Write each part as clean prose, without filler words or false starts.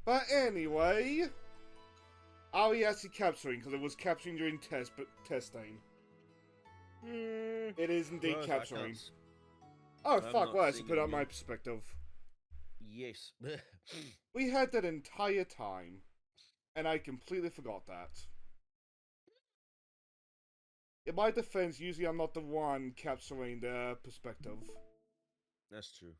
But anyway, are we actually capturing? Because it was capturing during testing. It is indeed Well, capturing. Oh I'm fuck, not well, I should seeing put it out my yet. perspective. Yes. We had that entire time, and I completely forgot that. In my defense, usually I'm not the one capturing the perspective. That's true.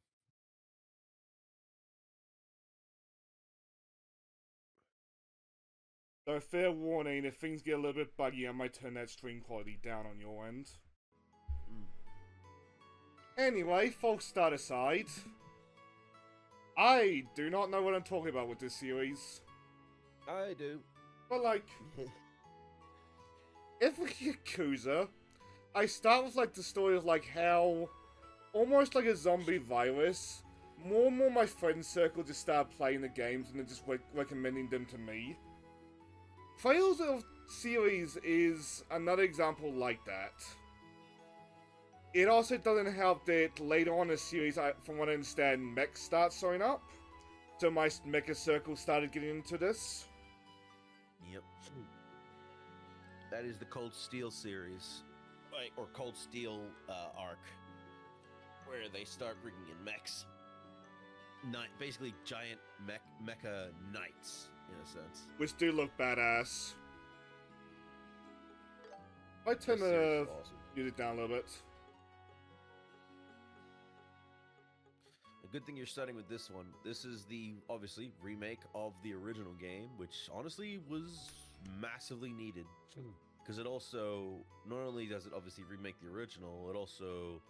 So fair warning, if things get a little bit buggy, I might turn that stream quality down on your end. Mm. Anyway, false start aside, I do not know what I'm talking about with this series. I do. But like, if with Yakuza, I start with like the story of like how, almost like a zombie virus, more and more my friend circle just start playing the games and they're just recommending them to me. Trails of series is another example like that. It also doesn't help that later on in the series, from what I understand, mechs start showing up. So my mecha circle started getting into this. Yep. That is the Cold Steel series, like, or Cold Steel arc, where they start bringing in mechs. Basically giant mecha knights, in a sense. Which do look badass. I turn This series the is awesome. music down a little bit. A good thing you're starting with this one. This is the, obviously, remake of the original game, which honestly was massively needed. Because it also, not only does it obviously remake the original, it also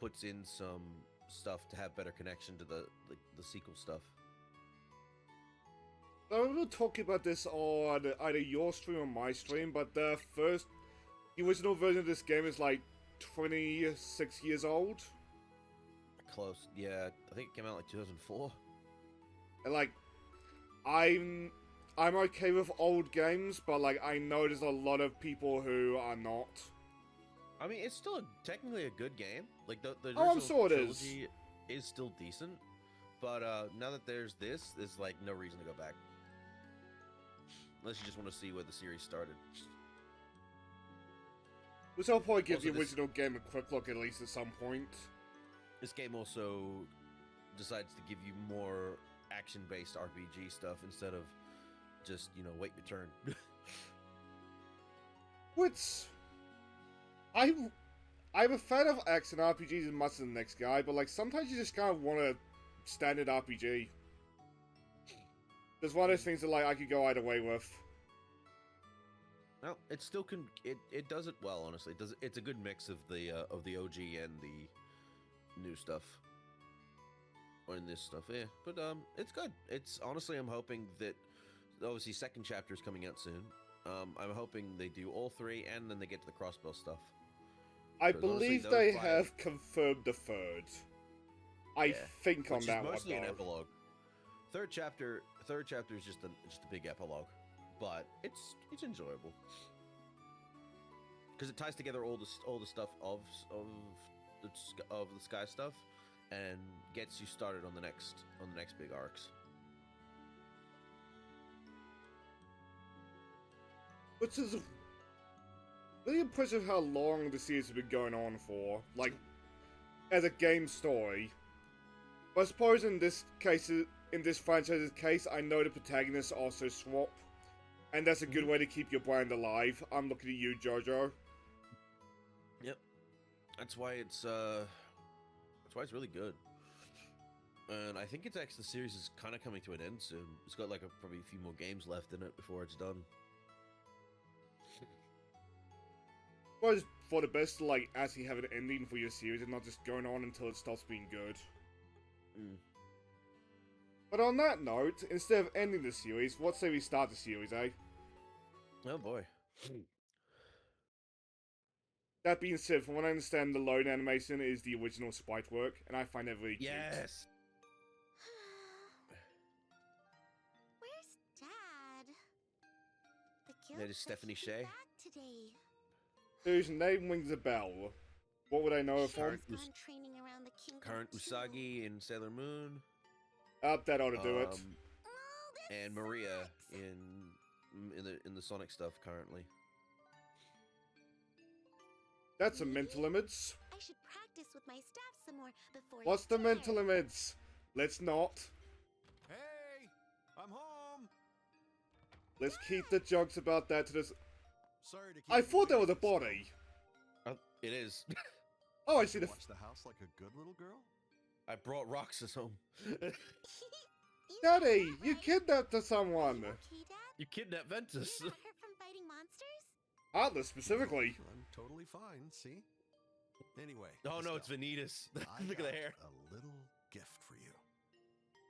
puts in some stuff to have better connection to the sequel stuff. I remember talking about this on either your stream or my stream, but the original version of this game is like 26 years old. Close, yeah. I think it came out like 2004. And like, I'm okay with old games, but like I know there's a lot of people who are not. I mean, it's still technically a good game. Like the Oh, I'm original sure it is. trilogy is still decent, but now that there's this, there's like no reason to go back, unless you just want to see where the series started. Which I'll probably give Also, the original game a quick look at least at some point. This game also decides to give you more action-based RPG stuff instead of just, wait your turn. Which I'm a fan of action RPGs as much as the next guy, but like sometimes you just kind of want a standard RPG. There's one of those things that like I could go either way with. Well, it still can. It does it well, honestly. It's a good mix of the OG and the new stuff, or in this stuff. Yeah, but it's good. It's honestly, I'm hoping that obviously second chapter is coming out soon. I'm hoping they do all three and then they get to the crossbow stuff. I believe they have confirmed the third. I think on that one. Which is mostly an epilogue. Third chapter is just a big epilogue, but it's enjoyable because it ties together all the stuff of the Sky stuff and gets you started on the next big arcs. Which is really impressive how long the series has been going on for, like, as a game story. But I suppose in this franchise's case, I know the protagonists also swap, and that's a good way to keep your brand alive. I'm looking at you, JoJo. Yep, that's why it's really good. And I think it's actually the series is kind of coming to an end soon. It's got like probably a few more games left in it before it's done. Well, it's for the best to like actually have an ending for your series and not just going on until it stops being good. But on that note, instead of ending the series, what say we start the series, eh? Oh boy. That being said, from what I understand, the load animation is the original sprite work, and I find that really cute. Yes. Where's Dad? The That is Stephanie Shea. Back today. Whose name rings a bell. What would I know her from? Training around the kingdom Current too. Usagi in Sailor Moon. That ought to do it. and Maria in the Sonic stuff currently. That's a mental limits. I should practice with my staff some more before. What's it's the dead. mental limits? Let's not. Hey, I'm home. Let's keep the jokes about that to this. Sorry to keep I you thought that was a waiting, Snow. body. It is. Oh, I see the. Watch the house like a good little girl. I brought Roxas home. You Daddy, got that you right. kidnapped someone. Are you okay, Dad? You kidnapped Ventus. You're not hurt from fighting monsters? Atlas specifically. I'm totally fine. See. Anyway. Oh no, it's Estelle, Vanitas. I Look at got the hair. A little gift for you.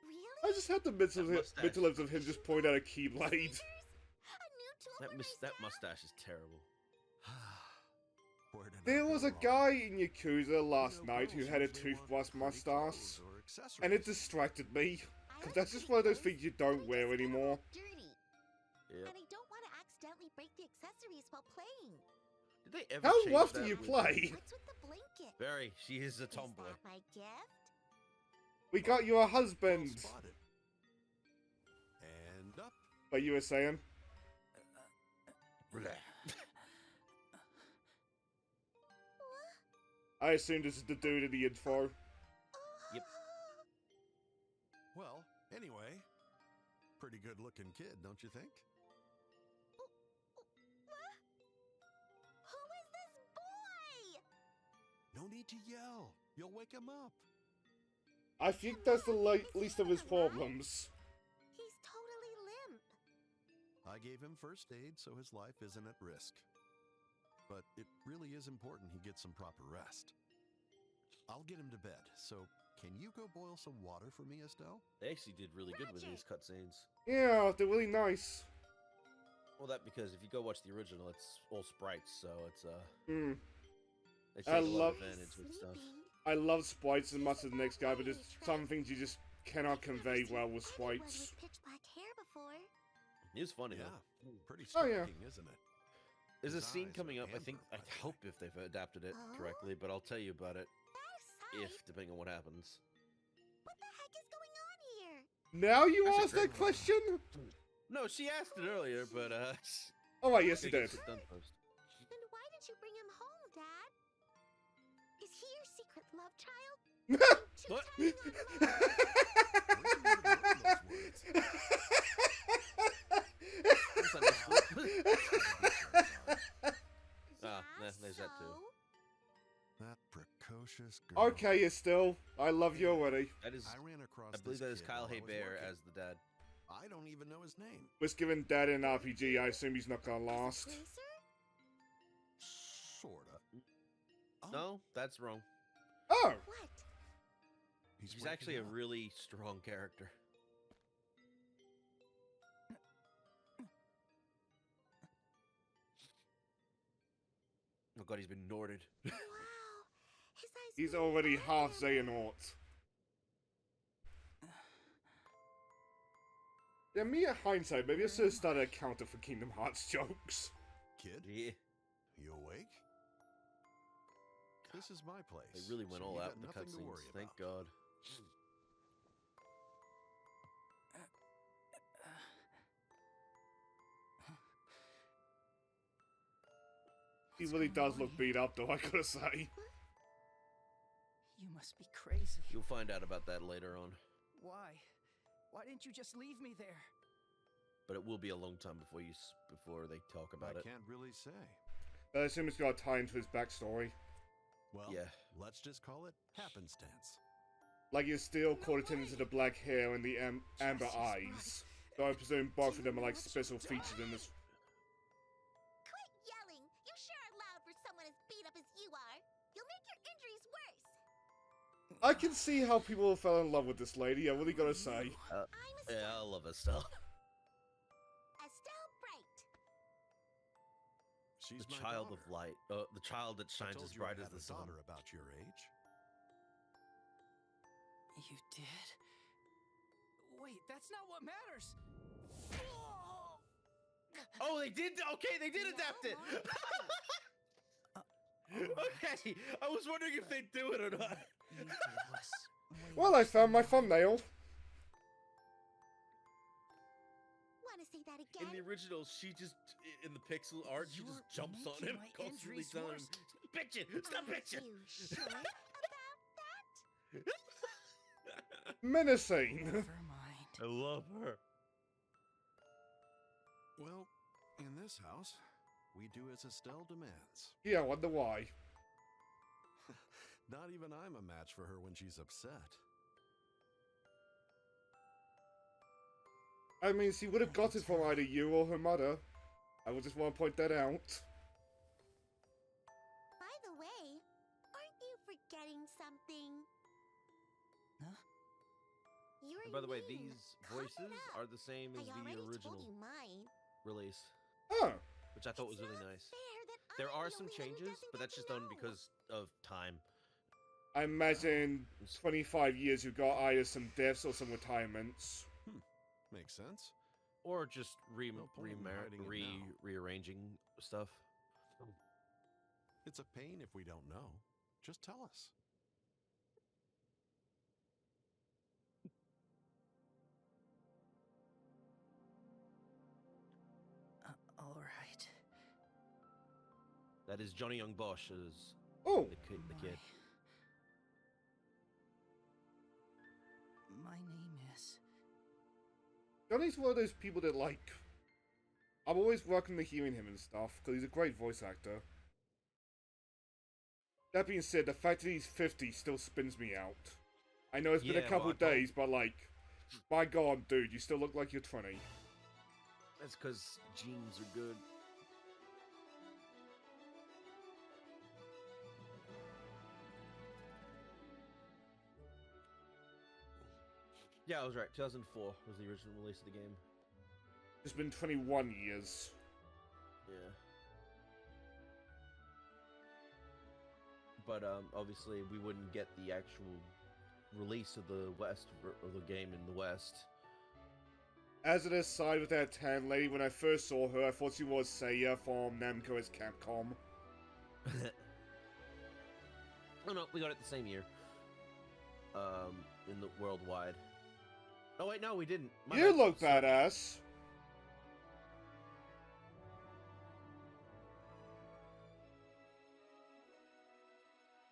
Really? I just had the mental That mustache. limits of him just point out a keyblade. A new tool That for my that staff? mustache is terrible. Where did I There go was a wrong? guy in Yakuza last You know, night who girls had a usually want toothbrush pretty mustache, clothes or accessories. and it distracted me. I Cause like that's just pretty one of those clothes, things you but don't I wear just kinda anymore. look dirty. Yeah. And I don't want to accidentally break the accessories while playing. Did they ever How change rough do that you with- play? What's with the blanket? Very. She is a Is tomboy. that my gift? We got you a Well husband. spotted. And up. But you were saying? I assume this is the dude in the intro. Yep. Well, anyway, pretty good looking kid, don't you think? Who is this boy? No need to yell. You'll wake him up. I think that's the least of his problems. He's totally limp. I gave him first aid so his life isn't at risk. But it really is important he gets some proper rest. I'll get him to bed, so can you go boil some water for me, Estelle? They actually did really good with these cutscenes. Yeah, they're really nice. Well, that because if you go watch the original, it's all sprites, so it's Hmm. they I take a lot love- of advantage with stuff. Sleeping. I love sprites as much as the next guy, but there's some things you just cannot convey well with Anyone sprites. with pitch black hair before. It was funny Yeah, though. pretty Oh, yeah. striking, isn't it? There's a His scene eyes coming are up. I think. I amber, by the hope if they've adapted it Oh? correctly, but I'll tell you about it Out of if, sight. depending on what happens. What the heck is going on here? Now you That's a ask that great one. question? No, she asked it earlier, but Oh, right, yes, I you guess did. it's done first. Then why didn't you bring him home, Dad? Is he your secret love child? What? Where do you learn those words? Sunday school. Ah, Yeah, there's that too. so? That precocious girl. Okay, Estelle. I love you already. That is. I ran across I believe this that is kid Kyle while I was Hebert working. as the dad. I don't even know his name. Was giving Dad an RPG, I assume he's not gonna last. Closer? Sorta. Oh, No, that's wrong. Oh! What? he's She's actually a waking up. really strong character. Oh god, he's been Norded. Wow. His eyes He's glow already half red. Xehanort. Yeah, me at hindsight, maybe I should have started a counter for Kingdom Hearts jokes. Kid, Yeah, you awake? This is my place. they really went so all you out got in the nothing to worry cutscenes. Thank about. God. He What's really going does on look here? beat up, though, I gotta say. You must be crazy. You'll find out about that later on. Why? Why didn't you just leave me there? But it will be a long time before before they talk about I it. can't really say. But I assume it's got to tie into his backstory. Well, Yeah. let's just call it happenstance. Like, he's still caught attention to the black hair and the amber Jesse's eyes. So I presume both of them are like special features in this. Quit yelling! You sure are loud for someone as beat up as you are. You'll make your injuries worse. I can see how people fell in love with this lady, I really gotta say. I'm Yeah, I Estelle. love Estelle. Estelle Bright. She's The my child daughter. of light. The child that I shines told as you I bright as had the a sun. daughter about your age. You did? Wait, that's not what matters. Oh, they did. Okay, they did adapt it. Okay, I was wondering if they'd do it or not. You gave us way Well, I less found my than thumbnail. want to say that In again. the original, she just in the pixel art, she just You're jumps on making him, my constantly injuries telling him, worse. "Stop bitching! Stop Are bitching!" you sure about that? Menacing. Never mind. I love her. Well, in this house, we do as Estelle demands. Yeah, I wonder why. Not even I'm a match for her when she's upset. I mean, she would have I got can it from tell. either you or her mother. I would just want to point that out. By the way, aren't you forgetting something? Huh? Your And by the way, name. these Cough it voices up. are the same as I the already original told you mine. release, Oh, which I thought was It's really not nice. fair that There I'm are the some only one who changes, doesn't but get that's to just done know. because of time. I imagine It's- 25 years you've got either some deaths or some retirements. Makes sense. Or just No point in hiding it now. rearranging stuff. It's a pain if we don't know. Just tell us. All right. That is Johnny Young Bosch as Oh, the kid. My name is. Johnny's one of those people that, like, I'm always welcome to hearing him and stuff, because he's a great voice actor. That being said, the fact that he's 50 still spins me out. I know it's been a Yeah, couple well, I told- days, but, like, my god, dude, you still look like you're 20. That's because genes are good. Yeah, I was right. 2004 was the original release of the game. It's been 21 years. Yeah. But obviously we wouldn't get the actual release of the of the game in the West. As an aside with that tan lady, when I first saw her, I thought she was Seiya from Namco as Capcom. Oh no, we got it the same year. In the worldwide. Oh wait, no, we didn't. My You bad. look Sorry. badass.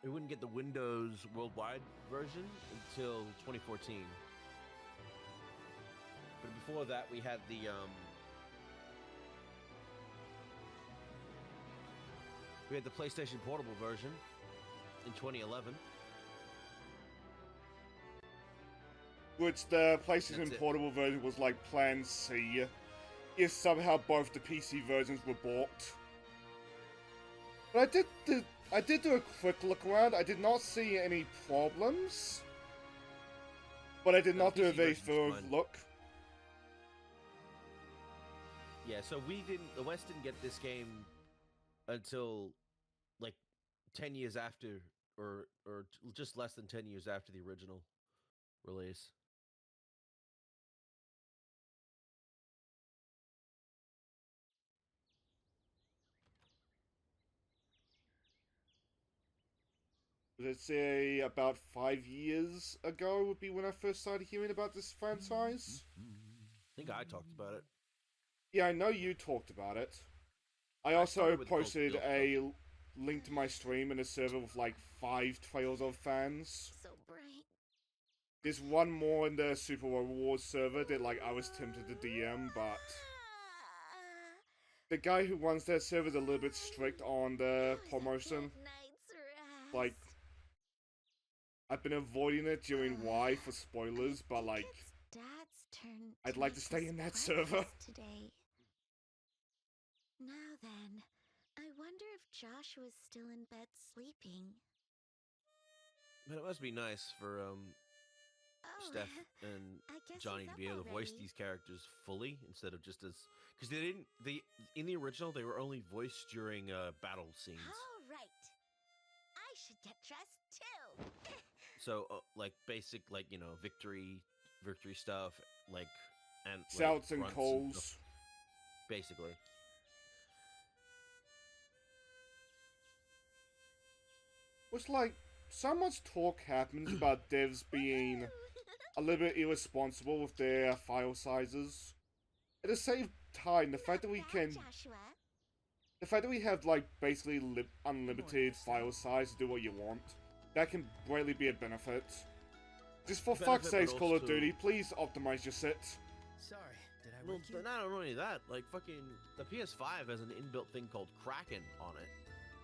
We wouldn't get the Windows worldwide version until 2014. But before that, we had the PlayStation Portable version in 2011. Which the PlayStation That's it. Portable version was like Plan C, if somehow both the PC versions were bought. But I did do a quick look around. I did not see any problems, but I did No, not the do a PC very version's thorough fine. look. Yeah, so the West didn't get this game until like 10 years after, or just less than 10 years after the original release. Let's say about 5 years ago would be when I first started hearing about this franchise. I think I talked about it. Yeah, I know you talked about it. I I also started with the Cold posted Steel a link to my stream in a server with like 5 trails of fans. So bright. There's one more in the Super Rewards server that like I was tempted to DM, but the guy who runs that server is a little bit strict on the promotion. Like, I've been avoiding it during Y for spoilers, but like, I'd like to stay in that server. Today. Now then, I wonder if Joshua's still in bed sleeping. Man, it must be nice for Oh, Steph and I guess Johnny he's to up be able to voice already. these characters fully instead of just as, because in the original they were only voiced during battle scenes. All right. I should get dressed too. So like basic, like, you know, victory stuff, like, and like, Shouts and grunts calls. stuff, basically. Which, like, so much talk happens about devs being a little bit irresponsible with their file sizes. at the same time, the fact that we Not can, bad, Joshua. the fact that we have like basically unlimited file size to do what you want, that can greatly be a benefit. Just for fuck's Benefit, but sake, Call of also- Duty, please optimize your sit. Sorry, did I Well, wake you? not only that, like fucking the PS5 has an inbuilt thing called Kraken on it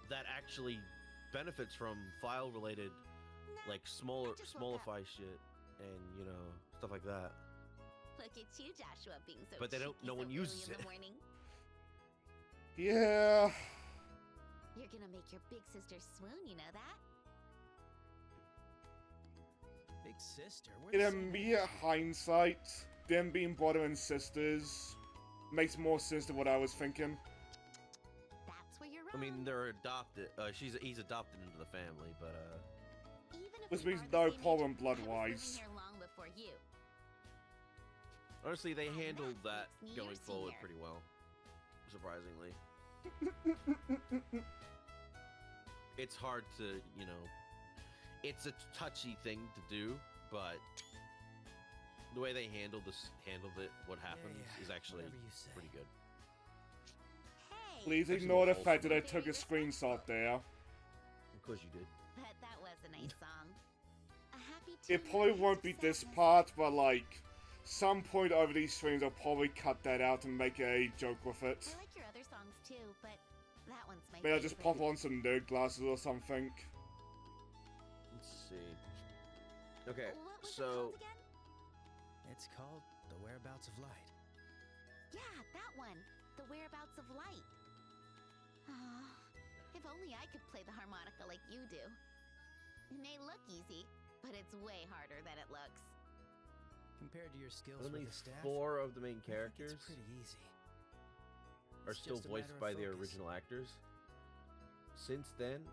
that actually benefits from file-related, like I just woke up. smallify shit, and you know stuff like that. Look at you, Joshua, being so But they don't- cheeky no so one early uses in it. the morning. Yeah. You're gonna make your big sister swoon, you know that? Big sister. We're In the same immediate age. hindsight, them being brother and sisters makes more sense than what I was thinking. That's where you're wrong. I mean, they're adopted. He's adopted into the family, but Even if Which we means are the no same age, problem I was living blood-wise. here long before you. honestly, they And handled that that makes me going your forward senior. pretty well. Surprisingly, it's hard to, you know, it's a touchy thing to do, but the way they handled it, what happened, yeah, is actually whatever you say. pretty good. Hey, Please Actually, ignore the more fact that I wholesome. took a screenshot there. Of course you did. but that was a nice song. A happy It 2 probably years won't of be this sadness. part, but like, some point over these streams I'll probably cut that out and make a joke with it. I like your other songs too, but that one's my Maybe I'll just favorite. pop on some nerd glasses or something. Let's see. Okay, What was it so called again? It's called The Whereabouts of Light. Yeah, that one. The Whereabouts of Light. Ah, if only I could play the harmonica like you do. It may look easy, but it's way harder than it looks. Compared to your skills only with the staff, 4 of the main I think characters it's pretty easy. are It's still just a voiced matter of by the focus. original actors. Since then,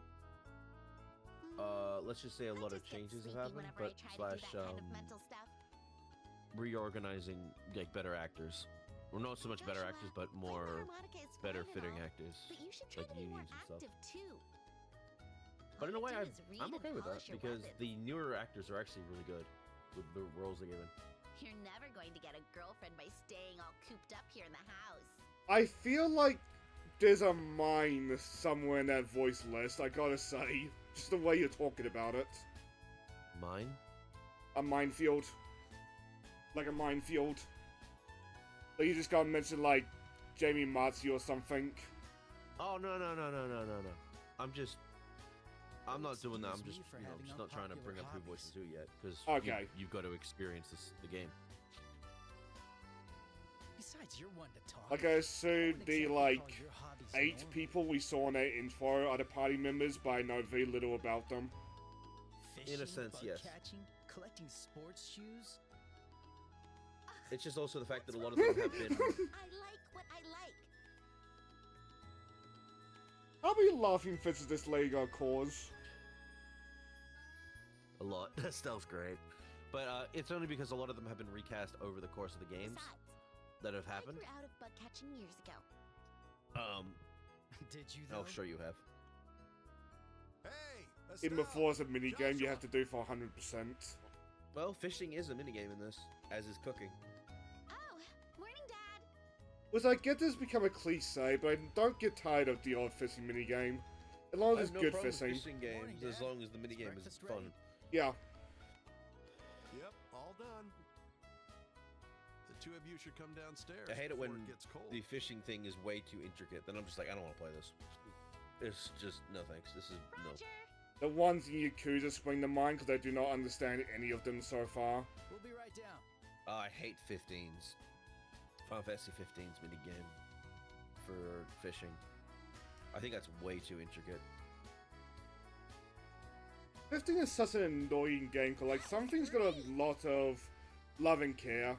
let's just say a I lot of just get changes have sleepy happened, whenever I but try to slash do that kind of mental stuff. reorganizing like better actors. Well, not so much better Joshua, actors, but playing the more harmonica is better fine and fitting all, actors, But you should try like to be more unions and stuff. active too. But in a All way, you do is read I'm and okay with that polish your because weapons. the newer actors are actually really good with the roles they're given. You're never going to get a girlfriend by staying all cooped up here in the house. I feel like there's a mine somewhere in that voice list, I gotta say. Just the way you're talking about it. Mine? A minefield. Like a minefield. Like you just gotta mention like Jamie Matsu or something. Oh no. I'm not doing that. I'm Excuse just, me for you know, having just not trying to bring up who unpopular voices who yet, because Okay. you've got to experience the game. Besides, you're one to talk. Like I I assume wouldn't the exactly like call your hobbies 8 normal. people we saw in their intro are the party members, but I know very little about them. Fishing, sense, bug yes. Catching, collecting sports shoes. It's just also the fact that a lot of What's them have wrong with been. you? I like what I like. How many laughing fits does this lady gonna cause? A lot. Stealth's great. But it's only because a lot of them have been recast over the course of the games Besides, that have I happened. grew out of bug catching years ago. Did you though? Oh, sure you have. Hey, Even Estelle! before it's a minigame, you Joshua! have to do for 100%. Well, fishing is a minigame in this, as is cooking. Oh, morning, Dad. Which I get this become a cliche, but I don't get tired of the odd fishing minigame. As long as I it's have no good problem with fishing. fishing games Morning, as Dad. long as the Is minigame is breakfast fun. ready? Yeah. Yep, all done. The two of you should come downstairs. I hate it before when gets cold. the fishing thing is way too intricate. Then I'm just like, I don't want to play this. It's just no thanks. This is no. Roger. The ones in Yakuza spring to mind because I do not understand any of them so far. We'll be right down. I hate 15s. Final Fantasy 15's minigame for fishing. I think that's way too intricate. 15 is such an annoying game because like something's got a lot of love and care,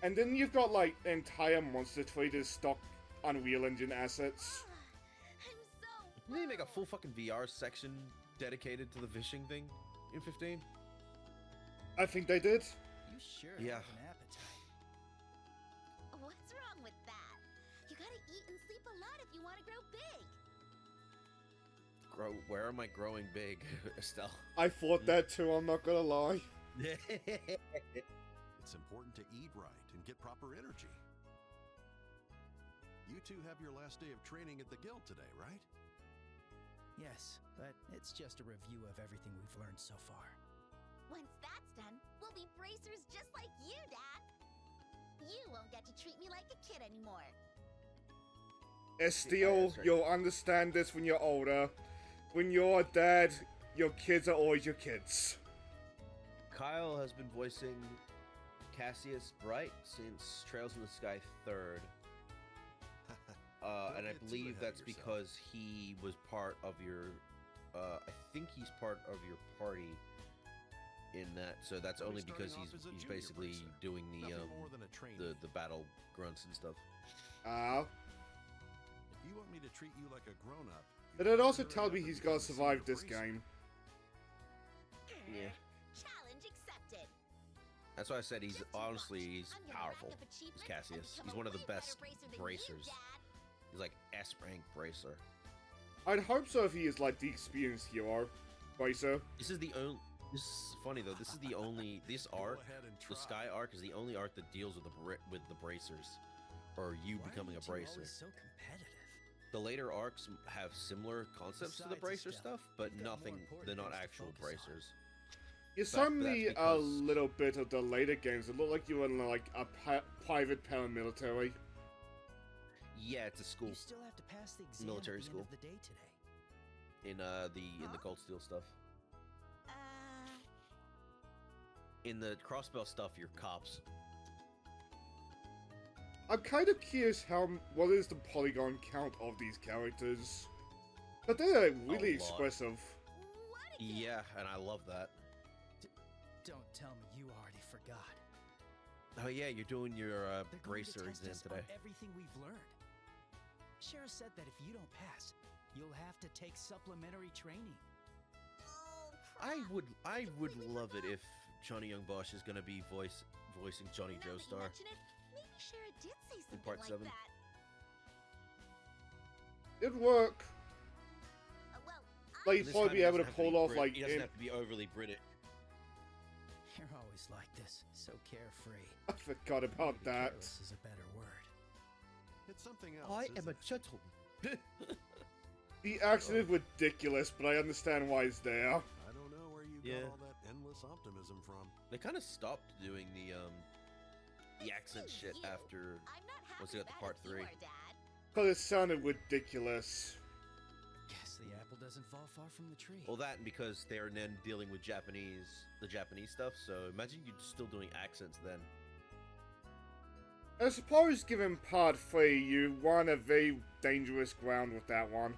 and then you've got like an entire monster tree to stock Unreal Engine assets. I'm so Didn't they make a full fucking VR section dedicated to the fishing thing in 15? I think they did. You sure Yeah. have an appetite. What's wrong with that? You gotta eat and sleep a lot if you want to grow big. Where am I growing big, Estelle? I thought that too, I'm not gonna lie. It's important to eat right and get proper energy. You two have your last day of training at the guild today, right? Yes, but it's just a review of everything we've learned so far. Once that's done, we'll be bracers just like you, Dad. You won't get to treat me like a kid anymore. Estiel, you'll understand this when you're older. When you're a dad, your kids are always your kids. Kyle has been voicing Cassius Bright since Trails in the Sky 3rd. And I believe that's because he was part of your, I think he's part of your party in that. So that's only because he's basically doing the battle grunts and stuff. If you want me to treat you like a grown-up, but it also tells me he's got to survive this game. Yeah. Challenge accepted. That's why I said he's powerful. He's Cassius. He's one of the best bracers. He's like S-rank bracer. I'd hope so if he is like the experienced hero bracer. This is funny though. This is the only arc. The Sky arc is the only arc that deals with the bracers, or you becoming a bracer. So competitive. The later arcs have similar concepts to the bracer stuff, but nothing. They're not actual bracers. You saw me a little bit of the later games. It looked like you were in like a private paramilitary. Yeah, it's a school. You still have to pass the exam Military at the school. end of the day today. In the Cold Steel stuff. Uh, In the Crossbell stuff, you're cops. I'm kind of curious what is the polygon count of these characters. But they're really expressive. what a Yeah, and I love that. Don't tell me you already forgot. Oh yeah, you're doing your They're going to bracer test exam us today. on everything we've learned. Shara said that if you don't pass, you'll have to take supplementary training. Oh, I crap. would love it if Johnny Young Bosch is gonna be voicing Johnny Now that you Joestar. mention it, maybe Shara did say something Part like 7. that. It'd work. Well, Like, he'd This probably time be he able to doesn't have pull be off, Brit- like, he doesn't have to be overly British. You're always like this, so carefree. I forgot about Maybe that. careless is a better word. it's something else. I isn't am a it? gentleman. The action is ridiculous, but I understand why it's there. I don't know where you Yeah. got all that endless optimism from. They kind of stopped doing the accent shit you. after. I'm not happy Once they got to about part it, you 3. are, Dad. Because it sounded ridiculous. Guess the apple doesn't fall far from the tree. Well, that and because they're then dealing with the Japanese stuff. So imagine you still doing accents then. I suppose, given part 3, you run a very dangerous ground with that one.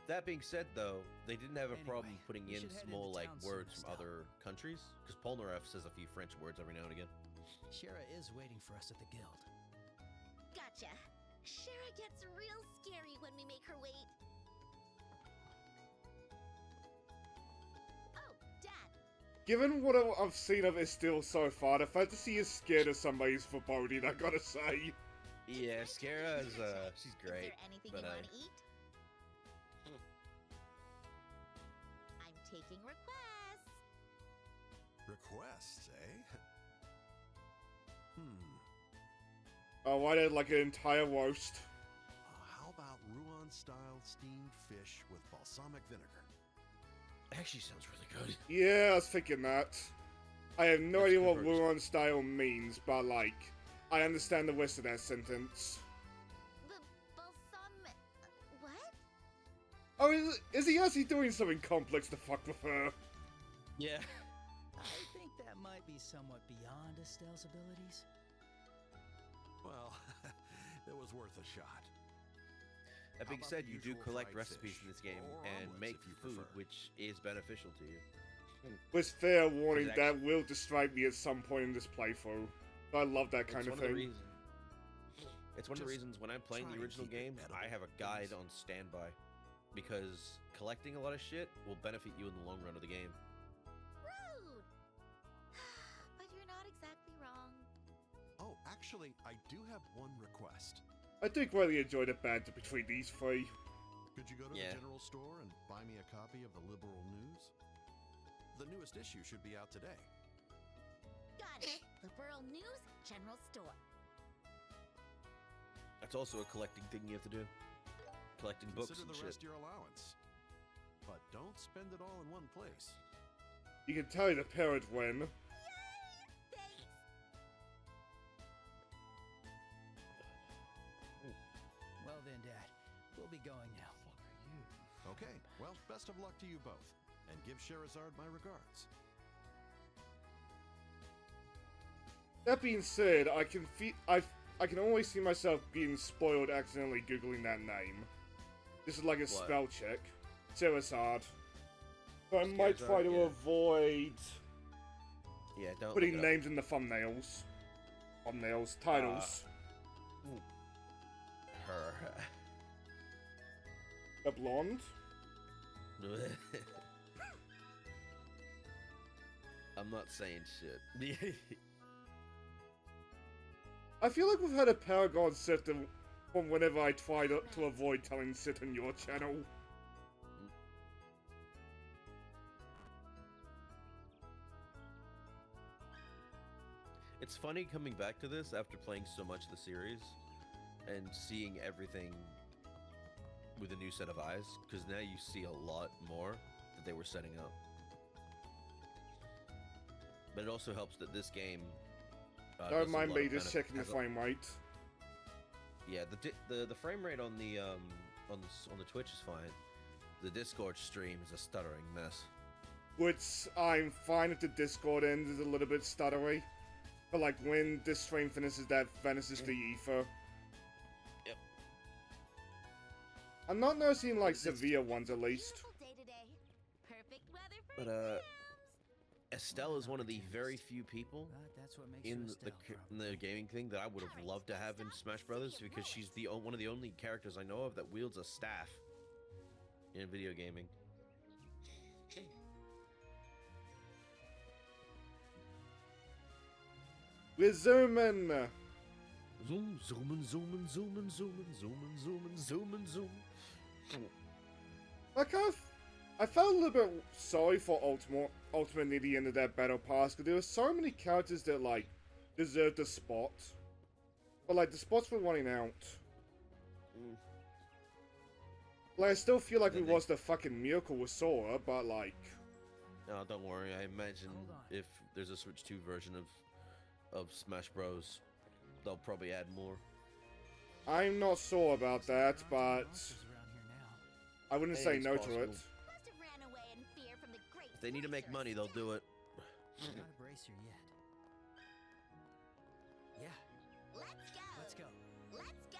That being said, though, they didn't have a problem Anyway, putting we in should head small into like town soon, words from Estelle. other countries. Because Polnareff says a few French words every now and again. Shara is waiting for us at the guild. Gotcha. Shara gets real scary when we make her wait. Oh, Dad. Given what I've seen of Estelle so far, the fact to see is scared of somebody's foreboding, I gotta say. Yeah, Scara is she's great. Is there anything but you want to eat? I'm taking requests. Requests, eh? Oh, why did like an entire roast? How about Rouen-style steamed fish with balsamic vinegar? Actually, sounds really good. Yeah, I was thinking that. I have no That's idea good what roast. Ruan style means, but like, I understand the rest of that sentence. The balsamic. What? Oh, is he actually doing something complex to fuck with her? Yeah. I think that might be somewhat beyond Estelle's abilities. Well, it was worth a shot. That being How about said, the you do usual collect fried recipes fish, in this game or and omelets make if you food, prefer. which is beneficial to you. With fair warning, Exactly. that will distract me at some point in this playthrough. But I love that kind It's of one of the thing. It's one of the Just reasons when I'm playing try the and original keep it game, I edible, have a guide please. on standby. Because collecting a lot of shit will benefit you in the long run of the game. Rude. But you're not exactly wrong. Oh, actually, I do have one request. I do greatly enjoy the banter between these three. Could you go to Yeah. the general store and buy me a copy of the Liberal News? The newest issue should be out today. Got it. Liberal News General Store. That's also a collecting thing you have to do. Collecting books Consider and the shit. rest your allowance. But don't spend it all in one place. You can tell the parent when. Thanks. Well then, Dad, we'll be going now. Okay, well, best of luck to you both. And give Sherazard my regards. That being said, I can always see myself being spoiled accidentally googling that name. This is like a spell check. Cyrrael. So I might try to avoid Yeah, don't putting look it up. names in the thumbnails. Titles. Her. A blonde. I'm not saying shit. I feel like we've had a Paragon system from whenever I try to avoid telling shit on your channel. It's funny coming back to this after playing so much of the series and seeing everything with a new set of eyes, because now you see a lot more that they were setting up. But it also helps that this game Don't mind me just checking the frame rate. Yeah, the frame rate on the Twitch is fine. The Discord stream is a stuttering mess. Which I'm fine if the Discord end is a little bit stuttery. But like when this stream finishes, that vanishes the ether. Yep. I'm not noticing like severe ones at least. Beautiful day today. Perfect weather for But exams. Estelle is one of the very few people That's what makes in you the Estelle, in the gaming thing that I would have loved to have in Smash Brothers, because she's the one of the only characters I know of that wields a staff in video gaming. We're zooming! Zoom, zooming, zooming, zooming, zooming, zooming, zooming, zooming, zoom. Like I felt a little bit sorry for Ultimate near the end of that battle pass, because there were so many characters that like deserved a spot. But like the spots were running out. Like I still feel like we watched the fucking miracle with Sora, but like No, don't worry. I imagine Hold on. if there's a Switch 2 version of Smash Bros, they'll probably add more. I'm not sure about that, but Monsters around here now. I wouldn't Hey, say it's no possible. to it. Must have ran away in fear from the great If they need to make glacier. money, they'll do it. Not a bracer yet. Yeah, Let's go. let's go. Let's go.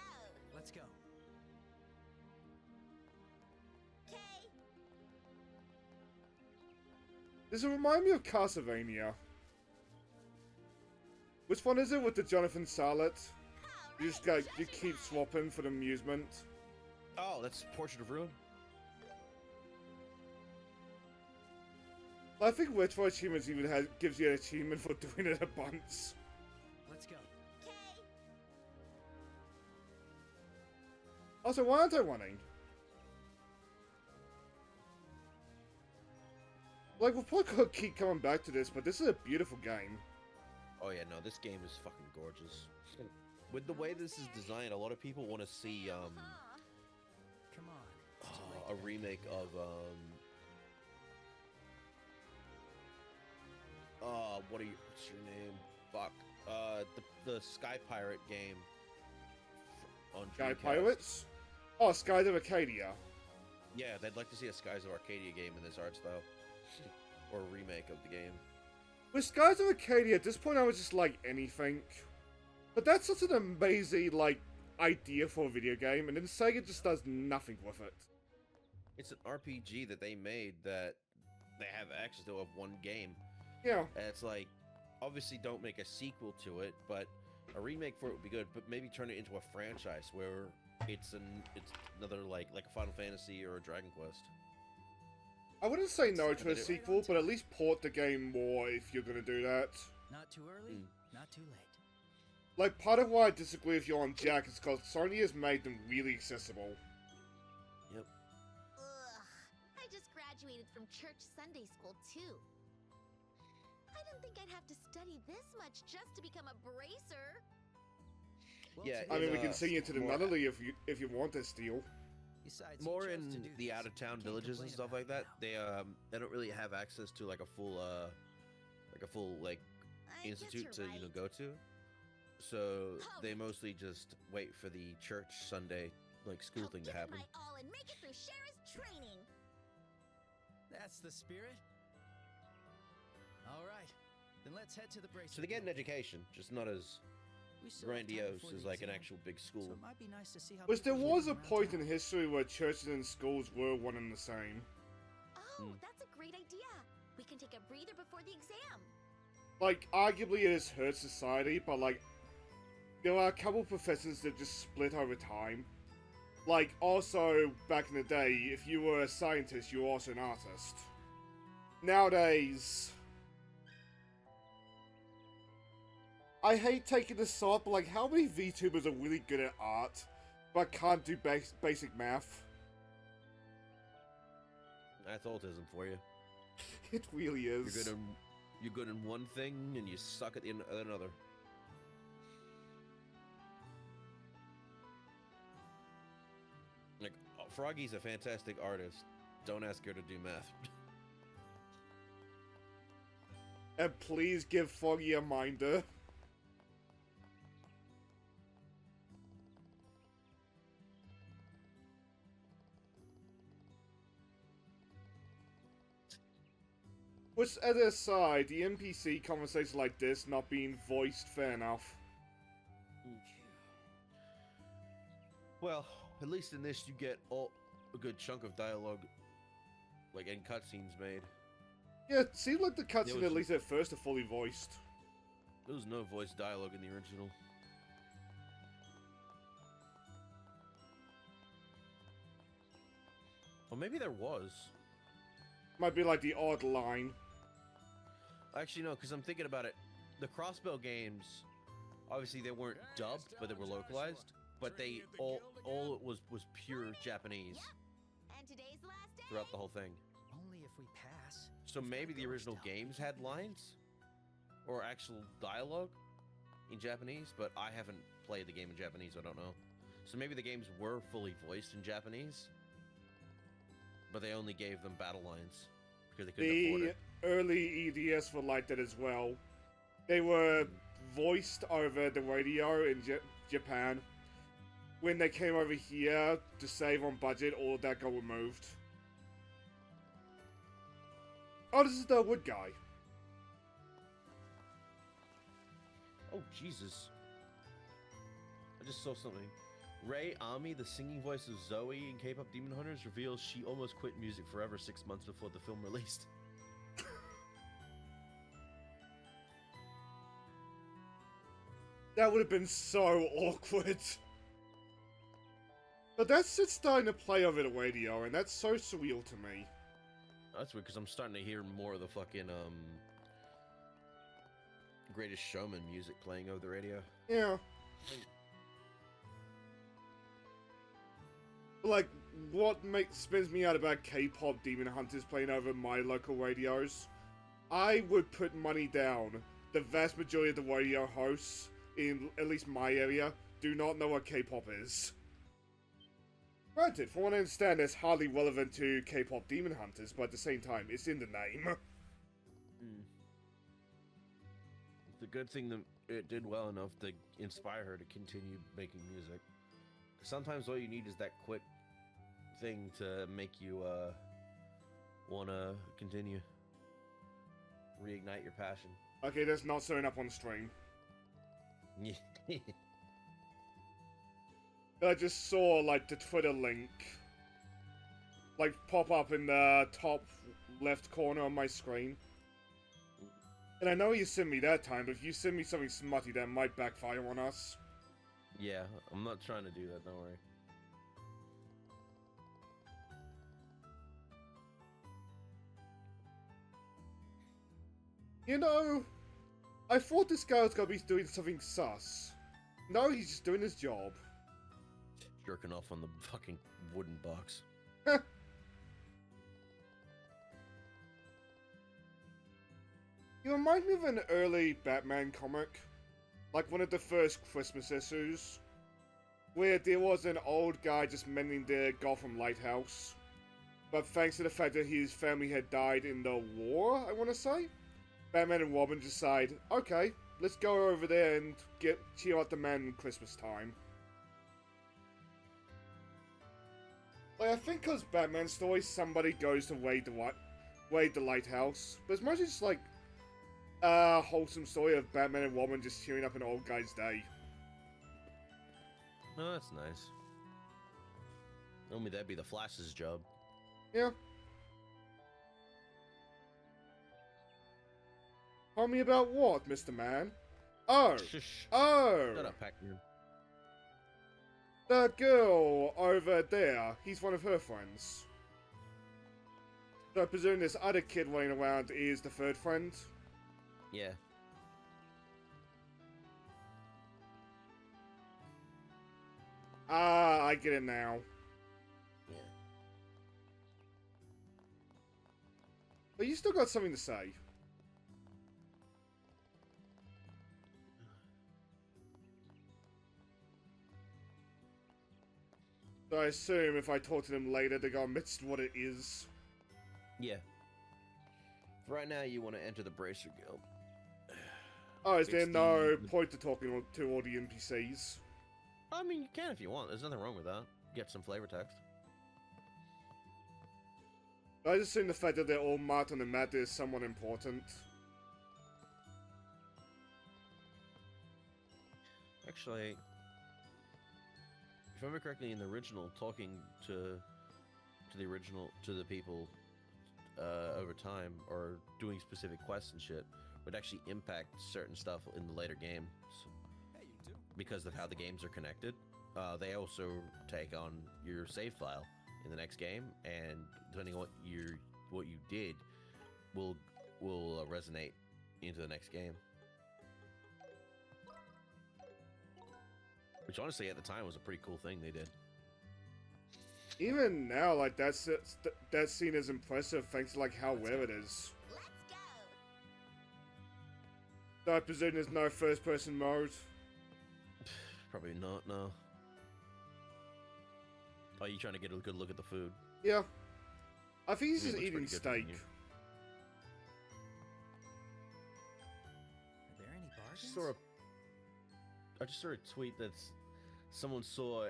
Let's go. Okay. Does it remind me of Castlevania? Which one is it with the Jonathan Sallet? You just go, you keep swapping for the amusement. Oh, that's Portrait of Ruin? I think Retro Achievements even gives you an achievement for doing it a bunch. Let's go. Okay. Also, why aren't I running? Like, we'll probably gonna keep coming back to this, but this is a beautiful game. Oh yeah, no, this game is fucking gorgeous. With the way this is designed, a lot of people want to see Huh? Come on. It's too late a to remake back of what are you? What's your name? Fuck. The Sky Pirate game on Sky Dreamcast. Pirates? Oh, Skies of Arcadia. Yeah, they'd like to see a Skies of Arcadia game in this art style, or a remake of the game. With Skies of Arcadia, at this point I was just like, anything. But that's such an amazing, like, idea for a video game, and then Sega just does nothing with it. It's an RPG that they made that they have access to of one game. Yeah. And it's like, obviously don't make a sequel to it, but a remake for it would be good, but maybe turn it into a franchise where it's another like a Final Fantasy or a Dragon Quest. I wouldn't say no to a But it- sequel, but at least port the game more if you're gonna do that. Not too early, not too late. Like, part of why I disagree with you on Jack is because Sony has made them really accessible. Yep. Ugh. I just graduated from church Sunday school, too. I didn't think I'd have to study this much just to become a bracer. Well, Yeah, I mean, we in, can sing it to the more- nunnery if you want to steal. Besides, you More chose to in do the this. out of town You can't villages and complain stuff about like that. it now. They don't really have access to like a full I guess institute you're to right. go to. So they Hold it. mostly just wait for the church Sunday school I'll thing to give it happen. my all and make it through Shara's training. That's the spirit. All right, then let's head to the bracelet. So they get an Guild. education, just not as We still have time grandiose before as the like an exam, actual big so school. it might be nice to see how Which there people was live a around point in town. history where churches and schools were one and the same. Oh, that's a great idea. We can take a breather before the exam. Like, arguably it has hurt society, but like, there are a couple professions that just split over time. Like, also, back in the day, if you were a scientist, you were also an artist. Nowadays... I hate taking this side, but like, how many VTubers are really good at art, but can't do basic math? That's autism for you. It really You're is. good in one thing and you suck at another. Like Froggy's a fantastic artist. Don't ask her to do math. And please give Foggy a minder. Which, as an aside, the NPC conversation like this not being voiced fair enough. Well, at least in this you get a good chunk of dialogue, like and cutscenes made. Yeah, it seemed like the cutscene, was- at least at first, are fully voiced. There was no voice dialogue in the original. Or maybe there was. Might be like the odd line. Actually, no, because I'm thinking about it. The Crossbow games, obviously they weren't dubbed, but they were localized. But they all it was pure Japanese And today's the last day. throughout the whole thing. Only if we pass. So maybe the original games had lines or actual dialogue in Japanese, but I haven't played the game in Japanese, so I don't know. So maybe the games were fully voiced in Japanese, but they only gave them battle lines because they couldn't afford The it. early EDS were like that as well. They were voiced over the radio in Japan. When they came over here to save on budget, all of that got removed. Oh, this is the wood guy. Oh, Jesus. I just saw something. Ray Ami, the singing voice of Zoe in K-pop Demon Hunters, reveals she almost quit music forever 6 months before the film released. That would have been so awkward. But that's just starting to play over the radio, and that's so surreal to me. That's weird, because I'm starting to hear more of the fucking, Greatest Showman music playing over the radio. Yeah. Like, what spins me out about K-pop Demon Hunters playing over my local radios? I would put money down. The vast majority of the radio hosts, in at least my area, do not know what K-pop is. Granted, from what I understand, it's hardly relevant to K-pop Demon Hunters, but at the same time, it's in the name. It's a good thing that it did well enough to inspire her to continue making music. Sometimes all you need is that quick thing to make you want to continue. Reignite your passion. Okay, that's not showing up on stream. I just saw, like, the Twitter link, like, pop up in the top left corner on my screen. And I know you sent me that time, but if you send me something smutty, that might backfire on us. Yeah, I'm not trying to do that, don't worry. You know, I thought this guy was gonna be doing something sus. No, he's just doing his job. Jerking off on the fucking wooden box. You remind me of an early Batman comic. Like one of the first Christmas issues. where there was an old guy just mending the Gotham lighthouse. But thanks to the fact that his family had died in the war, I want to say, Batman and Robin decide, okay, let's go over there and cheer out the man in Christmas time. Like, I think because Batman stories, somebody goes to raid the lighthouse, but it's mostly just like a wholesome story of Batman and Robin just cheering up an old guy's day. Oh, that's nice. Only that'd be the Flash's job. Yeah. Tell me about what, Mr. Man? Oh! Shush. Oh! Shut up, Pac-Man. The girl over there, he's one of her friends. So I presume this other kid running around is the third friend? Yeah. Ah, I get it now. Yeah. But you still got something to say. So I assume if I talk to them later, they're gonna admit what it is. Yeah. For right now, you want to enter the Bracer Guild. Oh, is there It's no the- point to talking to all the NPCs? I mean, you can if you want. There's nothing wrong with that. Get some flavor text. I just assume the fact that they're all marked on the map is somewhat important. Actually, if I remember correctly, in the original, talking to the people over time, or doing specific quests and shit, would actually impact certain stuff in the later games because of how the games are connected. They also take on your save file in the next game, and depending on what you did, will resonate into the next game. Which honestly, at the time, was a pretty cool thing they did. Even now, like, that's seen as impressive thanks to, like, how rare it is. Let's go. So I presume there's no first-person mode? Probably not, no. Are you trying to get a good look at the food? Yeah. I think he's It just looks eating pretty good from steak. here. Are there any bargains? I just saw a tweet that's someone saw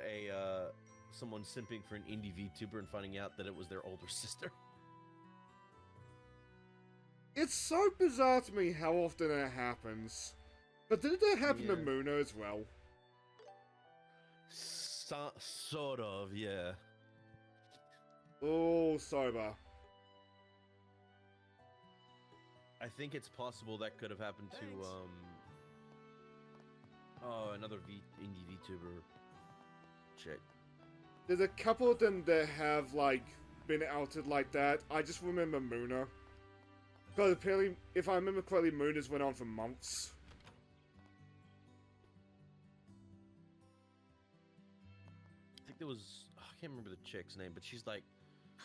someone simping for an indie VTuber and finding out that it was their older sister. It's so bizarre to me how often it happens. But did that happen to Yeah. Muna as well? Sort of, yeah. Oh, sober. I think it's possible that could have happened to Thanks. another indie VTuber chick. There's a couple of them that have, like, been outed like that. I just remember Muna. Because apparently, if I remember correctly, Muna's went on for months. I think there was I can't remember the chick's name, but she's like,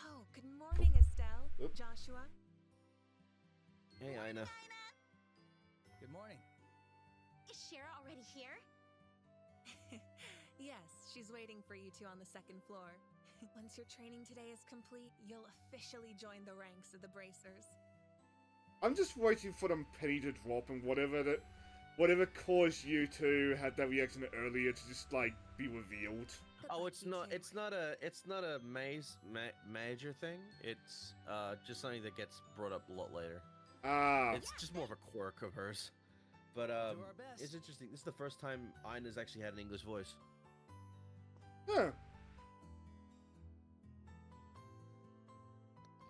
Oh, good morning, Estelle. Oop. Joshua. "Hey, Ina." Good morning. Is Shara already here? Yes, she's waiting for you two on the second floor. Once your training today is complete, you'll officially join the ranks of the Bracers. I'm just waiting for them penny to drop and whatever caused you to have that reaction earlier to just, like, be revealed. Good Oh, luck, it's you not. two. It's not a major thing. It's just something that gets brought up a lot later. Ah. It's just more of a quirk of hers. But Do our best. it's interesting. This is the first time Ina's actually had an English voice. Huh.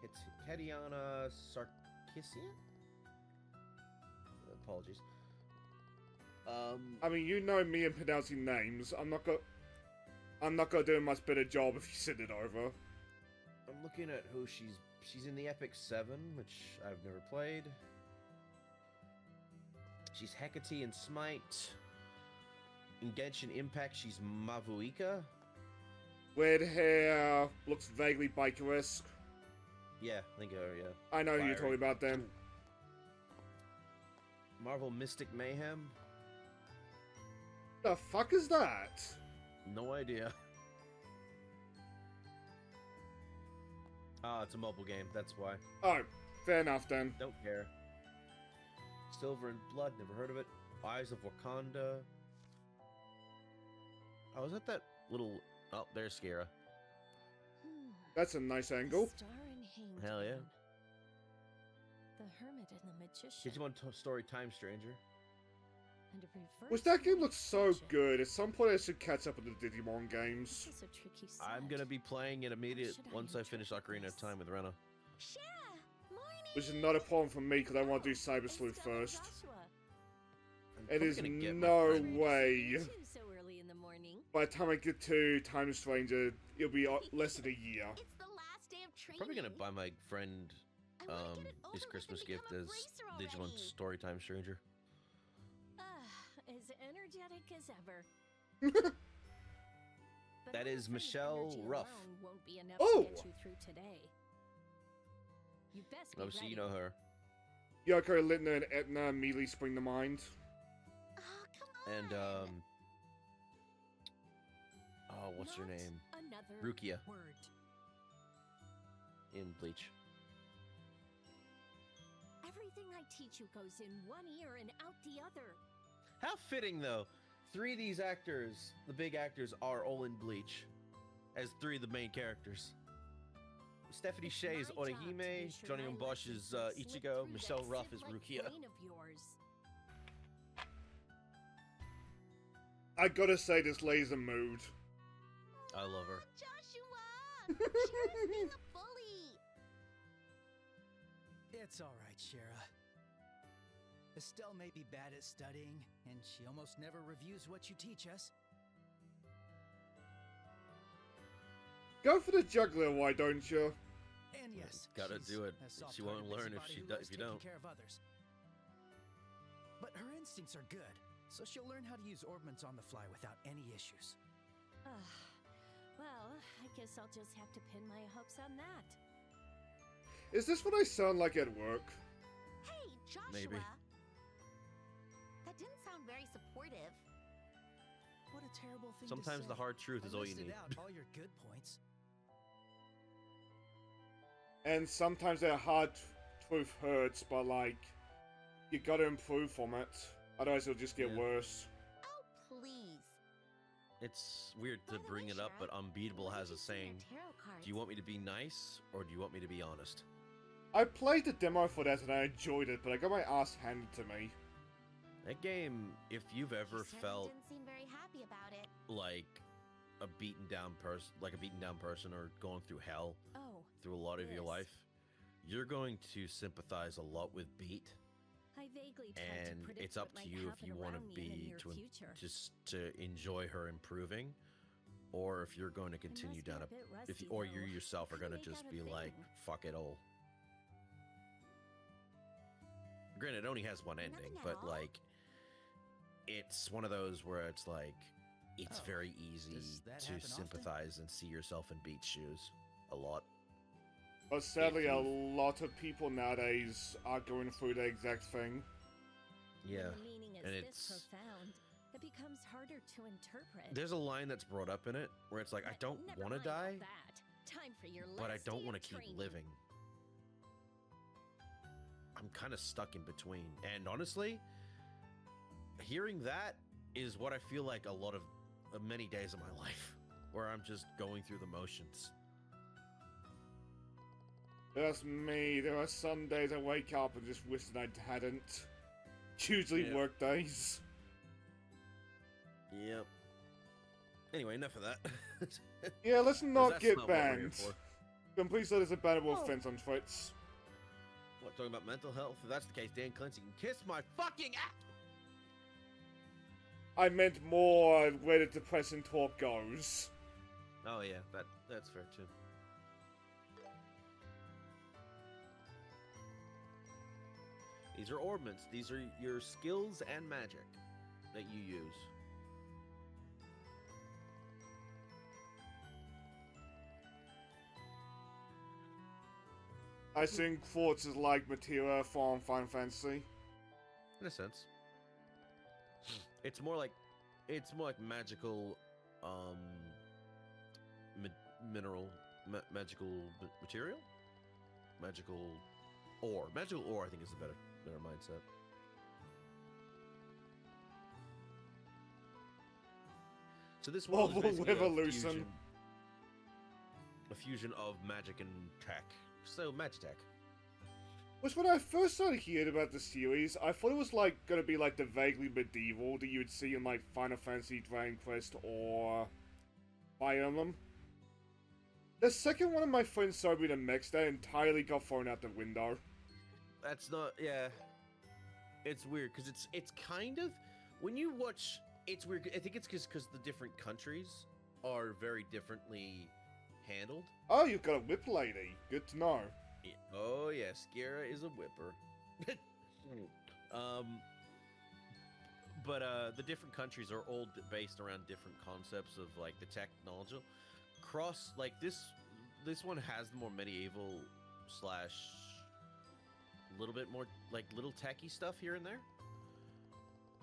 It's Katiana Sarkissian. Apologies. I mean, you know me and pronouncing names. I'm not gonna do a much better job if you send it over. I'm looking at who she's in the Epic 7, which I've never played. She's Hecate in Smite. In Genshin Impact, she's Mavuika. Red hair, looks vaguely biker-esque. Yeah, I think yeah. I know who you're Fiery. talking about then. Marvel Mystic Mayhem. The fuck is that? No idea. Ah, it's a mobile game. That's why. Oh, fair enough then. Don't care. Silver and Blood. Never heard of it. Eyes of Wakanda. Oh, is that little... Oh, there's Skira. That's a nice angle. Star and Hell yeah. The Hermit and the Magician. Digimon Story Time Stranger. And a reverse Which that game looks so magician. good. At some point I should catch up with the Digimon games. This is a tricky I'm set. gonna be playing it immediate should I once I finish interpret Ocarina of this? Time with Rena. Shara, morning. Which is not a problem for me because I want to do Cyber It's Sleuth Stella and first. Joshua. I'm It probably is gonna get my no friend- way. You two so early in the morning. By the time I get to Time Stranger, it'll be less than a year. It's the last day of training. Probably gonna buy my friend I wanna get it over his with Christmas and gift become a as bracer Digimon already. Story Time Stranger. As energetic as ever. But That I'm is afraid Michelle energy Ruff. alone won't be enough Oh! to get you through today. You best be Obviously, you ready. know her. Yoko, Lintner, and Etna immediately spring to mind. Oh, come on. And, oh, what's her Not name? Another Rukia word. in Bleach. Everything I teach you goes in one ear and out the other. How fitting, though. 3 of these actors, the big actors, are all in Bleach. As 3 of the main characters. Stephanie It's Shea is my job to Orihime, be sure Johnny I let Bosch you is slip Ichigo, through Michelle that Ruff is sieve-like Rukia. brain of yours. I gotta say, this lady's a mood. I love her. Joshua! Shara's being a bully. It's all right, Shara. Estelle may be bad at studying, and she almost never reviews what you teach us. Go for the juggler, why don't you? And yes, Gotta she's do it. a She won't soft-hearted learn if busybody she who do- loves if you taking don't. care of others. But her instincts are good, so she'll learn how to use orbments on the fly without any issues. Well, I guess I'll just have to pin my hopes on that. Is this what I sound like at work? Hey, Joshua. Maybe. That didn't sound very supportive. What a terrible thing Sometimes to the say. hard truth I is all you listed need. out all your good points. And sometimes that hard truth hurts, but like, you gotta improve from it. Otherwise it'll just get Yeah. worse. Oh, please. It's weird By to the bring way, it up, Shara, but Unbeatable what has did a you see in saying, your tarot cards? do you want me to be nice, or do you want me to be honest? I played the demo for that and I enjoyed it, but I got my ass handed to me. That game, if you've She ever certainly felt didn't seem very happy about it. like a beaten down person or going through hell Oh, through a lot of your Yes. life, you're going to sympathize a lot with Beat, I vaguely tried and to predict it's up what to might you if happen you want to around me in the be near future. just to enjoy her improving, or if you're going to continue must be down a a bit if rusty, you, or you though. yourself are going to Couldn't just make out be a like, thing. fuck it all. Granted, it only has one Nothing ending, at but all? like, it's one of those where it's like, it's Oh, very easy does that to happen often? sympathize and see yourself in Beat's shoes a lot. But sadly, a you- lot of people nowadays are going through the exact thing. Yeah, When the meaning is and this it's- profound, it becomes harder to interpret. there's a line that's brought up in it where it's like, I But don't never want to mind all die, that. Time for your but I last don't day want of to keep training. living. I'm kind of stuck in between. And honestly, hearing that is what I feel like a lot of many days of my life, where I'm just going through the motions. That's me. There are some days I wake up and just wish that I hadn't. Usually Yeah. work days. Yep. Anyway, enough of that. Yeah, let's 'Cause not that's get not what we're here banned. for. Complete so there's a bannable Oh. offense on Twitch. What, talking about mental health? If that's the case, Dan Clancy can kiss my fucking ass! I meant more where the depressing talk goes. Oh yeah, that's fair too. These are orbments. These are your skills and magic that you use. I think Quartz is like Materia from Final Fantasy. In a sense. It's more like magical magical material, magical ore. Magical ore, I think, is a better mindset. So this world is basically a fusion of magic and tech. So Magitech. Which, when I first started hearing about the series, I thought it was like gonna be like the vaguely medieval that you would see in like Final Fantasy, Dragon Quest, or Fire Emblem. The second one of my friends showed me the mix, that entirely got thrown out the window. That's not, yeah. It's weird because it's kind of when you watch. It's weird. I think it's because the different countries are very differently handled. Oh, you've got a whip lady. Good to know. Yeah. Oh yes, Cyrrael is a whipper. But the different countries are all based around different concepts of like the technology. Like this one has the more medieval slash little bit more like little techie stuff here and there.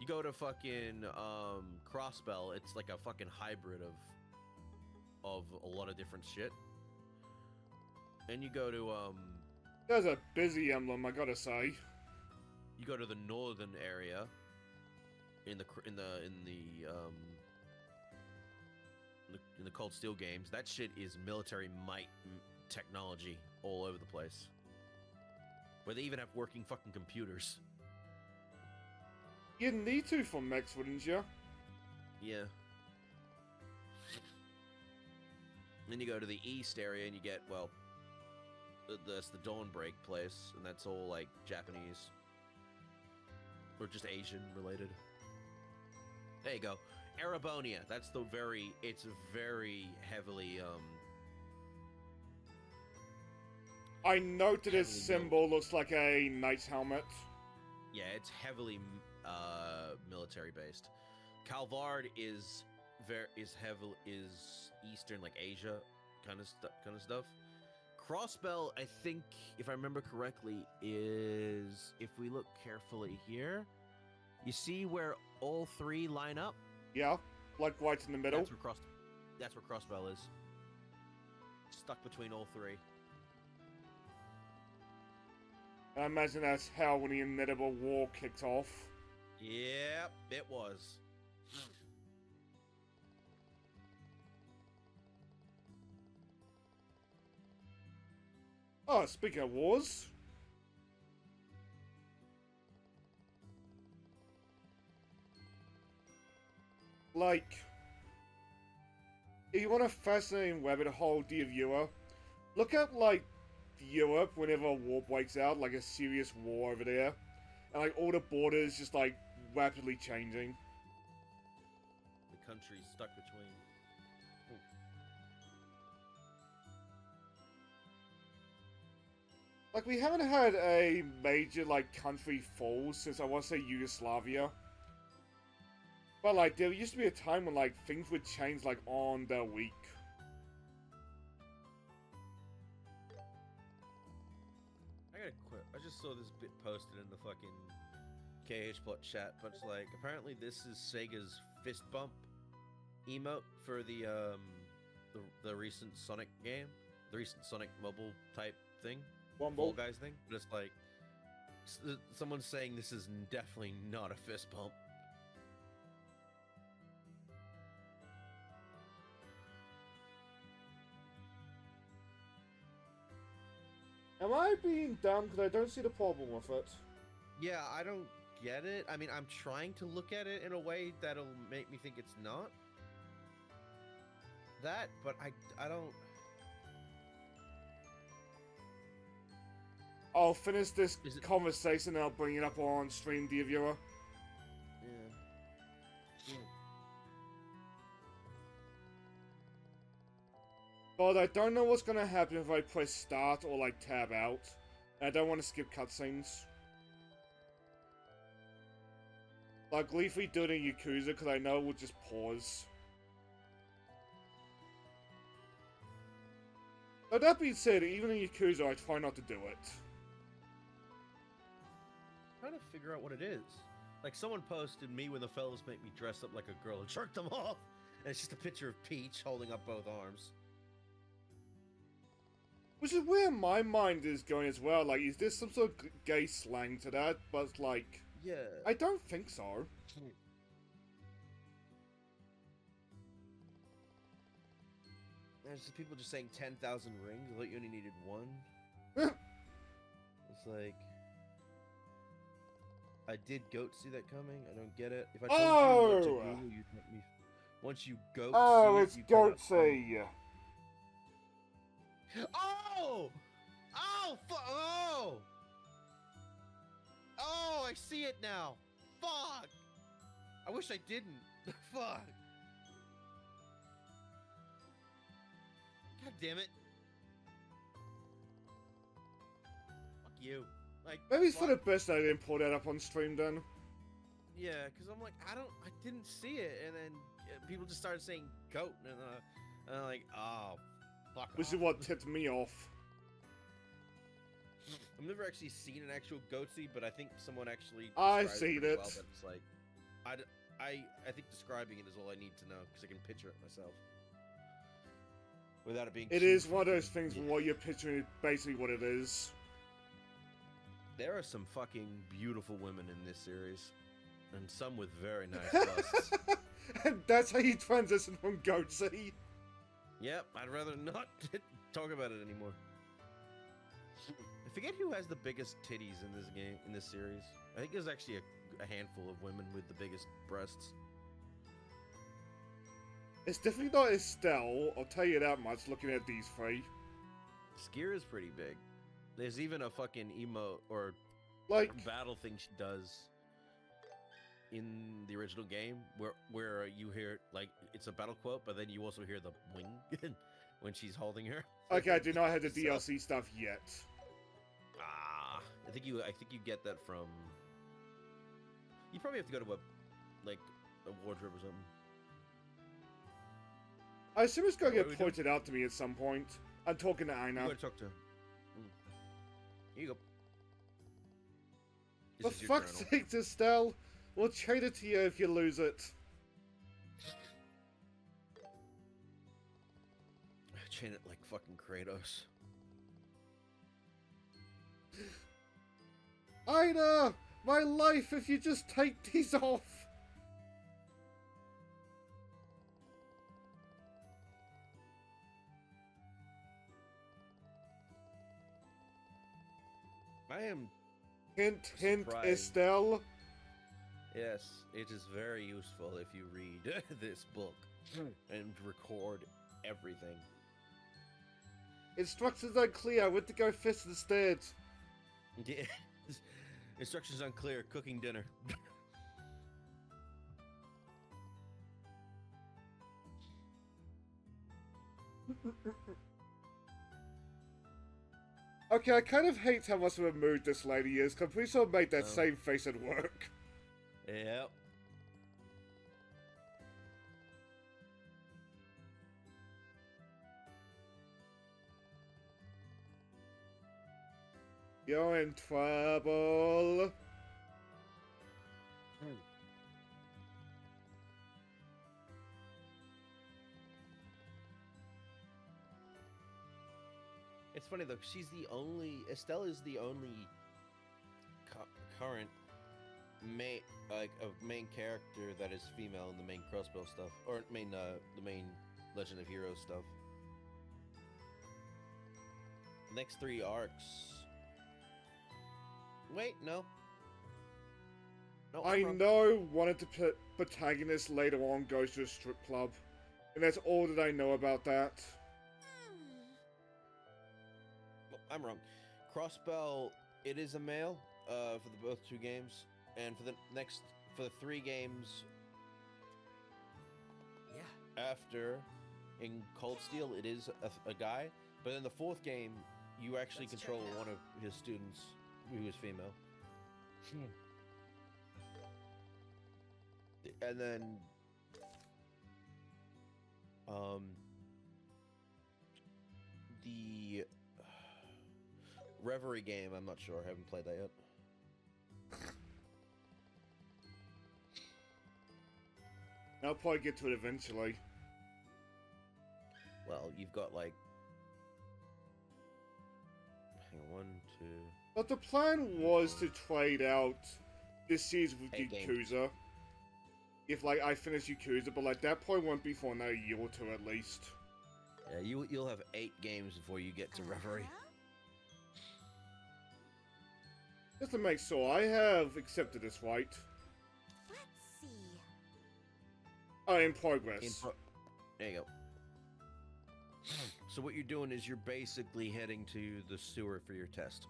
You go to fucking Crossbell, it's like a fucking hybrid of a lot of different shit. And you go to There's a busy emblem, I gotta say. you go to the northern area in the Cold Steel games. That shit is military might technology all over the place. Where they even have working fucking computers. You'd need to for mechs, wouldn't you? Yeah. Then you go to the east area and you get, well, that's the Dawnbreak place, and that's all like Japanese or just Asian related. There you go, Erebonia. That's it's very heavily I note that his symbol looks like a knight's helmet. Yeah, it's heavily military based. Calvard is Eastern, like Asia kind of stuff. Crossbell, I think, if I remember correctly, is, if we look carefully here, you see where all three line up? Yeah, like right in the middle. That's where Crossbell is. Stuck between all three. I imagine that's how when the inevitable war kicked off. Yep, it was. Oh, speaking of wars. Like, if you want a fascinating rabbit hole, dear viewer, look up, like, Europe whenever a war breaks out, like a serious war over there. And, like, all the borders just, like, rapidly changing. The country's stuck between. Like, we haven't had a major, like, country fall since, I want to say, Yugoslavia. But, like, there used to be a time when, like, things would change, like, on the week. I gotta quit. I just saw this bit posted in the fucking KHplot chat, but it's like, apparently this is Sega's fist bump emote for the recent Sonic game, the recent Sonic mobile type thing, Fall Guys thing. But it's like, someone's saying this is definitely not a fist bump. Am I being dumb? Because I don't see the problem with it. Yeah, I don't get it. I mean, I'm trying to look at it in a way that'll make me think it's not that, but I don't. I'll finish this conversation and I'll bring it up on stream, dear viewer. Yeah. But I don't know what's gonna happen if I press start or like tab out. And I don't want to skip cutscenes. Like Leafy doing in Yakuza, because I know it will just pause. But that being said, even in Yakuza, I try not to do it. I'm trying to figure out what it is. Like, someone posted me when the fellas make me dress up like a girl and jerk them off. And it's just a picture of Peach holding up both arms. Which is where my mind is going as well. Like, is there some sort of gay slang to that? But, like, Yeah. I don't think so. There's just people just saying 10,000 rings. I thought you only needed one. It's like... I did goat see that coming. I don't get it. If I told you what to do, you'd let me... Once you goat Oh, see it's it, you cannot Goatsy. Oh! Oh! Oh! Oh, I see it now. Fuck! I wish I didn't. Fuck. God damn it. Fuck you. Like, Maybe it's for fuck. the best that I didn't pull that up on stream then. Yeah, because I'm like, I didn't see it, and then people just started saying goat, and I'm like, oh, fuck Which off. is what tipped me off. I've never actually seen an actual goatsy, but I think someone actually I've described seen pretty it. well, but it's like, I think describing it is all I need to know, because I can picture it myself. Without it being It too is one of those fucking- things yeah. where what you're picturing is basically what it is. There are some fucking beautiful women in this series, and some with very nice busts. And that's how you transition from Goatsy. Yep, I'd rather not talk about it anymore. I forget who has the biggest titties in this game, in this series. I think there's actually a handful of women with the biggest breasts. It's definitely not Estelle, I'll tell you that much, looking at these three. Skier is pretty big. There's even a fucking emote or Like, battle thing she does in the original game where you hear, like, it's a battle quote, but then you also hear the wing when she's holding her. okay, I do not have the So- DLC stuff yet. I think you get that from. You probably have to go to a wardrobe or something. I assume it's going What to are we get doing? pointed out to me at some point. I'm talking to You Aina. gotta talk to. Here you go. For This is your fuck's journal. sake, Estelle, we'll trade it to you if you lose it. Chain it like fucking Kratos. Aina! My life if you just take these off! I am. Hint, hint, Surprised. Estelle. Yes, it is very useful if you read this book and record everything. Instructions unclear, I went to go fist instead. Yeah. Instructions unclear. Cooking dinner. Okay, I kind of hate how much of a mood this lady is, because we sort of made that Oh. same face at work. Yep. You're in trouble. It's funny though, 'cause she's the only. Estelle is the only current main, like, a main character that is female in the main Crossbow stuff, or main the main Legend of Heroes stuff. Next 3 arcs. Wait, no. No, I I'm wrong. know one of the protagonists later on goes to a strip club, and that's all that I know about that. Oh, I'm wrong. Crossbow, it is a male for both 2 games, and for the 3 games Yeah. after in Cold Steel, it is a guy. But in the 4th game, you actually Let's control check it out. one of his students who is female. And then, the Reverie game, I'm not sure. I haven't played that yet. I'll probably get to it eventually. Well, you've got like, hang on, 1, 2. But the plan was to trade out this season with 8 games. Yakuza. If, like, I finish Yakuza, but, like, that point won't be for another year or two at least. Yeah, you'll have 8 games before you get to Reverie. Just to make sure, I have accepted this, right? Let's see. Oh, in progress. There you go. So what you're doing is you're basically heading to the sewer for your test.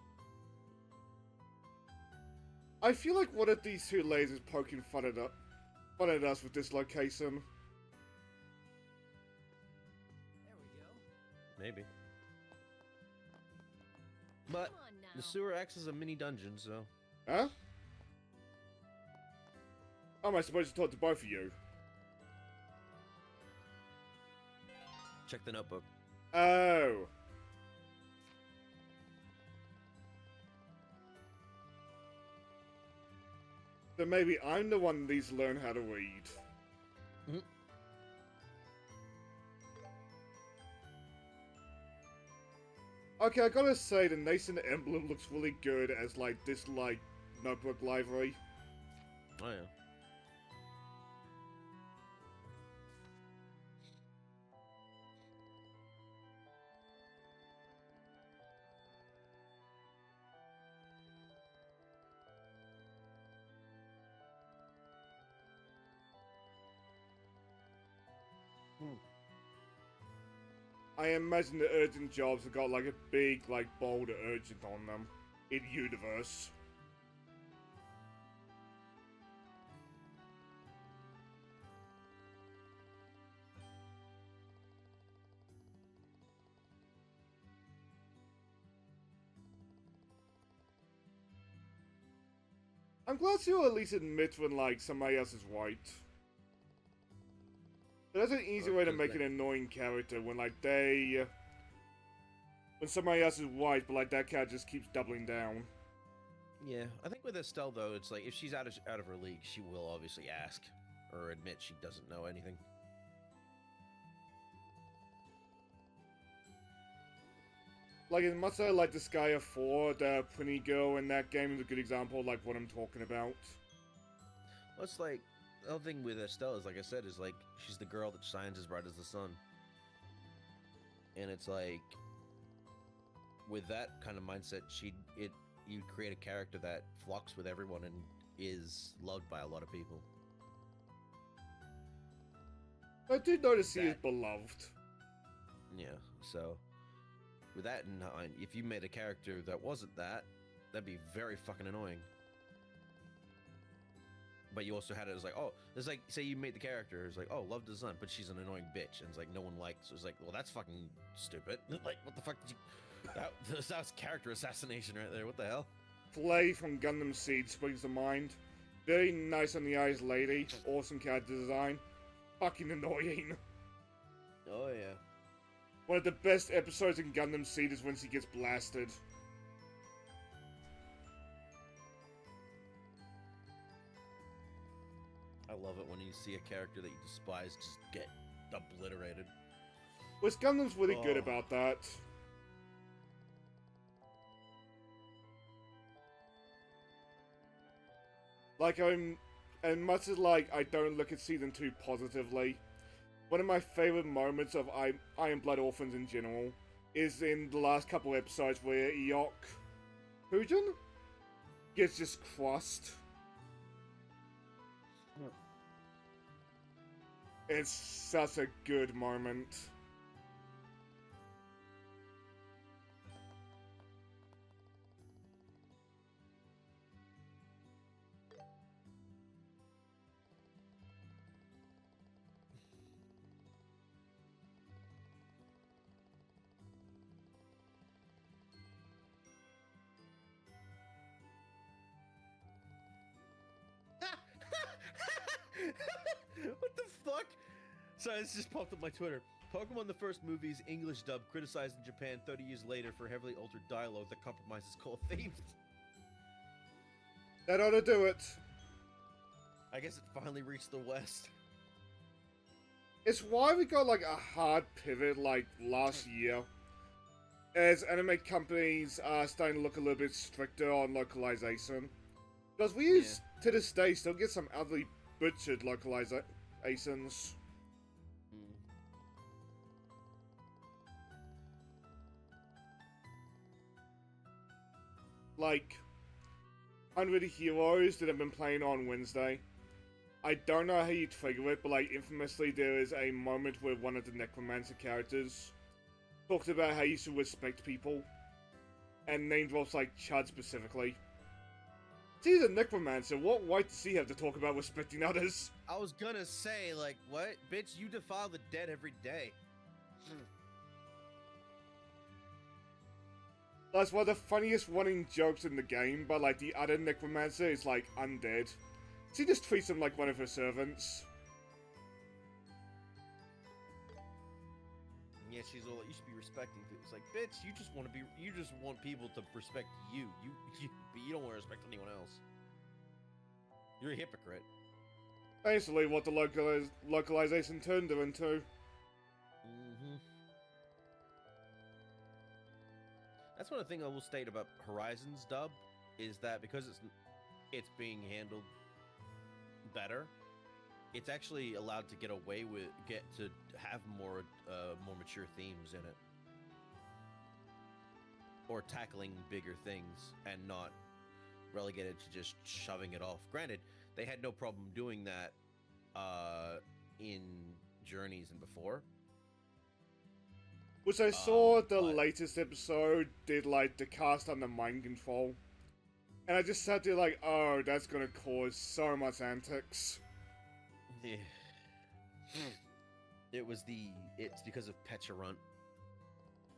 I feel like one of these two lasers poking fun at us with this location. There we go. Maybe. But Come on now. the sewer acts as a mini dungeon, so... Huh? How am I supposed to talk to both of you? Check the notebook. Oh. So maybe I'm the one that needs to learn how to read. Mhm. Okay, I gotta say, the nascent emblem looks really good as, like, this, like, notebook library. Oh, yeah. I imagine the urgent jobs have got, like, a big, like, bold urgent on them. In universe. I'm glad you at least admit when, like, somebody else is white. But that's an easy way to make an annoying character when, like, when somebody else is white, but, like, that cat just keeps doubling down. Yeah, I think with Estelle, though, it's like, if she's out of her league, she will obviously ask, or admit she doesn't know anything. Like, as much as I like Disgaea 4, the pretty girl in that game is a good example of, like, what I'm talking about. Well, it's like, the other thing with Estelle is, like I said, is like, she's the girl that shines as bright as the sun. And it's like, with that kind of mindset, you create a character that flocks with everyone and is loved by a lot of people. I did notice he is beloved. Yeah, so with that in mind, if you made a character that wasn't that, that'd be very fucking annoying. But you also had it as like, oh, it's like, say you made the character, it's like, oh, love the sun, but she's an annoying bitch, and it's like, no one likes, it's like, well, that's fucking stupid. Like, what the fuck did you, that was character assassination right there, what the hell? Flay from Gundam Seed springs to mind. Very nice on the eyes lady, awesome character design. Fucking annoying. Oh, yeah. One of the best episodes in Gundam Seed is when she gets blasted. I love it when you see a character that you despise just get obliterated. Which Gundam's really good Oh. about that. Like, and much as, like, I don't look at Season 2 positively, one of my favorite moments of Iron Blood Orphans in general is in the last couple episodes where Eok Hujin gets just crushed. It's such a good moment. What the fuck? Sorry, this just popped up my Twitter. Pokemon the first movie's English dub criticized in Japan 30 years later for heavily altered dialogue that compromises core themes. That ought to do it. I guess it finally reached the West. It's why we got like a hard pivot like last year, as anime companies are starting to look a little bit stricter on localization. Because we use, to this day, still get some utterly butchered localizations. Like 100 Heroes that I've been playing on Wednesday. I don't know how you trigger it, but like infamously there is a moment where one of the Necromancer characters talks about how you should respect people, and name drops like Chud specifically. He's a Necromancer, what right does he have to talk about respecting others? I was gonna say, like, what? Bitch, you defile the dead every day. That's one of the funniest running jokes in the game, but like the other Necromancer is like undead. She just treats him like one of her servants. Yeah, she's all, you should be respecting people. It's like, bitch, you just want people to respect you. But you don't want to respect anyone else. You're a hypocrite. Basically what the localization turned her into. That's one thing I will state about Horizon's dub, is that because it's being handled better, it's actually allowed to get to have more mature themes in it, or tackling bigger things and not relegated to just shoving it off. Granted, they had no problem doing that in Journeys and before. Which I saw the latest episode did like the cast under mind control. And I just sat there like, oh, that's gonna cause so much antics. Yeah. It's because of Pecharunt.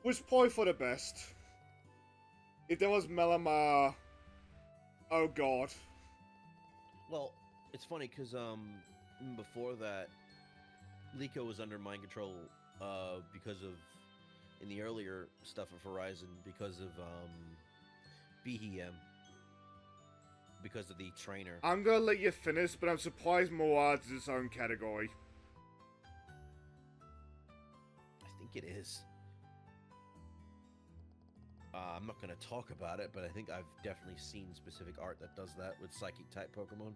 Was probably for the best. If there was Melamar, oh god. Well, it's funny because before that, Liko was under mind control because of, in the earlier stuff of Horizon, because of BEM. Because of the trainer. I'm gonna let you finish, but I'm surprised Morad's is its own category. I think it is. I'm not gonna talk about it, but I think I've definitely seen specific art that does that with psychic type Pokemon.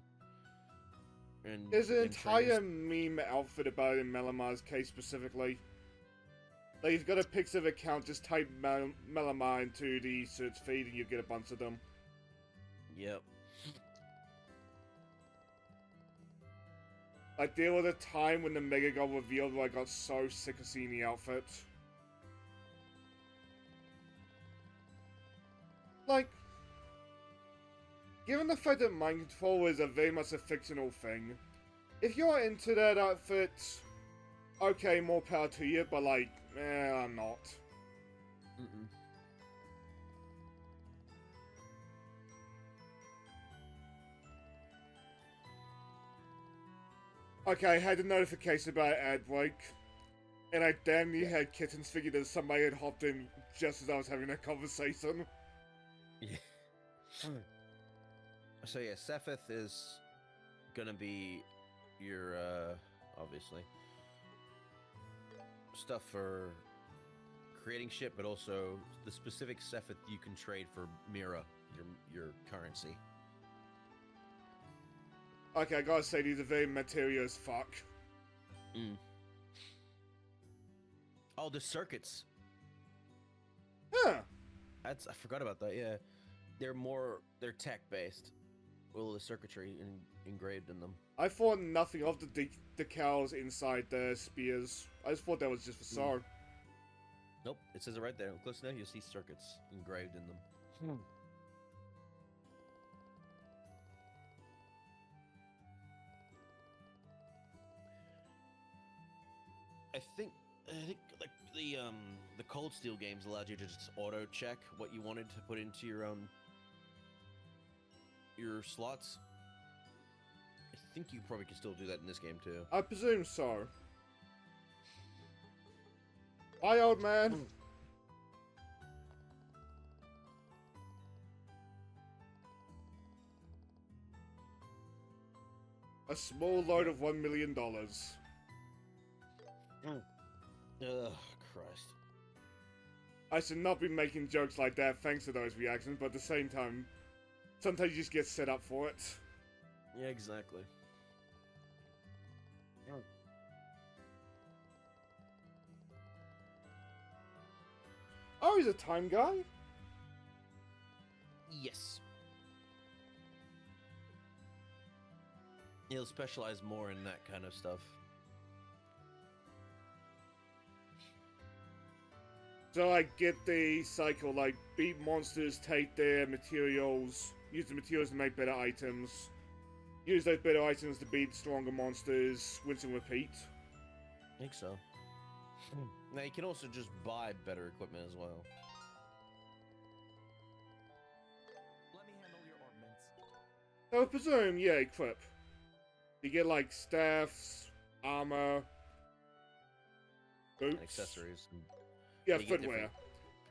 And there's an entire meme outfit about it in Melamar's case specifically. Like, you've got a Pixar account, just type Melamar into the search feed and you get a bunch of them. Yep. Like, there was a time when the Mega got revealed where I got so sick of seeing the outfit. Like, given the fact that mind control is very much a fictional thing, if you're into that outfit, okay, more power to you, but like, I'm not. Okay, I had a notification about an ad break, and I damn near had kittens figured that somebody had hopped in just as I was having that conversation. Yeah. So yeah, Sephiroth is gonna be your, obviously, stuff for creating shit, but also the specific Sephiroth you can trade for Mira, your currency. Okay, I gotta say, these are very material as fuck. Oh, the circuits. Huh. I forgot about that, yeah. They're tech-based. All the circuitry engraved in them. I thought nothing of the decals inside the spears. I just thought that was just for show. Nope, it says it right there. Close enough, you'll see circuits engraved in them. I think like the Cold Steel games allowed you to just auto check what you wanted to put into your slots. I think you probably can still do that in this game too. I presume so. Hi, old man. A small load of $1 million. Ugh, Christ. I should not be making jokes like that thanks to those reactions, but at the same time, sometimes you just get set up for it. Yeah, exactly. Oh, he's a time guy? Yes. He'll specialize more in that kind of stuff. So I get the cycle, like, beat monsters, take their materials, use the materials to make better items, use those better items to beat stronger monsters, rinse and repeat. I think so. Now, you can also just buy better equipment as well. Let me handle your ordnance. I would presume, yeah, equip. You get, like, staffs, armor, boots. And accessories. Yeah, you get footwear.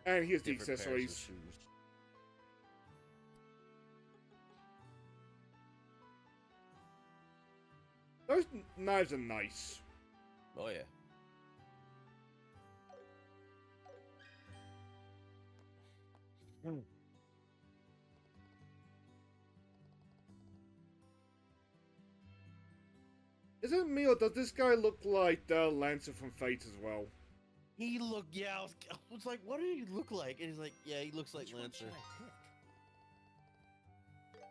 And here's the different pairs of accessories. shoes. Those knives are nice. Oh, yeah. Is it me, or does this guy look like the Lancer from Fate as well? He looked, yeah, I was like, what did he look like? And he's like, yeah, he looks like Which one Lancer. should I pick?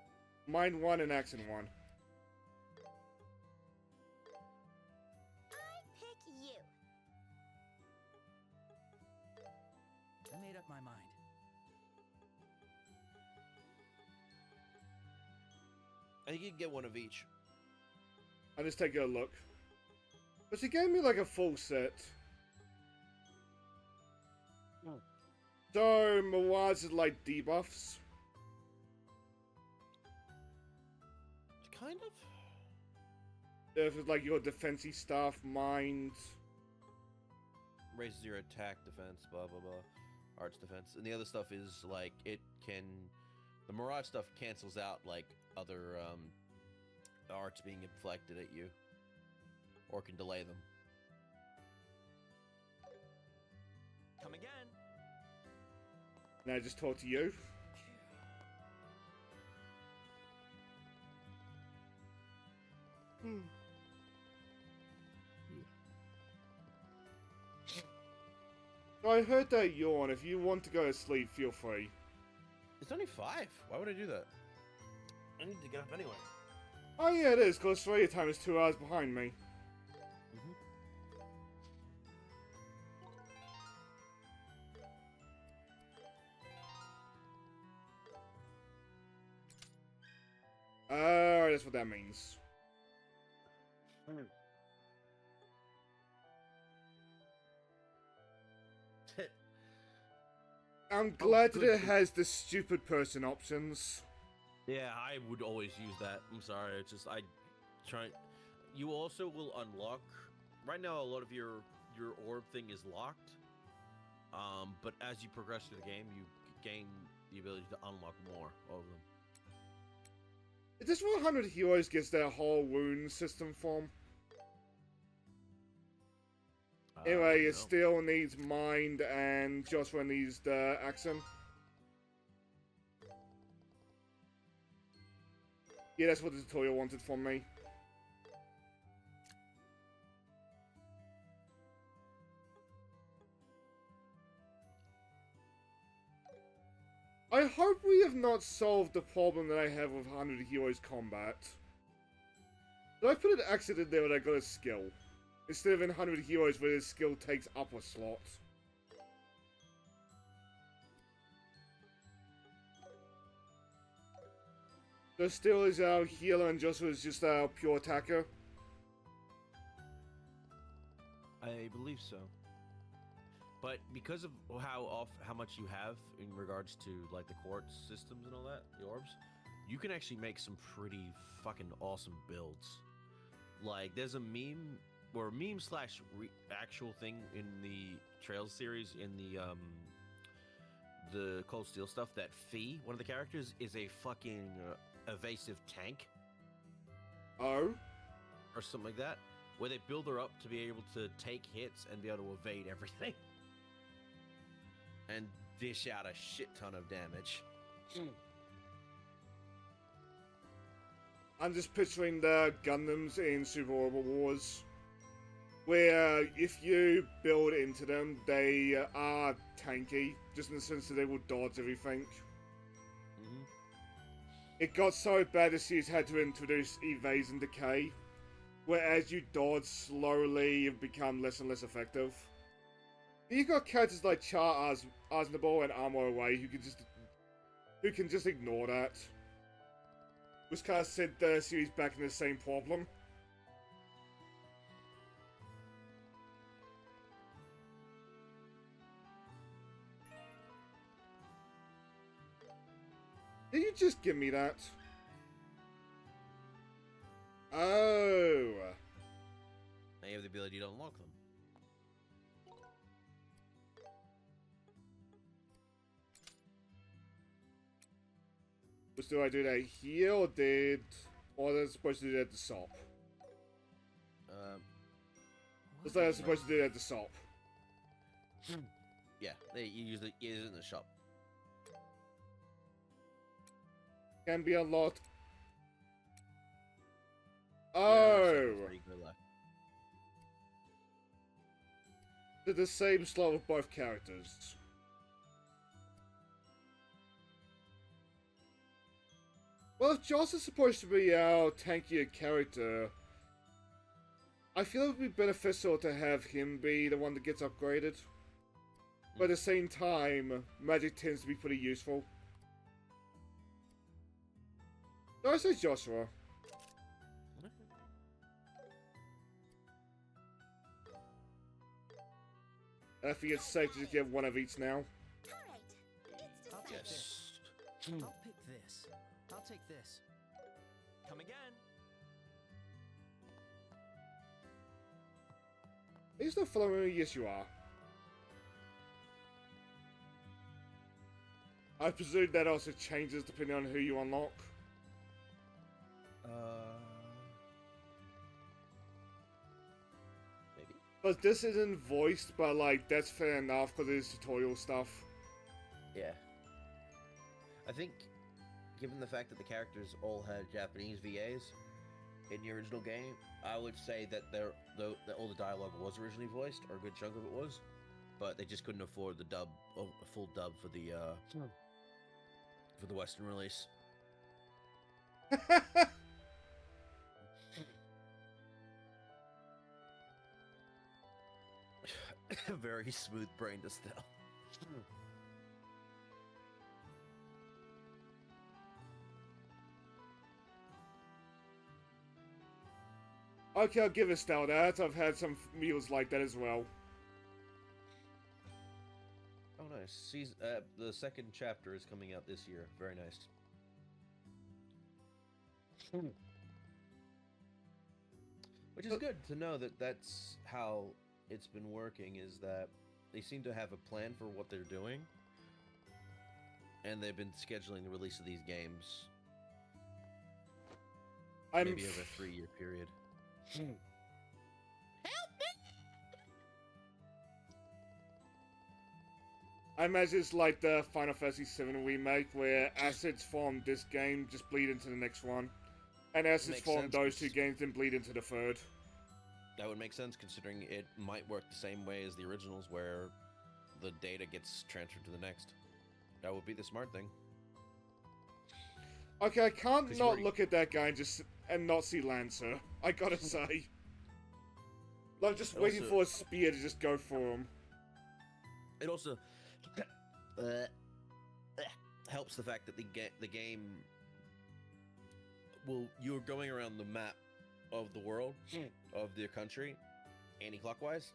Mine 1 and Action 1. I pick you. I made up my mind. I think you can get one of each. I'll just take a look. But she gave me like a full set. So, Mirage is like debuffs. Kind of? If it's like your defensey stuff, mind. Raises your attack, defense, blah, blah, blah. Arts defense. And the other stuff is like, it can... The Mirage stuff cancels out like other arts being inflicted at you. Or can delay them. Come again. Now I just talk to you. So I heard that yawn. If you want to go to sleep, feel free. It's only 5. Why would I do that? I need to get up anyway. Oh yeah, it is, because Australia time is 2 hours behind me. That's what that means. I'm glad that it has the stupid person options. Yeah, I would always use that. I'm sorry, it's just I try. You also will unlock. Right now, a lot of your orb thing is locked. But as you progress through the game, you gain the ability to unlock more of them. Is this where 100 Heroes gets their whole wound system from? Anyway, it still needs mind, and Joshua needs the accent. Yeah, that's what the tutorial wanted from me. I hope we have not solved the problem that I have with 100 Heroes combat. Did I put an accident there when I got a skill? Instead of in 100 Heroes where his skill takes up a slot. So still is our healer and Joshua is just our pure attacker? I believe so. But because of how much you have in regards to like the quartz systems and all that, the orbs, you can actually make some pretty fucking awesome builds. Like there's a meme or meme slash actual thing in the Trails series in the Cold Steel stuff that Fee, one of the characters, is a fucking evasive tank. Oh? Or something like that. where they build her up to be able to take hits and be able to evade everything. And dish out a shit ton of damage. I'm just picturing the Gundams in Super Orbital Wars, where if you build into them, they are tanky, just in the sense that they will dodge everything. It got so bad the series had to introduce evades and decay, where as you dodge slowly, you become less and less effective. You got characters like Char Aznable and Armor Away who can just ignore that. Which kind of sent the series back in the same problem. Did you just give me that? Oh. Now you have the ability to unlock them. Do I do that here, or was I supposed to do that at the shop? Looks like I was supposed to do that at the shop. Yeah, you use it in the shop. Can be unlocked. Oh! They're the same slot of both characters. Well, if Joss is supposed to be our tankier character, I feel it would be beneficial to have him be the one that gets upgraded. But at the same time, magic tends to be pretty useful. No, I say Joshua. And I think it's safe to just get one of each now. I'll take this. I'll pick this. I'll take this. Come again. Are you still following me? Yes, you are. I presume that also changes depending on who you unlock. Maybe. But this isn't voiced, but like, that's fair enough because it is tutorial stuff. Yeah. I think, given the fact that the characters all had Japanese VAs in the original game, I would say that all the dialogue was originally voiced, or a good chunk of it was, but they just couldn't afford the dub, a full dub for the Western release. Very smooth brain to still. Okay, I'll give Estelle that. I've had some meals like that as well. Oh, nice. The second chapter is coming out this year. Very nice. Which is good to know that that's how it's been working, is that they seem to have a plan for what they're doing, and they've been scheduling the release of these games maybe over a 3-year period. Help me! I imagine it's like the Final Fantasy VII remake, where assets from this game just bleed into the next one, and assets from those two games then bleed into the third. That would make sense, considering it might work the same way as the originals, where the data gets transferred to the next. That would be the smart thing. Okay, I can't not look at that guy and not see Lancer. I gotta say. I'm just waiting for a spear to just go for him. It also helps the fact that the game, well, you're going around the map of the world, of the country, anti-clockwise.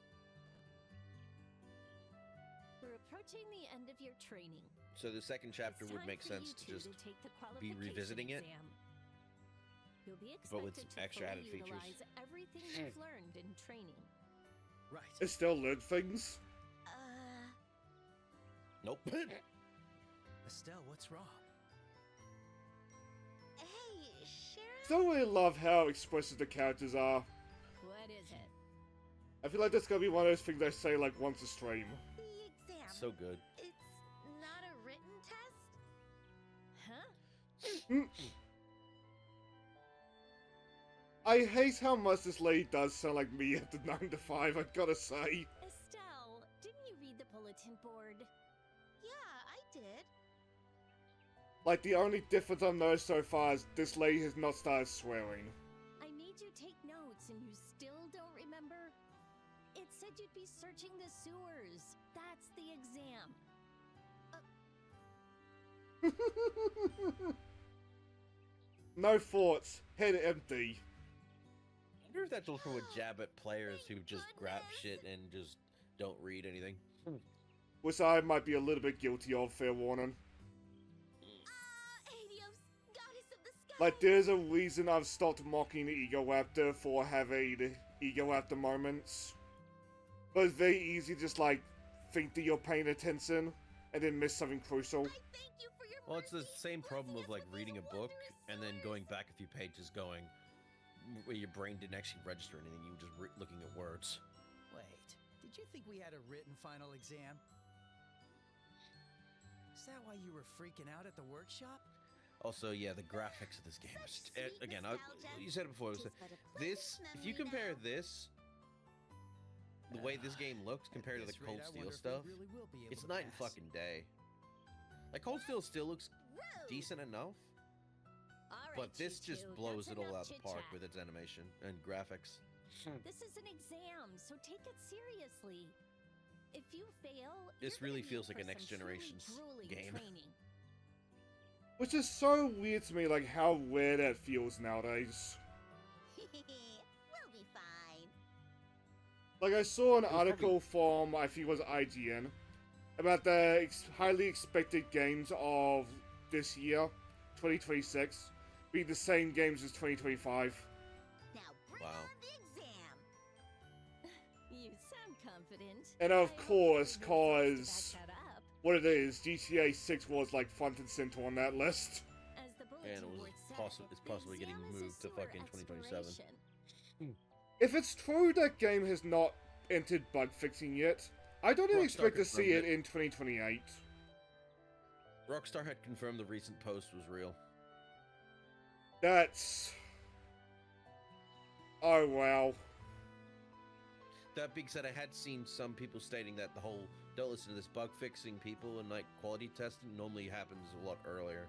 We're approaching the end of your training. So the second chapter It's would time make for sense you to just two take the be qualification revisiting it, exam. You'll be but with expected some to extra fully added features. utilize everything you've learned in training. Right. Estelle learned things. Nope. Estelle, what's wrong? Hey, Cheryl? Still really love how expressive the characters are. What is it? I feel like that's gonna be one of those things I say like once a stream. The exam. So good. It's not a written test? Huh? I hate how much this lady does sound like me at the 9 to 5, I gotta say. Estelle, didn't you read the bulletin board? Yeah, I did. Like, the only difference I've noticed so far is this lady has not started swearing. I made you take notes and you still don't remember? It said you'd be searching the sewers. That's the exam. No thoughts, head empty. I wonder if that's also a jab at players who just grab shit and just don't read anything. Which I might be a little bit guilty of, fair warning. Adios, goddess of the sky. Like, there's a reason I've stopped mocking the Ego Raptor for having Ego Raptor moments. But it's very easy to just, like, think that you're paying attention and then miss something crucial. I thank you for your Well, it's the mercy, same problem blessing of like us with reading a those book wondrous and then sires. going back a few pages going, where your brain didn't actually register anything, you were just looking at words. Wait, did you think we had a written final exam? Is that why you were freaking out at the workshop? Also, yeah, the graphics of this game is Such sweet again. nostalgia. You said it before. Tis but a This, pleasant if you memory compare now. this, the way this game looks compared to the At this Cold rate, I Steel wonder if stuff, we really will be able it's to night and pass. fucking day. Like Cold Steel still looks Rude. decent enough, All right, but this you just two, blows that's it all enough out of the park chit-chat. with its animation and graphics. This is an exam, so take it seriously. If you fail, This you're really gonna feels need like for a next some truly generation's grueling game. Training. Which is so weird to me, like, how rare that feels nowadays. We'll be fine. Like, I saw an was article from, I think it was IGN, about the highly expected games of this year, 2026, being the same games as 2025. Now bring Wow. on the exam. You sound confident. And of I hope course, you have the results cause to back that up. what it is, GTA 6 was, like, front and center on that list. As the And bulletin it was board said, it's the possibly getting exam is a moved to sewer fucking 2027. exploration. If it's true that game has not entered bug fixing yet, I don't even Rockstar expect to see confirmed it in 2028. Rockstar had confirmed the recent post was real. That's... Oh, wow. That being said, I had seen some people stating that the whole don't listen to this bug fixing people and like quality testing normally happens a lot earlier.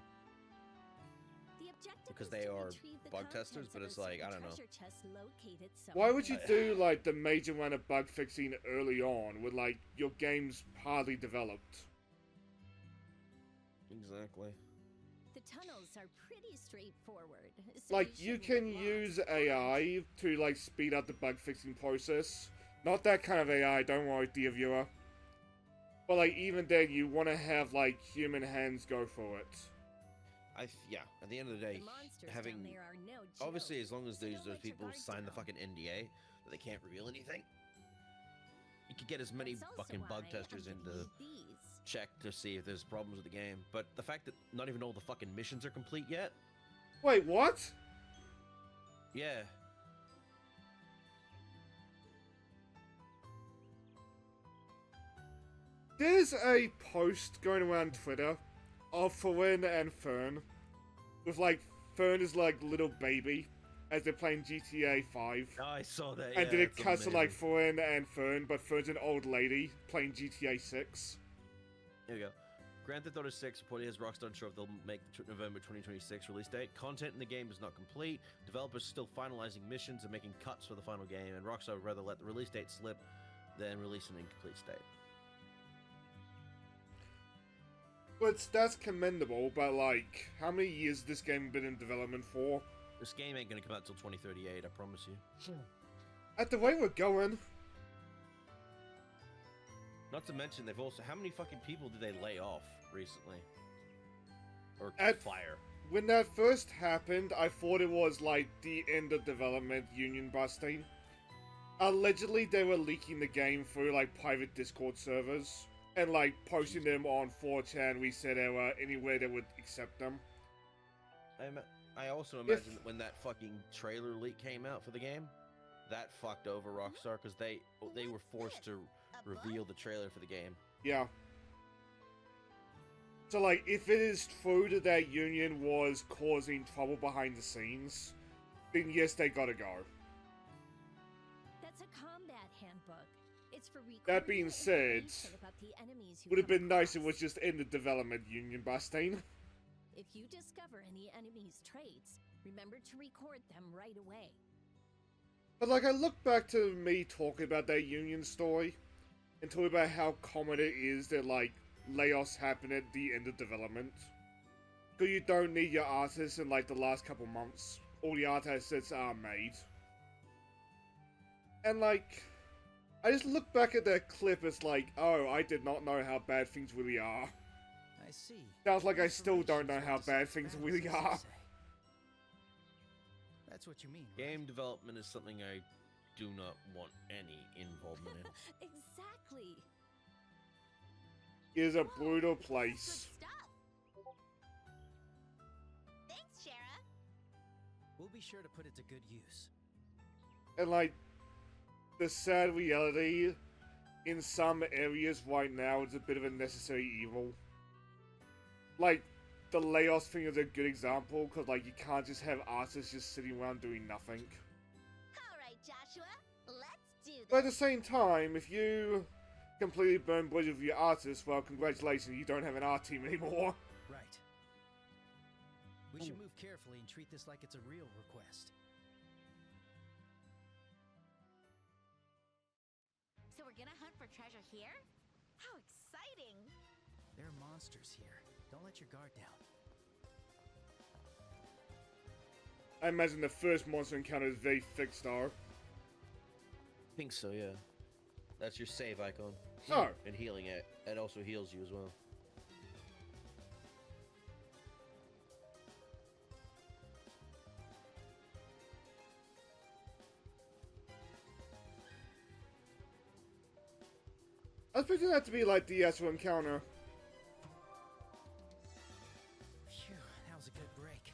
The objective Because is they to are retrieve the bug contents testers, but of a it's like, I certain don't know. treasure chest located Why would somewhere. you do, like, the major amount of bug fixing early on with, like, your game's hardly developed? Exactly. The tunnels are pretty straightforward. So Like, you shouldn't can get use lost. AI to, like, speed up the bug fixing process. Not that kind of AI, don't worry, dear viewer. But, like, even then, you want to have, like, human hands go through it. Yeah. At the end of the day, The monsters having down there are no obviously joke, as long as so those don't let your people guard sign the down. fucking NDA that they can't reveal anything, you could get as many That's also fucking bug why testers I'm in giving to you these. check to see if there's problems with the game. But the fact that not even all the fucking missions are complete yet, Wait, what? yeah. There's a post going around Twitter of Farin and Fern. With, like, Fern is, like, little baby as they're playing GTA 5. Oh, I saw that. And then it it's cuts to, like, amazing. Farin and Fern, but Fern's an old lady playing GTA 6. Here we go. Grand Theft Auto 6 reported has Rockstar unsure if they'll make the November 2026 release date. Content in the game is not complete. Developers still finalizing missions and making cuts for the final game, and Rockstar would rather let the release date slip than release an incomplete state. But that's commendable, but, like, how many years has this game been in development for? This game ain't gonna come out till 2038, I promise you. At the rate we're going, Not to mention, they've also... How many fucking people did they lay off recently? Or At- fire? when that first happened, I thought it was, like, the end of development union busting. Allegedly, they were leaking the game through, like, private Discord servers. And, like, posting them on 4chan, we said anywhere that would accept them. I also imagine that when that fucking trailer leak came out for the game, that fucked over Rockstar because they were forced to reveal the trailer for the game. Yeah. So, like, if it is true that that union was causing trouble behind the scenes, then yes, they gotta go. That's a combat handbook. It's for That being said, would have been nice if it was just in the development union, Bastine. If you discover any enemy's traits, remember to record them right away. But, like, I look back to me talking about that union story, and talking about how common it is that, like, layoffs happen at the end of development. Because you don't need your artists in, like, the last couple months. All the art assets are made. And, like, I just look back at that clip as like, oh, I did not know how bad things really are. I see. Sounds like I still don't know how bad things really are. That's what you mean, right? Game development is something I do not want any involvement in. Exactly. It is a brutal place. Good stuff. Thanks, Shara. We'll be sure to put it to good use. And, like, the sad reality in some areas right now is a bit of a necessary evil. Like, the layoffs thing is a good example, because, like, you can't just have artists just sitting around doing nothing. Alright, Joshua. Let's do this. But at the same time, if you completely burn bridges with your artists, well, congratulations, you don't have an art team anymore. Right. We should move carefully and treat this like it's a real request. So we're gonna hunt for treasure here? How exciting! There are monsters here. Don't let your guard down. I imagine the first monster encounter is very fixed, though. I think so, yeah. That's your save icon. Oh. And healing it. It also heals you as well. I was expecting that to be like the actual encounter. Phew, that was a good break.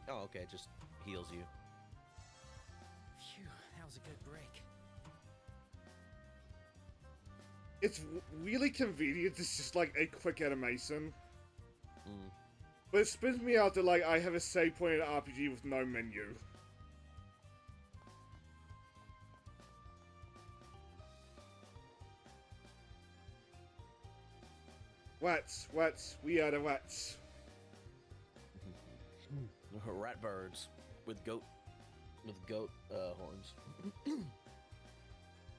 Oh, okay, it just heals you. Phew, that was a good break. It's really convenient, it's just like a quick animation. Mm. But it spins me out that like I have a save point in an RPG with no menu. Rats, we are the rats. Rat birds with goat horns.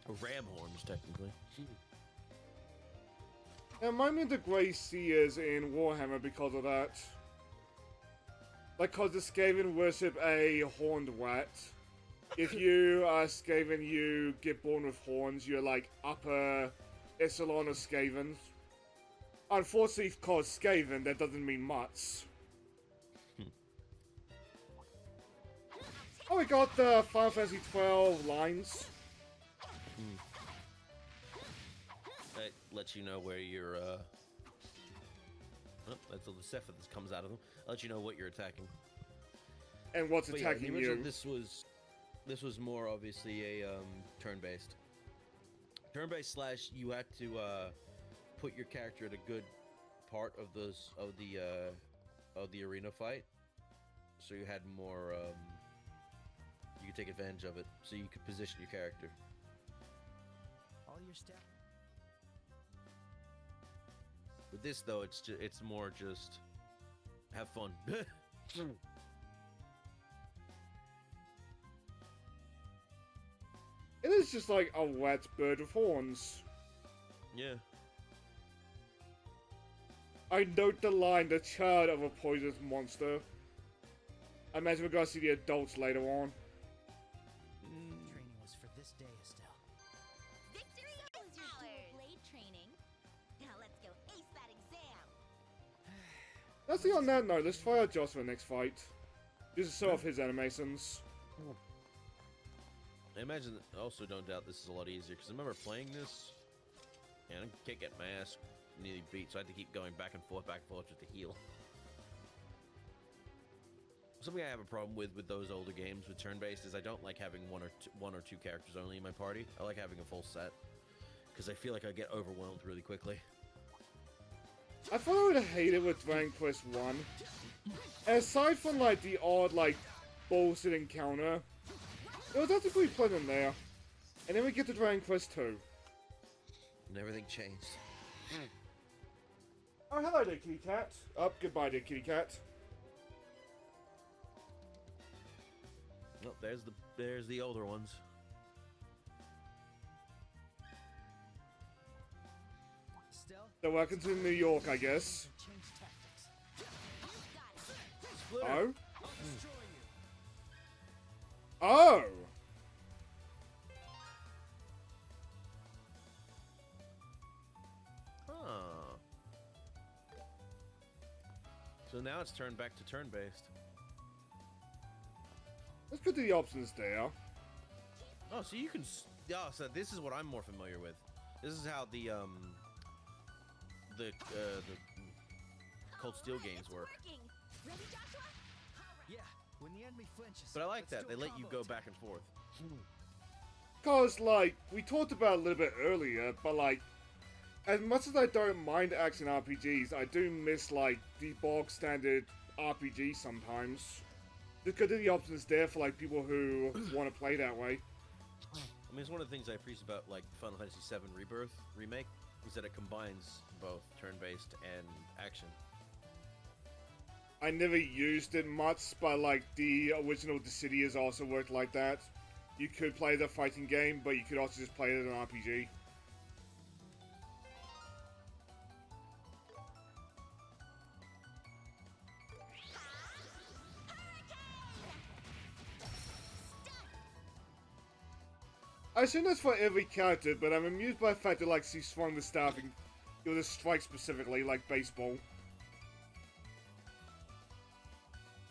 Or ram horns, technically. It reminded me of the Grey Seers in Warhammer because of that. Like, cause the Skaven worship a horned rat. If you are Skaven, you get born with horns, you're like upper echelon of Skavens. Unfortunately, cause Skaven, that doesn't mean much. Oh, we got the Final Fantasy 12 lines. That lets you know where you're, oh, that's all the Sephiroth that comes out of them. Let you know what you're attacking. And what's But attacking yeah, the original, you. This was more obviously a turn-based. Turn-based / you had to put your character at a good part of the arena fight, so you had more you could take advantage of it, so you could position your character. All your steps. With this though, it's more just have fun. It is just like a rat bird with horns. Yeah. I note the line, the child of a poisonous monster. I imagine we're gonna see the adults later on. Training was for this day, Estelle. Victory is ours! Blade training. Now let's go ace that exam. Let's see on that note, let's fire Josh for the next fight. Just to show off his animations. I imagine, also don't doubt this is a lot easier, because I remember playing this, and I can't get my ass nearly beat, so I had to keep going back and forth just to heal. something I have a problem with those older games with turn-based is I don't like having one or two characters only in my party. I like having a full set because I feel like I get overwhelmed really quickly. I thought I would hate it with Dragon Quest 1. Aside from like the odd like bullshit encounter, it was actually pretty pleasant there. And then we get to Dragon Quest 2. And everything changed. Oh, hello there, kitty cat. Oh, goodbye there, kitty cat. Oh, there's the older ones. Still, So welcome to New York, I guess. change tactics. Split her. Oh? I'll destroy you. Oh! Huh. So now it's turned back to turn-based. Let's go to the options there. Oh, so you can. So this is what I'm more familiar with. This is how the Cold Steel games work. Working. Ready, Joshua? Yeah, when the enemy flinches. But I like let's that do they a let you combo go attack. back and forth. Cause, like, we talked about a little bit earlier, but, like, as much as I don't mind action RPGs, I do miss, like, the bog standard RPG sometimes. Just go to the options there for, like, people who want to play that way. I mean, it's one of the things I appreciate about like Final Fantasy VII Rebirth remake is that it combines both turn-based and action. I never used it much, but, like, the original Dissidias also worked like that. You could play the fighting game, but you could also just play it as an RPG. I assume that's for every character, but I'm amused by the fact that, like, she swung the staff and it was a strike specifically, like baseball.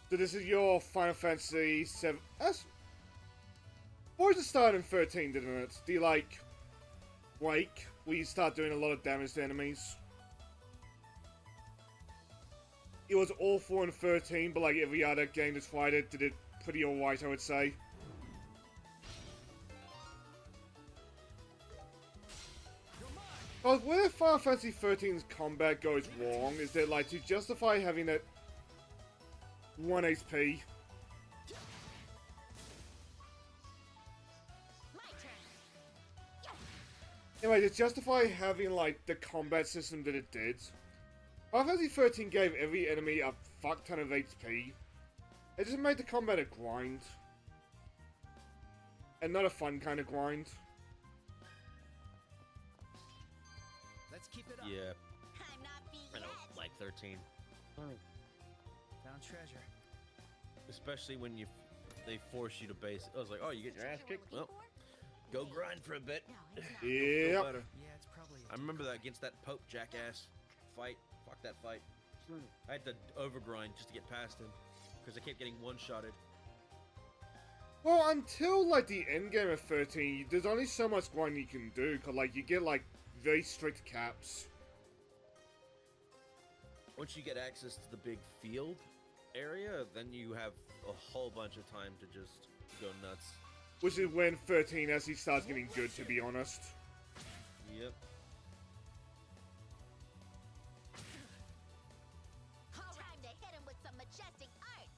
So this is your Final Fantasy 7. Boys it started in 13, didn't it? The, like, break, where you start doing a lot of damage to enemies. It was awful in 13, but like every other game that's tried it, did it pretty alright, I would say. But where Final Fantasy 13's combat goes wrong is that, like, to justify having it 1 HP, My turn. anyway, to justify having, like, the combat system that it did, Final Fantasy 13 gave every enemy a fuck ton of HP. It just made the combat a grind. And not a fun kind of grind. Let's keep it up. Yeah, I'm not beat I yet. know, like 13. Found treasure. Especially when they force you to base. I was like, oh, you get your ass kicked? Well, go grind for a bit. No, he's not. Feel Yep. better. Yeah, it's probably. I remember that against that Pope jackass fight. Fuck that fight. I had to overgrind just to get past him because I kept getting one-shotted. Well, until, like, the endgame of 13, there's only so much grind you can do, because, like, you get, like, very strict caps. Once you get access to the big field area, then you have a whole bunch of time to just go nuts. Which is when 13 actually starts getting good, to be honest. Yep. Time to hit him with some majestic arts.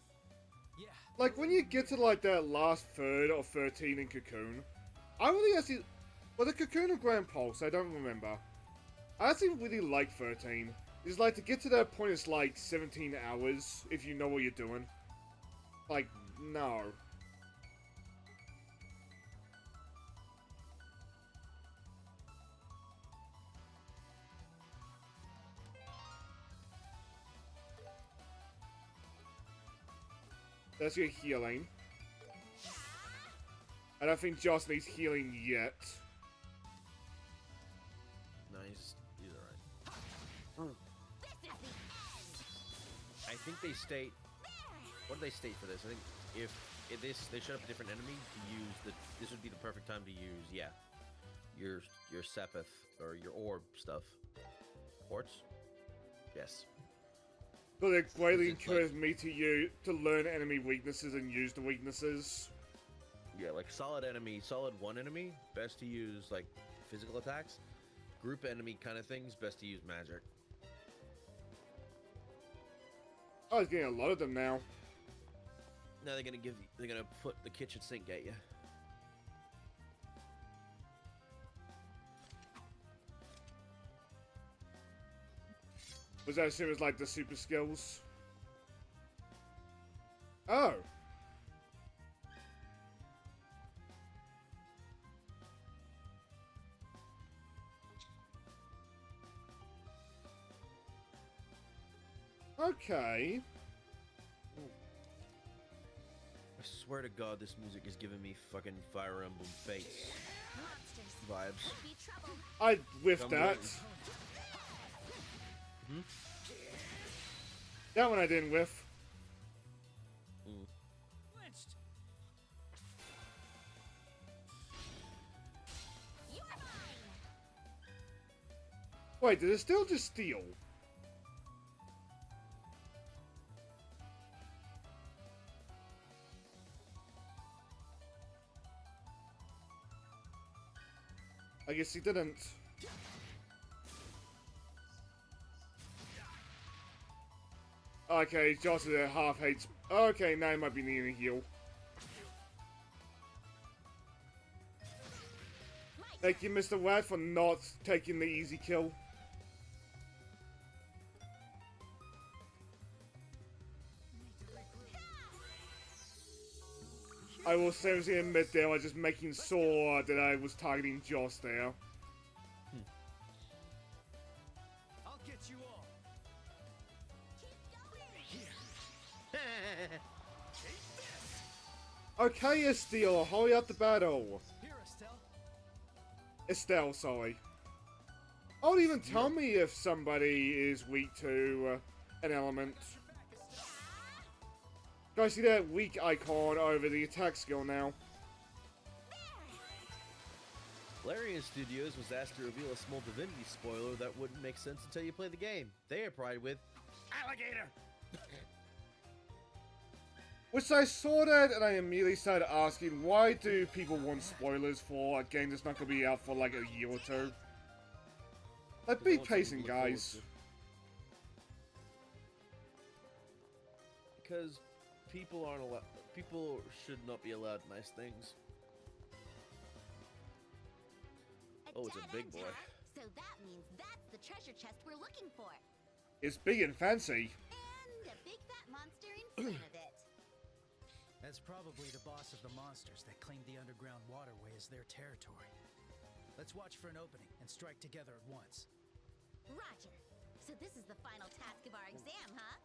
Yeah. Like, when you get to, like, that last third of 13 in Cocoon, I really actually... Well, the Cocoon or Grand Pulse, I don't remember. I actually really like 13. It's like, to get to that point, it's like 17 hours, if you know what you're doing. Like, no. That's your healing. I don't think Joss needs healing yet. Nice. He's alright. This is the end. I think they state. What do they state for this? I think if they shut up a different enemy to use this would be the perfect time to use your Sepith or your orb stuff. Quartz? Yes. But it greatly It's like- encouraged me to learn enemy weaknesses and use the weaknesses. Yeah, like solid one enemy, best to use like physical attacks. Group enemy kind of things, best to use magic. I was getting a lot of them now. Now they're gonna put the kitchen sink at you. Was that assumed as like the super skills? Oh. Okay. I swear to God, this music is giving me fucking Fire Emblem Fates Monsters. vibes. Could be trouble. I whiffed Come that. Hmm? That one I didn't whiff. Lynched. You're mine. Wait, did it still just steal? I guess he didn't. Okay, Josh is at half hates. Okay, now he might be needing a heal. Thank you, Mr. Wad, for not taking the easy kill. I will seriously admit there, I was just making sure that I was targeting Josh there. I'll get you all. Okay, Estelle, hurry up the battle. Here, Estelle. Estelle, sorry. Oh, even tell me if somebody is weak to an element. Guys, see that weak icon over the attack skill now? Larian Studios was asked to reveal a small Divinity spoiler that wouldn't make sense until you play the game. They replied with, "Alligator!" Which I saw that and I immediately started asking, why do people want spoilers for a game that's not going to be out for like a year or two? Like, be They want something to patient, look forward guys. to. Because people aren't allowed. People should not be allowed nice things. Oh, it's a big dead-end, boy. huh? So that means that's the treasure chest we're looking for. It's big and fancy. And a big fat monster in front of it. That's probably the boss of the monsters that claimed the underground waterway as their territory. Let's watch for an opening and strike together at once. Roger. So this is the final task of our exam, huh?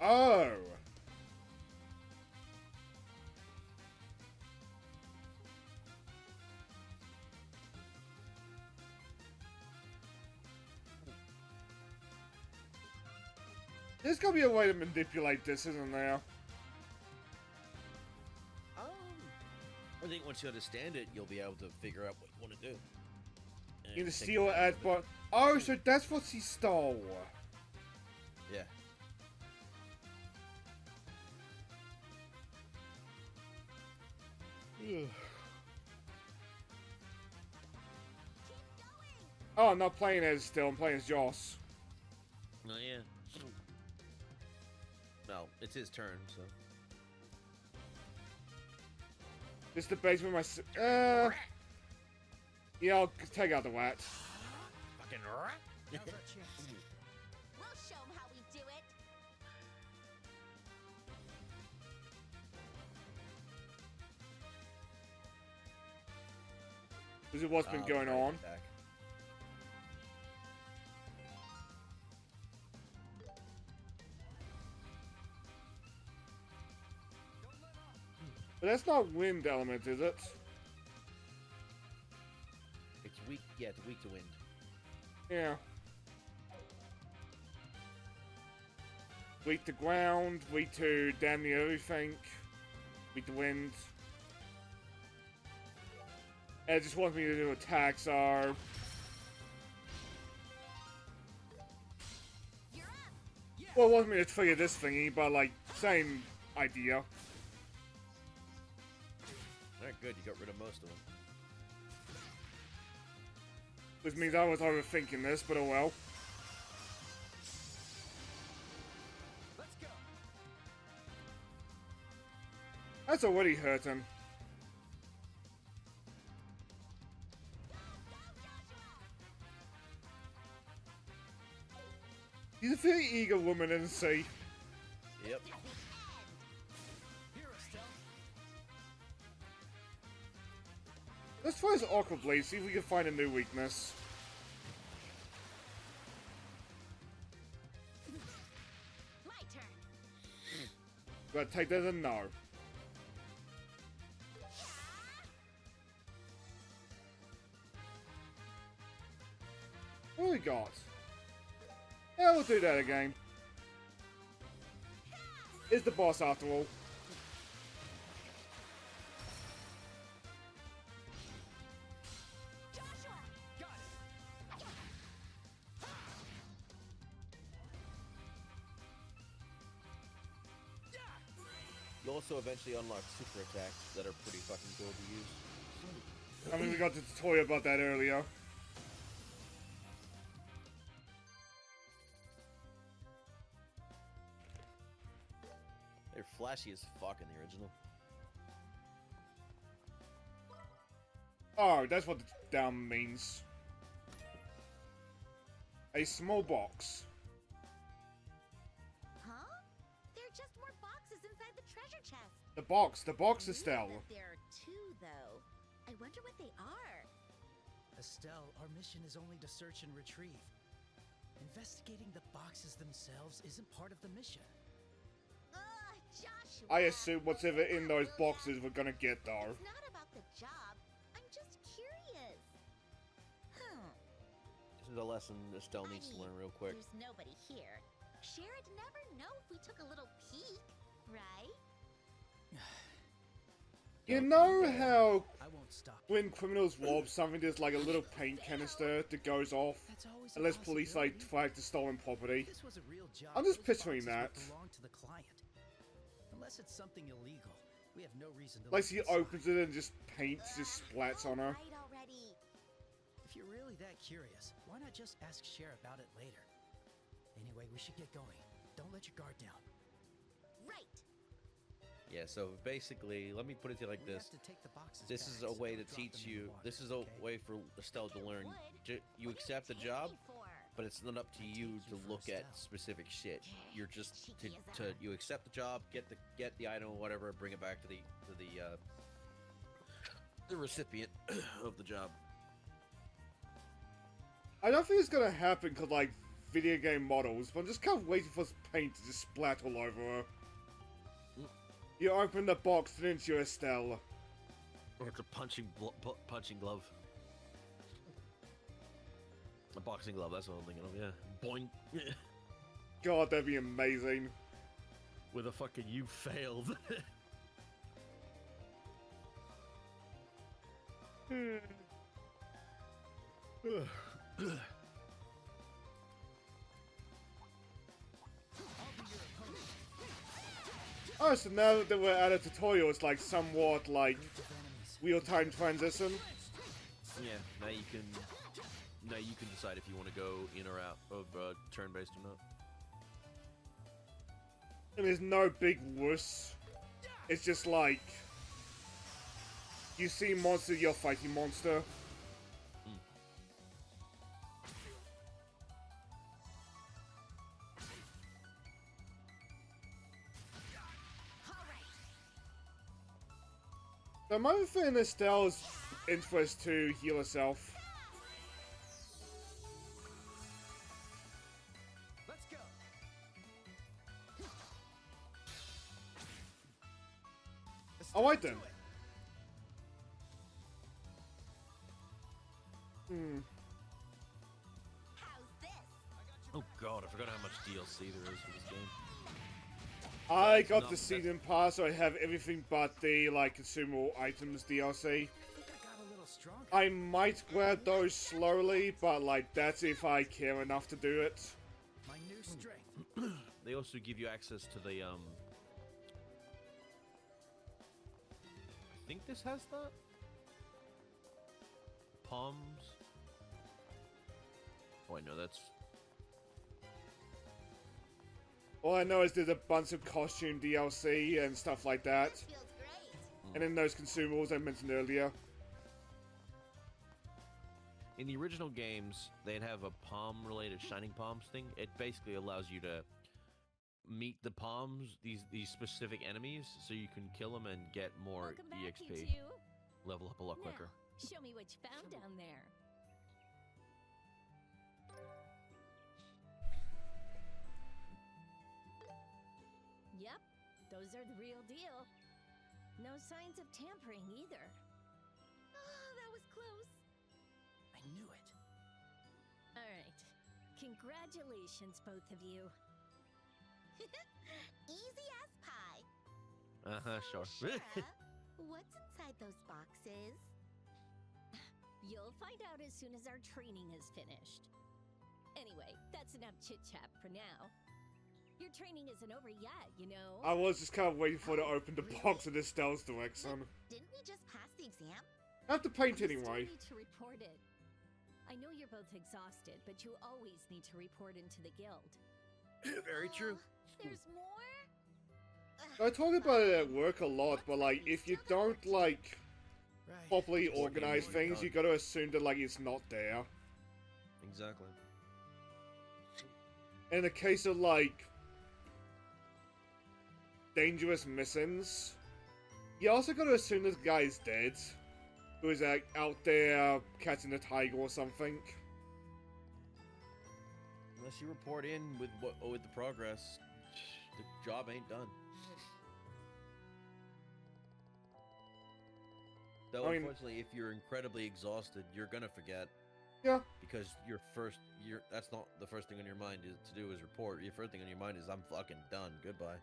Oh! There's gotta be a way to manipulate this, isn't there? I think once you understand it, you'll be able to figure out what you want to do. And You can take steal it advantage at of but oh, so that's what he stole. Yeah. Oh, I'm not playing as still, I'm playing as Joss. Oh yeah. Well, it's his turn, so. This debates with my yeah, I'll take out the rat. Fucking Now's our chance. We'll show 'em how we do it. This is what's been going on. But that's not wind element, is it? It's weak. Yeah, it's weak to wind. Yeah. Weak to ground, weak to damn near everything. Weak to wind. And it just wants me to do attacks are... Well, it wants me to trigger this thingy, but like, same idea. Alright, good. You got rid of most of them. Which means I was overthinking this, but oh well. Let's go. That's already hurting. He's a very eager woman, isn't he? Yep. Here, Estelle. Let's try this Aqua Blade, see if we can find a new weakness. My turn. Gotta take that as a no. What do we got? Yeah, we'll do that again. It's the boss after all. Joshua! Got it. You also eventually unlock super attacks that are pretty fucking cool to use. I mean, we got the tutorial about that earlier. They're flashy as fuck in the original. Oh, that's what the down means. A small box. Huh? There are just more boxes inside the treasure chest. The box, Estelle. That there are two, though. I wonder what they are. Estelle, our mission is only to search and retrieve. Investigating the boxes themselves isn't part of the mission. Ugh, Joshua! I assume whatever in those boxes we're gonna get though. It's not about the job. I'm just curious. This is a lesson Estelle needs to learn real quick. There's nobody here. Sherrod never know if we took a little peek, right? You know how I won't stop. when criminals rob something, there's like a little paint canister that goes off That's always a unless police like possibility. flag the stolen property. If this was a real job, I'm just those picturing boxes would that. belong to the client. Unless it's something illegal, we have no reason to Like look she inside. opens it and just paint just splats on her. Right already. If you're really that curious, why not just ask Cher about it later? Anyway, we should get going. Don't let your guard down. Right. Yeah, so basically, let me put it to you like We this. have to take the boxes This back, is a so way don't to drop teach them in the you, water, this is a okay? way for Estelle to learn. You accept the job, but it's not up to you to look at specific shit. You're just to you accept the job, get the item or whatever, bring it back to the recipient of the job. I don't think it's gonna happen because like video game models, but I'm just kind of waiting for this paint to just splat all over her. You open the box and it's your Estelle. Or it's a punching glove. A boxing glove, that's what I'm thinking of, yeah. Boing. God, that'd be amazing. With a fucking you failed. Oh, so now that we're at a tutorial, it's like somewhat like Group of enemies. real-time transition. Yeah, now you can decide if you want to go in or out of turn-based or not. And there's no big wuss. It's just like you see monster, you're fighting monster. So I'm over in Estelle's interest to heal herself. Let's go. Alright then. How's this? Oh god, I forgot how much DLC there is for this game. I got No, the that- season pass, so I have everything but the like consumable items DLC. I think I got a little stronger. I might grab those slowly, but like that's if I care enough to do it. My new strength. They also give you access to the I think this has that. Palms. Oh, I know that's. All I know is there's a bunch of costume DLC and stuff like that. This feels great. And then those consumables I mentioned earlier. In the original games, they'd have a palm-related shining palms thing. It basically allows you to meet the palms, these specific enemies, so you can kill them and get more Welcome back, you EXP. two. Level up a lot Now, quicker. show me what you found down there. Yep, those are the real deal. No signs of tampering either. Oh, that was close. I knew it. All right. Congratulations, both of you. Easy as pie. Sure. Shara, what's inside those boxes? You'll find out as soon as our training is finished. Anyway, that's enough chit-chat for now. Your training isn't over yet, you know. I was just kind of waiting for it to open the box of this Stell's direction. Didn't we just pass the exam? I have to paint You anyway. still need to report it. I know you're both exhausted, but you always need to report into the guild. Very true. There's more? I talk about it at work a lot, but like, if you don't like Right. properly It's like organize a- things, you gotta assume that like it's not there. Exactly. In the case of like dangerous missions, you also gotta assume this guy's dead. Who is like out there catching a tiger or something. Unless you report in with with the progress, the job ain't done. Though I mean- unfortunately, if you're incredibly exhausted, you're gonna forget. Yeah. Because that's not the first thing on your mind to do is report. Your first thing on your mind is I'm fucking done. Goodbye.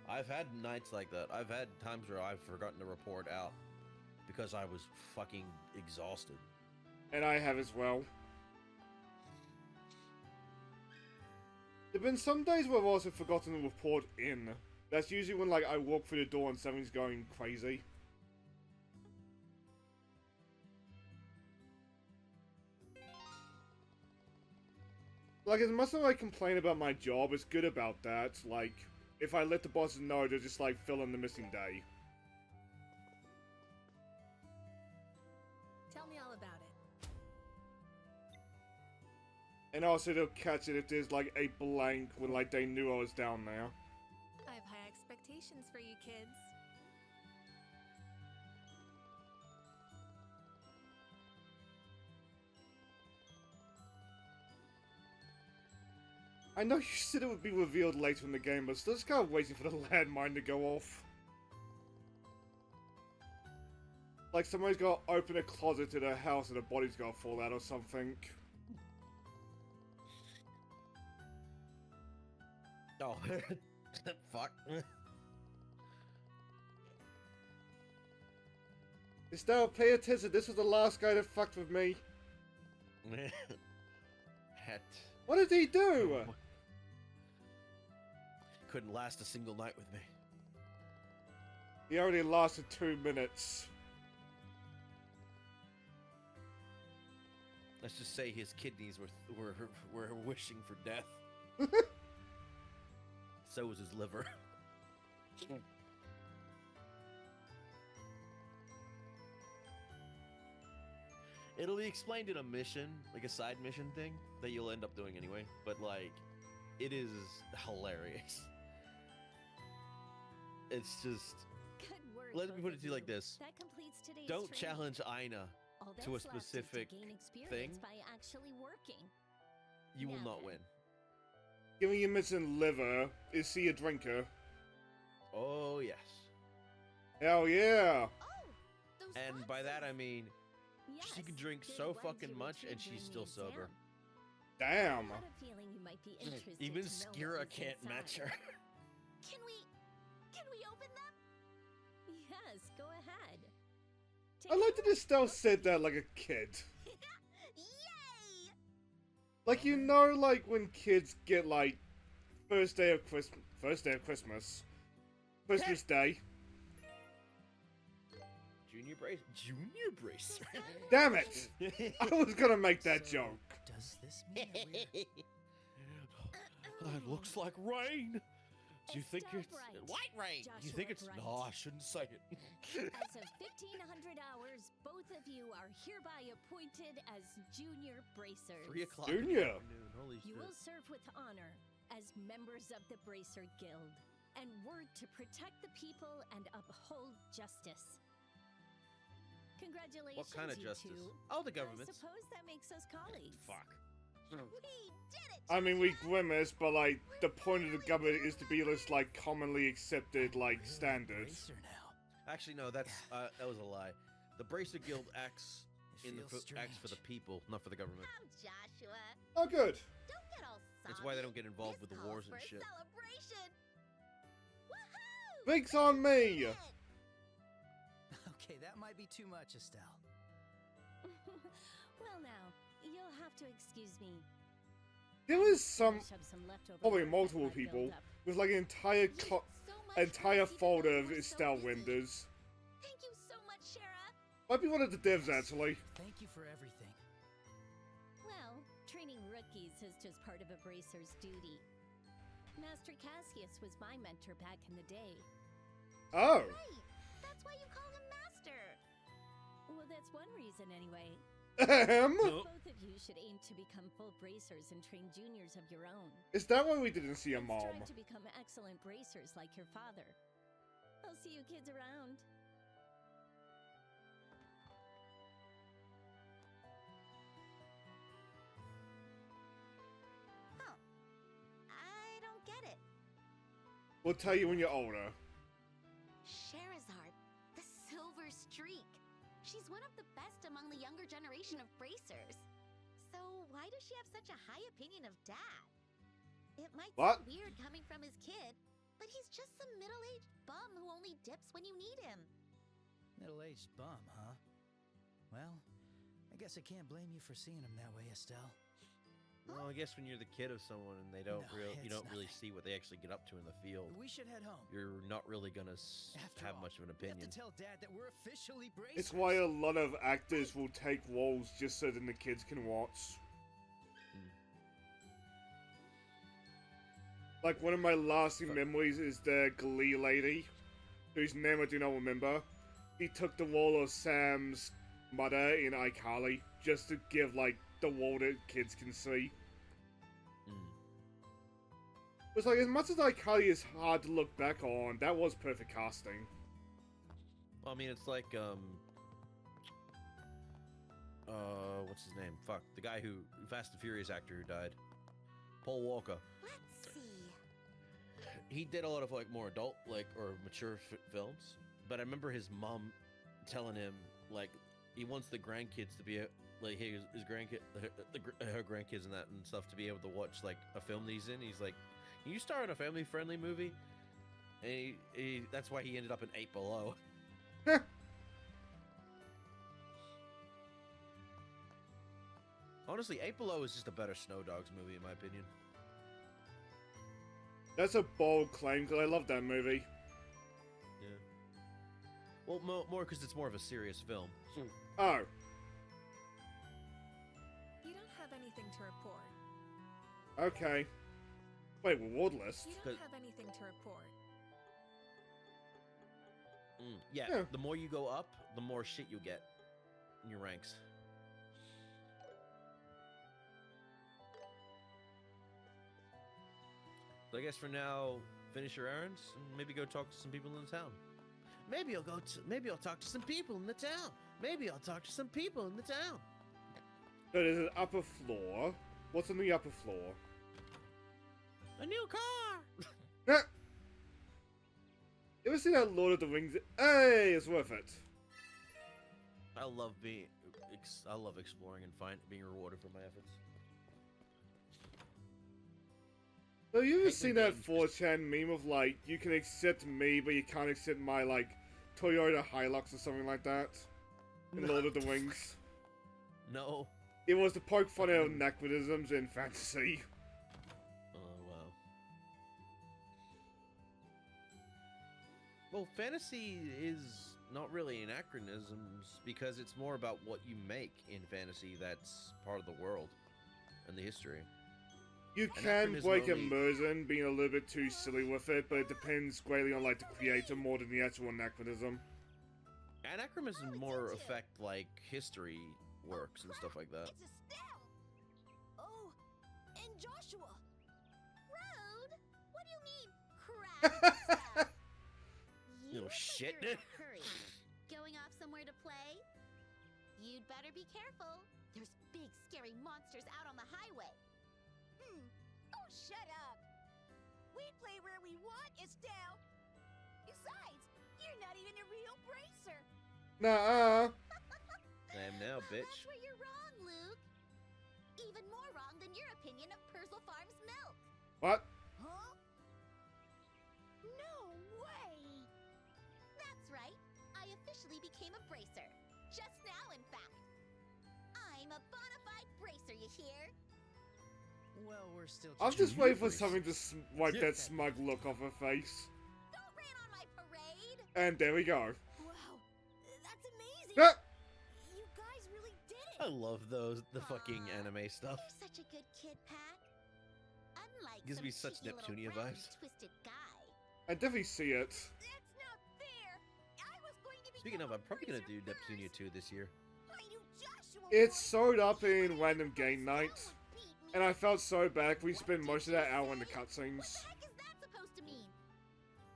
I've had nights like that. I've had times where I've forgotten to report out because I was fucking exhausted. And I have as well. There've been some days where I've also forgotten to report in. That's usually when like I walk through the door and something's going crazy. Like, as much as I complain about my job, it's good about that. Like, if I let the bosses know, they'll just like fill in the missing day. Tell me all about it. And also they'll catch it if there's like a blank when like they knew I was down there. I have high expectations for you kids. I know you said it would be revealed later in the game, but still just kind of waiting for the landmine to go off. Like somebody's got to open a closet to their house and a body's got to fall out or something. Oh, fuck. Estelle, pay attention, this was the last guy that fucked with me. Hat. What did he do? Couldn't last a single night with me. He already lasted 2 minutes. Let's just say his kidneys were wishing for death. So was his liver. It'll be explained in a mission, like a side mission thing that you'll end up doing anyway. But like, it is hilarious. It's just. Good work. Let me both put it of to you like you. this. That completes today's Don't training. challenge Aina. All to a that's left is specific to gain experience thing. by actually working. You will Now not then. win. Giving you missing liver, is he a drinker? Oh yes. Hell yeah! Oh, those And by that I boxes. mean Yes, she can drink they're so ones fucking you much and retrieved she's during still the sober. exam. Damn! I had a feeling you might be interested Even to know what Skira was can't match her. inside. Can we open them? yes, go ahead. I like that Estelle said that like a kid. Yay! Like, you know, like when kids get like first day of Christmas, Christmas Day. Junior bracer. Damn it! I was gonna make that So, joke. Does this mean that we're... It looks like rain. Do you think Estelle it's Bright, white rain? Do you think it's Joshua no? I Bright. shouldn't say it. As of 1500 hours, both of you are hereby appointed as junior bracers. 3 o'clock. Junior. Holy You shit. will serve with honor as members of the Bracer Guild and work to protect the people and uphold justice. Congratulations, What kind of you justice? two. Oh, the I government's. suppose that makes us colleagues. Fuck. We did it! I mean, we grimace, but like the point of the government is to be this like commonly accepted like Really a standards. bracer now. Actually, no. That was a lie. The Bracer Guild acts It feels acts for the strange. people, not for the government. Oh, Joshua, Oh, good. don't get all sobby. It's why they don't get involved This with the calls wars and for a shit. Celebration. Woohoo! Drinks on me. Okay, that might be too much, Estelle. Well, now, you'll have to excuse me. There was some Shove some leftover probably work multiple before I people build up. with like an entire Thank you so much entire for keeping folder us of so Estelle busy. windows. Thank you so much, Shara. Might be one of the devs actually. Thank you for everything. Well, training rookies is just part of a bracer's duty. Master Cassius was my mentor back in the day. Oh. Right. That's why you called him Master. Well, that's one reason anyway. Nope. Both of you should aim to become full bracers and train juniors of your own. Is that why we didn't see a Let's mom? strive to become excellent bracers like your father. I'll see you kids around. Huh. I don't get it. We'll tell you when you're older. Sherazard, the Silver Streak. She's one of the best among the younger generation of bracers. So why does she have such a high opinion of Dad? It might What? sound weird coming from his kid, but he's just some middle-aged bum who only dips when you need him. Middle-aged bum, huh? Well, I guess I can't blame you for seeing him that way, Estelle. Well, I guess when you're the kid of someone and they don't No, you it's don't really nothing. see what they actually get up to in the field, We should head home. you're not really gonna After have all, much of an we have opinion. to tell Dad that we're officially bracers. It's why a lot of actors will take roles just so then the kids can watch. Like, one of my lasting memories is the Glee lady, whose name I do not remember. He took the role of Sam's mother in iCarly, just to give, like, the role that kids can see. Mm. It's like, as much as iCarly is hard to look back on, that was perfect casting. Well, I mean, it's like what's his name? Fuck, the guy who Fast and Furious actor who died, Paul Walker. Let's see. He did a lot of like more adult, like or mature films. But I remember his mom telling him like he wants the grandkids to be like his grandkid, her grandkids and that and stuff to be able to watch like a film that he's in. He's like, can you star in a family-friendly movie? And that's why he ended up in 8 Below. Honestly, 8 Below is just a better Snow Dogs movie in my opinion. That's a bold claim, because I love that movie. Yeah. Well, more because it's more of a serious film. Oh. You don't have anything to report. Okay. Wait, reward list? You don't have anything to report. Yeah, Yeah. the more you go up, the more shit you get in your ranks. So I guess for now, finish your errands and maybe go talk to some people in the town. Maybe I'll talk to some people in the town. Maybe I'll talk to some people in the town. So there's an upper floor. What's on the upper floor? A new car. Yeah. You ever see that Lord of the Rings? Hey, it's worth it. I love exploring and being rewarded for my efforts. So you ever Hate the seen that games. 4chan meme of like, you can accept me, but you can't accept my like Toyota Hilux or something like that in Lord of the Rings. No. It was to poke fun at anachronisms in fantasy. Oh, wow. Well, fantasy is not really anachronisms because it's more about what you make in fantasy that's part of the world and the history. You can Anachronism break only- immersion, being a little bit too silly with it, but it depends greatly on like the creator more than the actual anachronism. Anachronism more affect like history works and stuff like that. It's Estelle! Oh, and Joshua! Road? What do you mean, crap? Estelle? You little said shit. you're in a hurry. Going off somewhere to play? You'd better be careful. There's big, scary monsters out on the highway. Oh, shut up! We play where we want, Estelle! Besides, you're not even a real bracer! Nah. I am now, bitch. That's where you're wrong, Luke. Even more wrong than your opinion of Purcell Farm's milk. What? Huh? No way! That's right. I officially became a bracer. Just now, in fact. I'm a bona fide bracer, you hear? Well, we're still I'm just waiting for Jeepers. something to wipe that smug look off her face. Don't rain on my parade. And there we go. Wow, that's amazing! Ah! You guys really did I it! love the fucking Aw, anime stuff. You're such a good kid, Pat. Unlike Gives some me such cheeky little Neptunia brown vibes. twisted guy. I definitely see it. That's not fair! I was going to be Speaking of, I'm probably gonna do Neptunia 2 this year. I knew Joshua It's would. sewed up in random game night, Estelle would beat me. and I felt so bad. We spent most of that hour in the What cutscenes. the heck is that supposed to mean?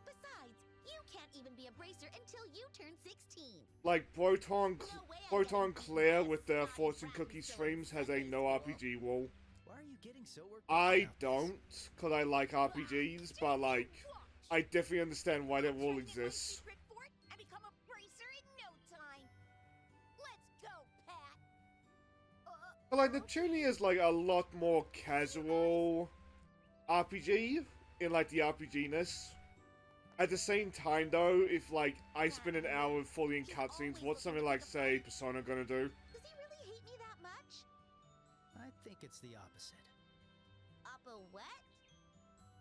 Besides, you can't even be a bracer until you turn 16. Like Proton, No way I'm Proton getting Claire this with their snotty fortune bratty cookie so streams has a Sunday no school. RPG rule. Why are you getting so worked up I about this? don't, cause I like RPGs, but like, I definitely understand why that I'll rule try to get my exists. secret fort and become a bracer in no time. Let's go, Pat. But like, Neptunia is like a lot more casual RPG in like the RPG-ness. At the same time though, if like I spend an hour fully in cutscenes, what's something like say Persona gonna do? Does he really hate me that much? I think it's the opposite. Up a what?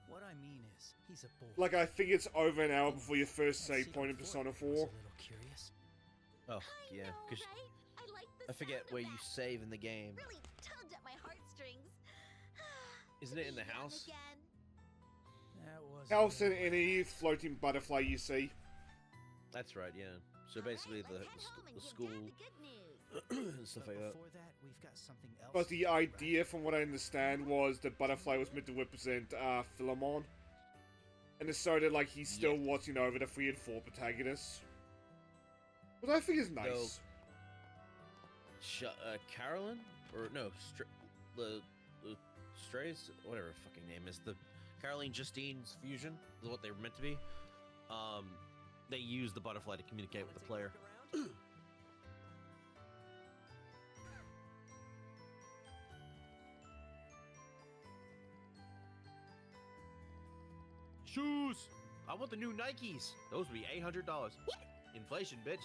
What I mean is, he's a boy. Like, I think it's over an hour before your first That save secret point in fort Persona was 4. a little curious. Oh, I yeah, know, because right? I like the I forget sound of where you that. save in the game. Really tugged at my heartstrings. Isn't To it in be the young house? again. That was. House and any floating butterfly you see. That's right, yeah. So basically, All right, the, let's head home and the give school Dad the good news. and stuff But like that. before that, we've got something else. But to the do, right? idea, from what I understand, was the butterfly was meant to represent Philemon. And it's so that like he's still Yeah. watching over the 3 and 4 protagonists. But I think is nice. Carolyn? Or no, the Strays? Whatever her fucking name is. The Caroline Justine's fusion is what they were meant to be. They use the butterfly to communicate with the player. Shoes! I want the new Nikes. Those would be $800. What? Inflation, bitch.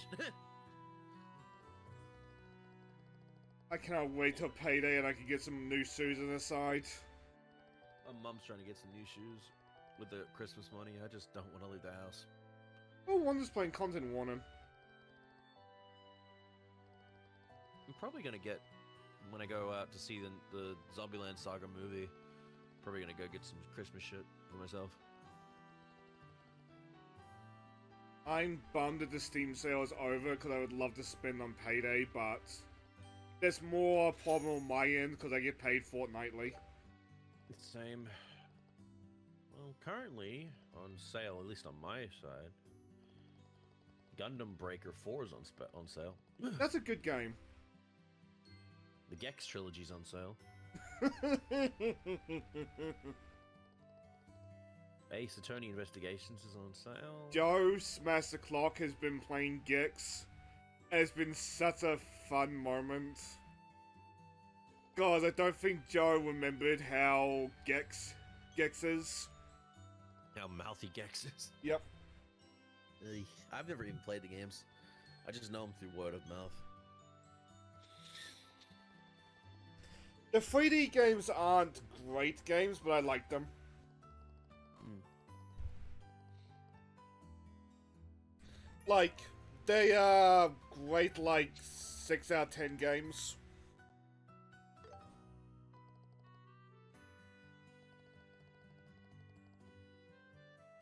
I cannot wait till payday and I can get some new shoes on the side. My mom's trying to get some new shoes with the Christmas money. I just don't want to leave the house. Oh, Wonder's playing content warning. I'm probably gonna get when I go out to see the Zombieland Saga movie. Probably gonna go get some Christmas shit for myself. I'm bummed that the Steam sale is over because I would love to spend on payday, but there's more problem on my end because I get paid fortnightly. Same. Well, currently on sale, at least on my side, Gundam Breaker 4 is on sale. That's a good game. The Gex trilogy's on sale. Ace Attorney Investigations is on sale. Joe Smash the Clock has been playing Gex, and it's been such a fun moment. God, I don't think Joe remembered how Gex is. How mouthy Gex is. Yep. I've never even played the games. I just know them through word of mouth. The 3D games aren't great games, but I like them. Like, they are great, like, 6 out of 10 games.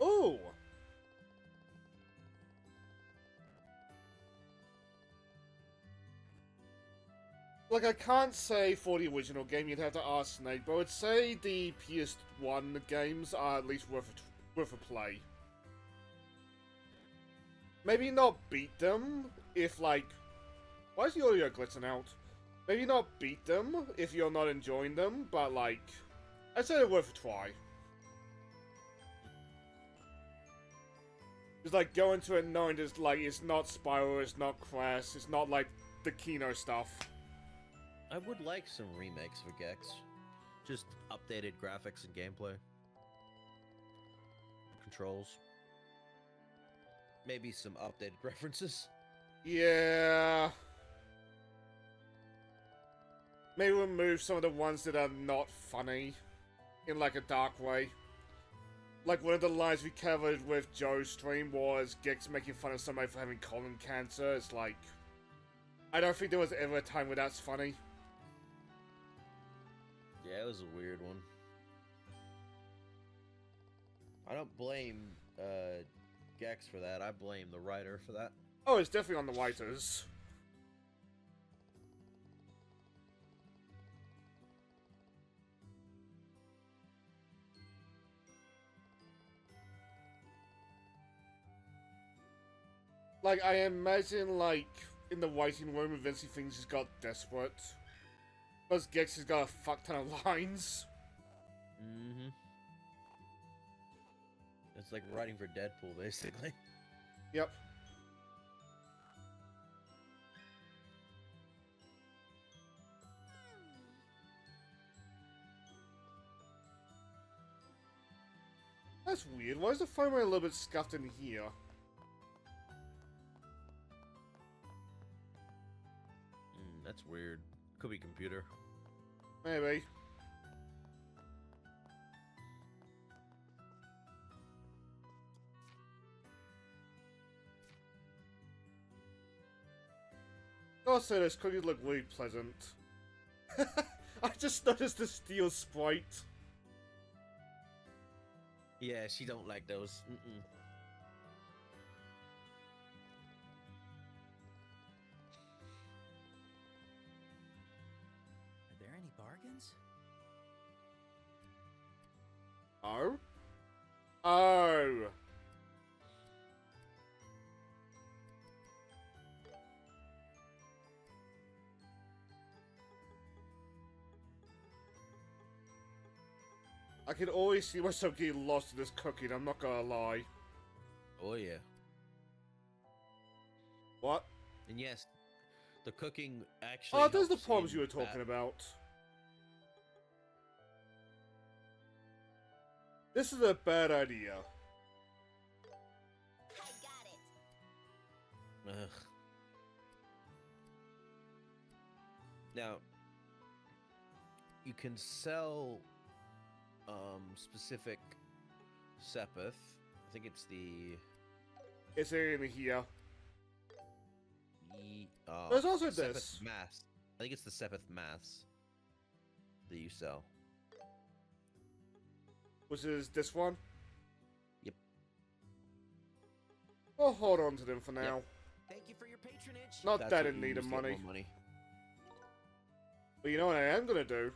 Ooh! Like, I can't say for the original game, you'd have to ask Snake, but I would say the PS1 games are at least worth a play. Maybe not beat them if, like... Why is the audio glitching out? Maybe not beat them if you're not enjoying them, but, like... I'd say they're worth a try. Just, like, go into it knowing there's, like, it's not Spyro, it's not Crash, it's not, like, the Kino stuff. I would like some remakes for Gex. Just updated graphics and gameplay. Controls. Maybe some updated references. Yeah. Maybe remove some of the ones that are not funny. In, like, a dark way. Like, one of the lines we covered with Joe's stream was Gex making fun of somebody for having colon cancer. It's like... I don't think there was ever a time where that's funny. Yeah, it was a weird one. I don't blame Gex for that. I blame the writer for that. Oh, it's definitely on the writers. Like, I imagine, like, in the waiting room, eventually things just got desperate. Because Gex has got a fuck ton of lines. Mm-hmm. It's like writing for Deadpool, basically. Yep. That's weird. Why is the phone a little bit scuffed in here? That's weird. Could be computer. Maybe. Also, those cookies look really pleasant. I just noticed the steel sprite. Yeah, she don't like those. Are there any bargains? Oh? Oh! I can always see myself getting lost in this cooking, I'm not gonna lie. Oh yeah. What? And yes, the cooking actually. Oh, those are the helps problems in you were talking that. about. This is a bad idea. I got it. Ugh. Now, you can sell specific Sepith. I think it's the It's in here. uh, There's also Sepith this. Mass. I think it's the Sepith Mass that you sell. Which is this one? Yep. We'll hold on to them for now. Thank you for your patronage. Not That's that what in you need of use to get money. more money. But you know what I am gonna do?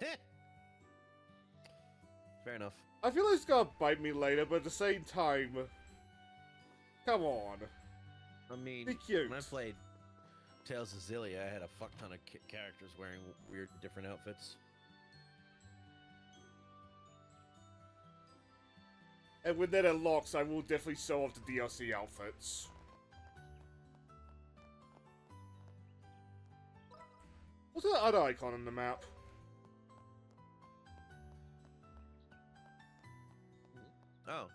Heh. Fair enough. I feel like it's gonna bite me later, but at the same time... Come on. I mean, Be cute. when I played Tales of Xillia, I had a fuck ton of characters wearing weird, different outfits. And when that unlocks, I will definitely show off the DLC outfits. What's that other icon on the map? Oh.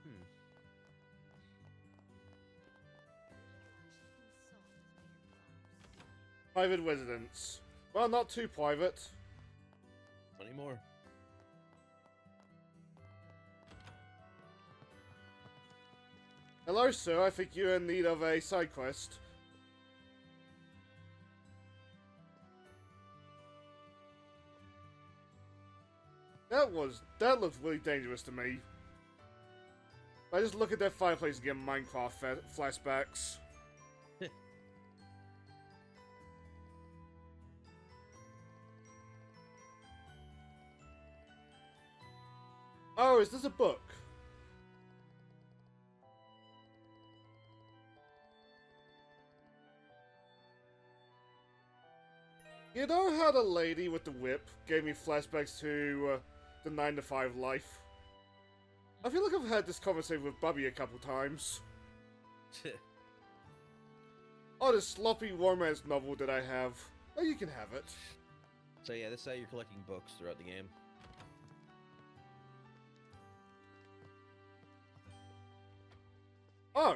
Hmm. Private residence. Well, not too private. Anymore. Hello, sir. I think you're in need of a side quest. That looked really dangerous to me. I just look at that fireplace and get Minecraft flashbacks. Oh, is this a book? You know how the lady with the whip gave me flashbacks to the 9 to 5 life? I feel like I've had this conversation with Bubby a couple times. Oh, this sloppy romance novel that I have. Oh, you can have it. So yeah, this is how you're collecting books throughout the game. Oh!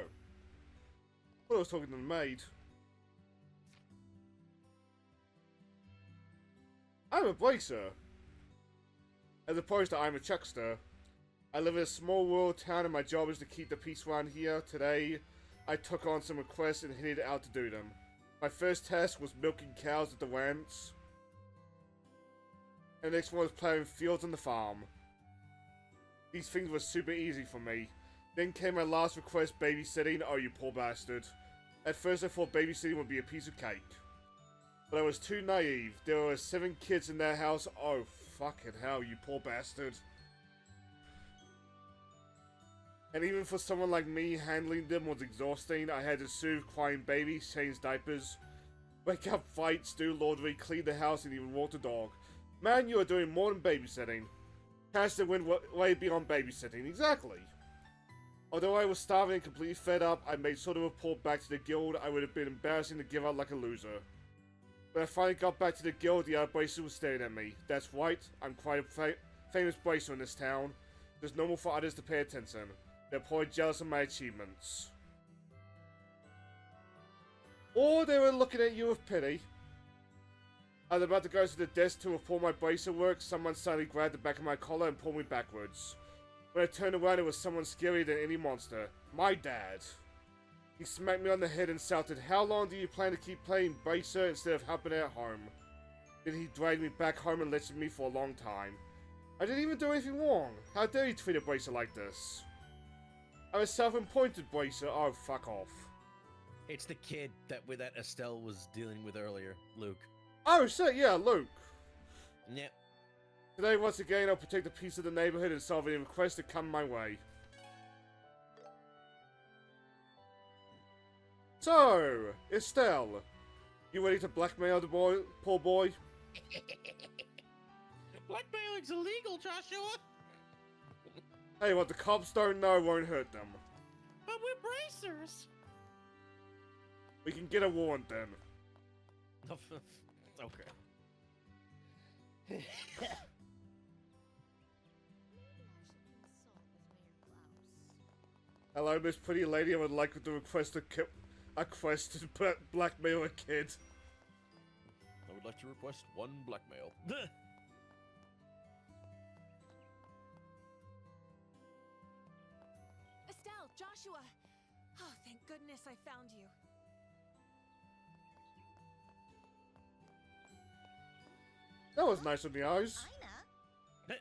I was talking to the maid. I'm a bracer. As opposed to I'm a chuckster. I live in a small rural town and my job is to keep the peace around here. Today, I took on some requests and headed out to do them. My first task was milking cows at the ranch. And the next one was plowing fields on the farm. These things were super easy for me. Then came my last request, babysitting. Oh, you poor bastard. At first I thought babysitting would be a piece of cake. But I was too naive. There were 7 kids in that house. Oh, fucking hell, you poor bastard. And even for someone like me, handling them was exhausting. I had to soothe crying babies, change diapers, wake up fights, do laundry, clean the house, and even walk the dog. Man, you are doing more than babysitting. Cash that went way beyond babysitting. Exactly. Although I was starving and completely fed up, I made sure to report back to the guild. I would have been embarrassing to give out like a loser. When I finally got back to the guild, the other bracers were staring at me. That's right, I'm quite a famous bracer in this town. It's normal for others to pay attention. They're probably jealous of my achievements. Or they were looking at you with pity. I was about to go to the desk to report my bracer work. Someone suddenly grabbed the back of my collar and pulled me backwards. When I turned around, it was someone scarier than any monster. My dad. He smacked me on the head and shouted, "How long do you plan to keep playing bracer instead of helping at home?" Then he dragged me back home and lectured me for a long time. I didn't even do anything wrong. How dare you treat a bracer like this? I'm a self-appointed bracer. Oh, fuck off. It's the kid that Estelle was dealing with earlier, Luke. Oh, shit, yeah, Luke. Yep. Today, once again, I'll protect a piece of the neighborhood and solve any requests that come my way. So, Estelle, you ready to blackmail the poor boy? Blackmailing's illegal, Joshua! Hey, what the cops don't know won't hurt them. But we're bracers! We can get a warrant then. Okay. Hello, Miss Pretty Lady. I would like to request a quest to blackmail a kid. I would like to request one blackmail. Estelle, Joshua! Oh, thank goodness I found you. That was nice on the eyes. Ina?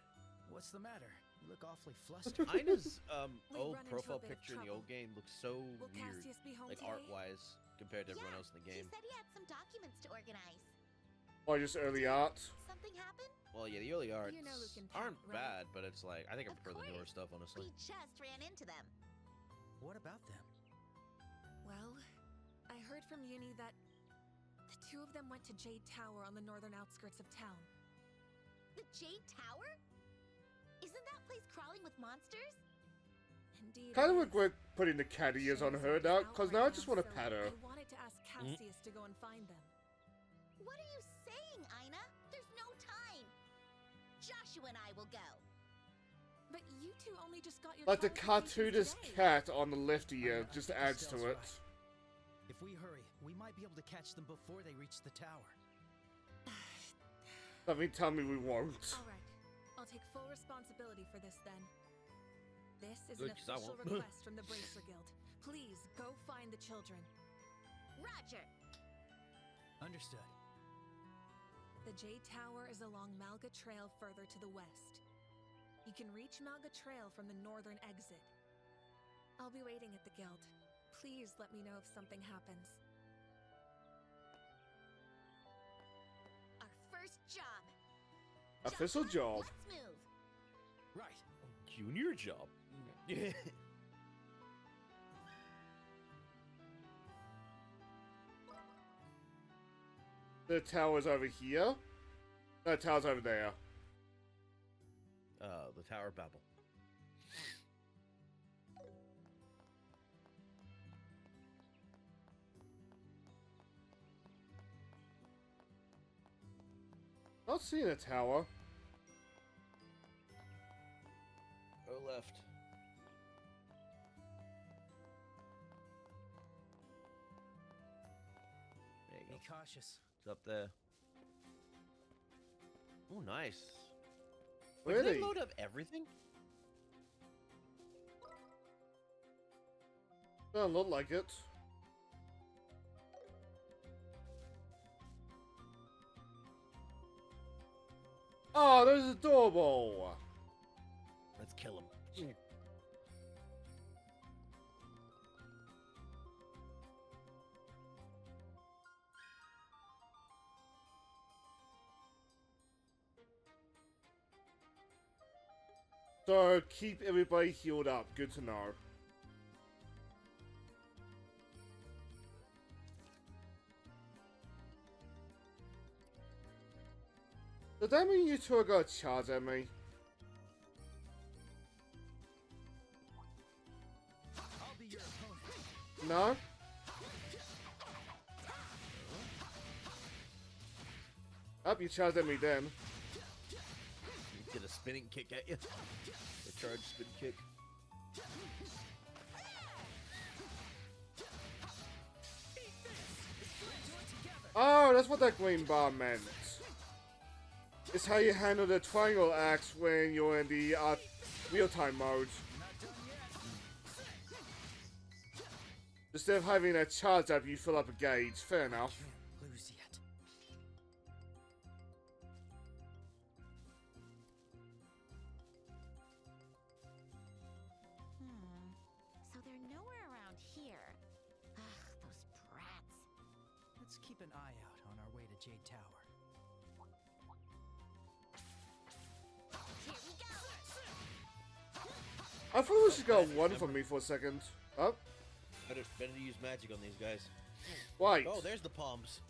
What's the matter? You look awfully flustered. Ina's We old run into a profile bit of picture in the trouble. old game looks so Will weird, Cassius be home like today? art-wise, compared to everyone else in the game. He said he had some documents to organize. Or just early art. Something happened? Well, yeah, the early arts You know Luke and Kat, aren't right? bad, but it's like, I think I Of prefer the newer course. stuff, honestly. We just ran into them. What about them? Well, I heard from Uni that the 2 of them went to Jade Tower on the northern outskirts of town. The Jade Tower? Isn't that place crawling with monsters? Indeed. Kind of it is. regret putting the cat ears on her now, because now I just want to pat her. I wanted to ask Cassius to go and find them. What are you saying, Ina? There's no time. Joshua and I will go. But you two only just got your Like the qualifications cartoonist today. cat on the left here I just think adds Estelle's to it. right. If we hurry, we might be able to catch them before they reach the tower. Something tell me we won't. Alright, I'll take full responsibility for this then. This is Good, an 'cause I official won't. request from the Bracer Guild. Please, go find the children. Roger. Understood. The Jade Tower is along Malga Trail further to the west. You can reach Malga Trail from the northern exit. I'll be waiting at the guild. Please let me know if something happens. Our first job. Official job. Let's move. Right. Junior job. Yeah. The tower's over here. No, the tower's over there. The Tower of Babel. Not seeing a tower. Go left. There you Be go. cautious. It's up there. Oh, nice. Wait, did Really? they load up everything? Doesn't look like it. Oh, there's a doorbell. Let's kill him. So keep everybody healed up. Good to know. Does that mean you two are gonna charge at me? I'll be your opponent. No? Oh, you charged at me then. You get a spinning kick at you. A charge spin kick. Oh, that's what that green bar meant. It's how you handle the triangle axe when you're in the real-time mode. Instead of having a charge up, you fill up a gauge. Fair enough. Lose yet. So they're nowhere around here. Ugh, those brats. Let's keep an eye out on our way to Jade Tower. Here we go. I thought it was just gonna run from me for a second. Oh, Better to use magic on these guys. right. Oh, there's the palms.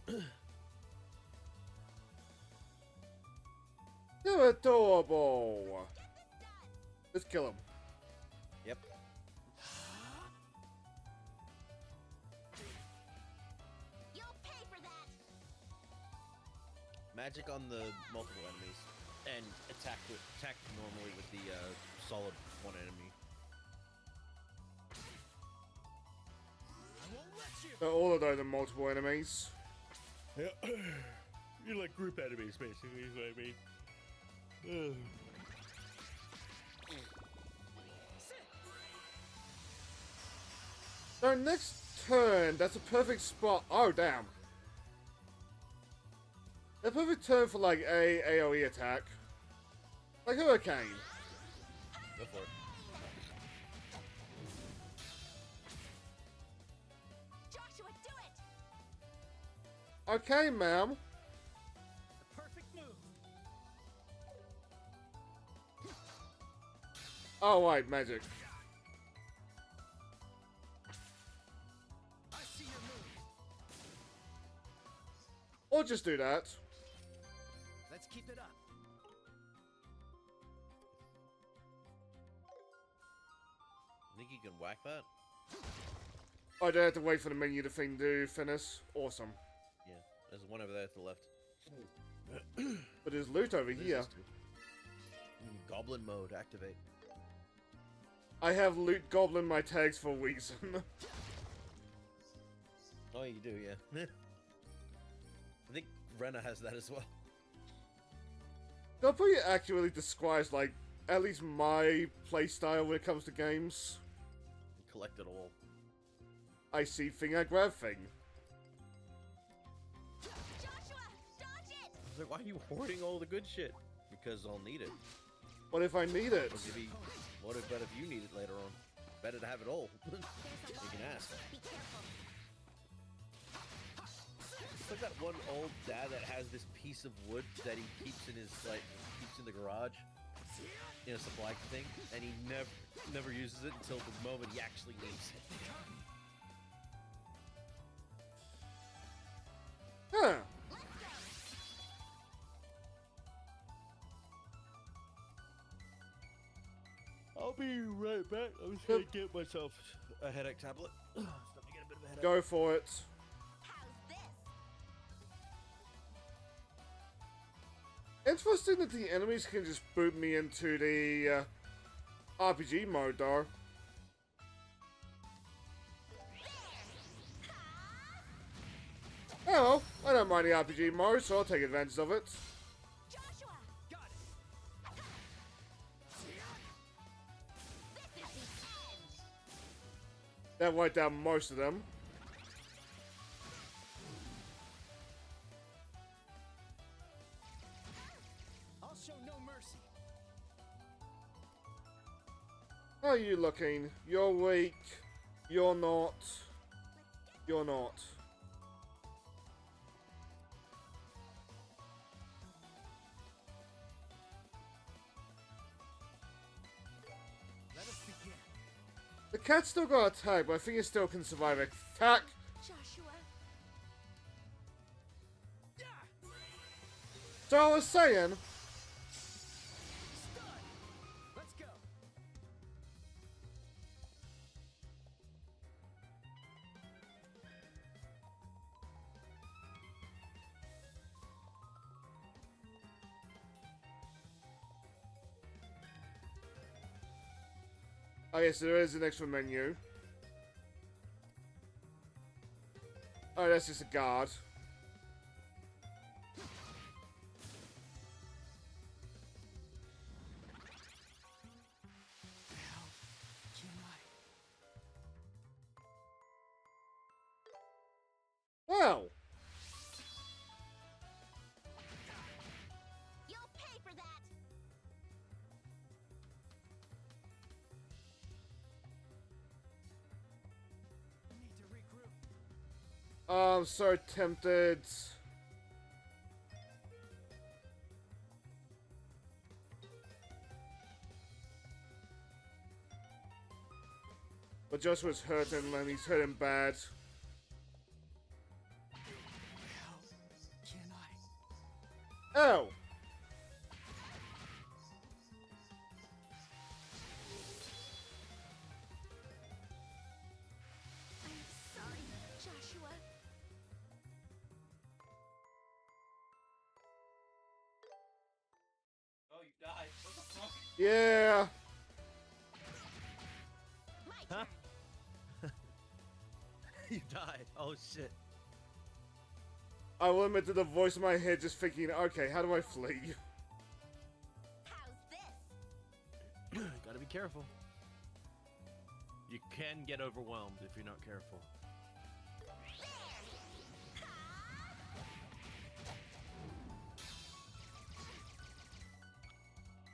They're adorable. Let's kill him. Yep. You'll pay for that. Magic on the multiple enemies, and attack normally with the solid one enemy. So all of those are multiple enemies. Yeah, you like group enemies, basically. Is what I mean. So next turn, that's a perfect spot. Oh damn. A perfect turn for like a AoE attack. Like Hurricane. Go for it. Joshua, do it. Okay, ma'am. Perfect move. Oh right, magic. I see your move. Or just do that. Let's keep it up. Think you can whack that? I don't have to wait for the menu to thing to finish. Awesome. Yeah, there's one over there at the left. But there's loot over What is here. this, dude? Goblin mode, activate. I have Loot Goblin my tags for a reason. Oh, you do, yeah. I think Renna has that as well. That pretty accurately describes, like, at least my playstyle when it comes to games. Collect it all. I see thing, I grab thing. Joshua, dodge it! I was like, why are you hoarding all the good shit? Because I'll need it. What if I need it? Or maybe, what about if you need it later on? Better to have it all. You can ask. Be careful. It's like that one old dad that has this piece of wood that he keeps in his, like, keeps in the garage. In a supply thing. And he never uses it until the moment he actually needs it. Huh. I'll be right back. I'm just gonna get myself a headache tablet. Starting to get a bit of a headache. Go for it. How's this? Interesting that the enemies can just boot me into the RPG mode, though. Oh, well, I don't mind the RPG mode, so I'll take advantage of it. Joshua! Got it. This is the end! That wiped out most of them. I'll show no mercy. How are you looking? You're weak. You're not. You're not. Let us begin. The cat still got attacked, but I think it still can survive attack. Joshua, So I was saying, Stun. Let's go. oh yes, there is an extra menu. Oh, that's just a guard. Can I? Wow. You'll pay for that! Need to regroup. I'm so tempted. But Joshua's hurting and he's hurting bad. How can I? Oh! I'm sorry, Joshua. Oh, you died. What the fuck? Yeah! My Huh? turn! You died. Oh shit. I will admit to the voice in my head just thinking, okay, how do I flee? How's this? Gotta be careful. You can get overwhelmed if you're not careful.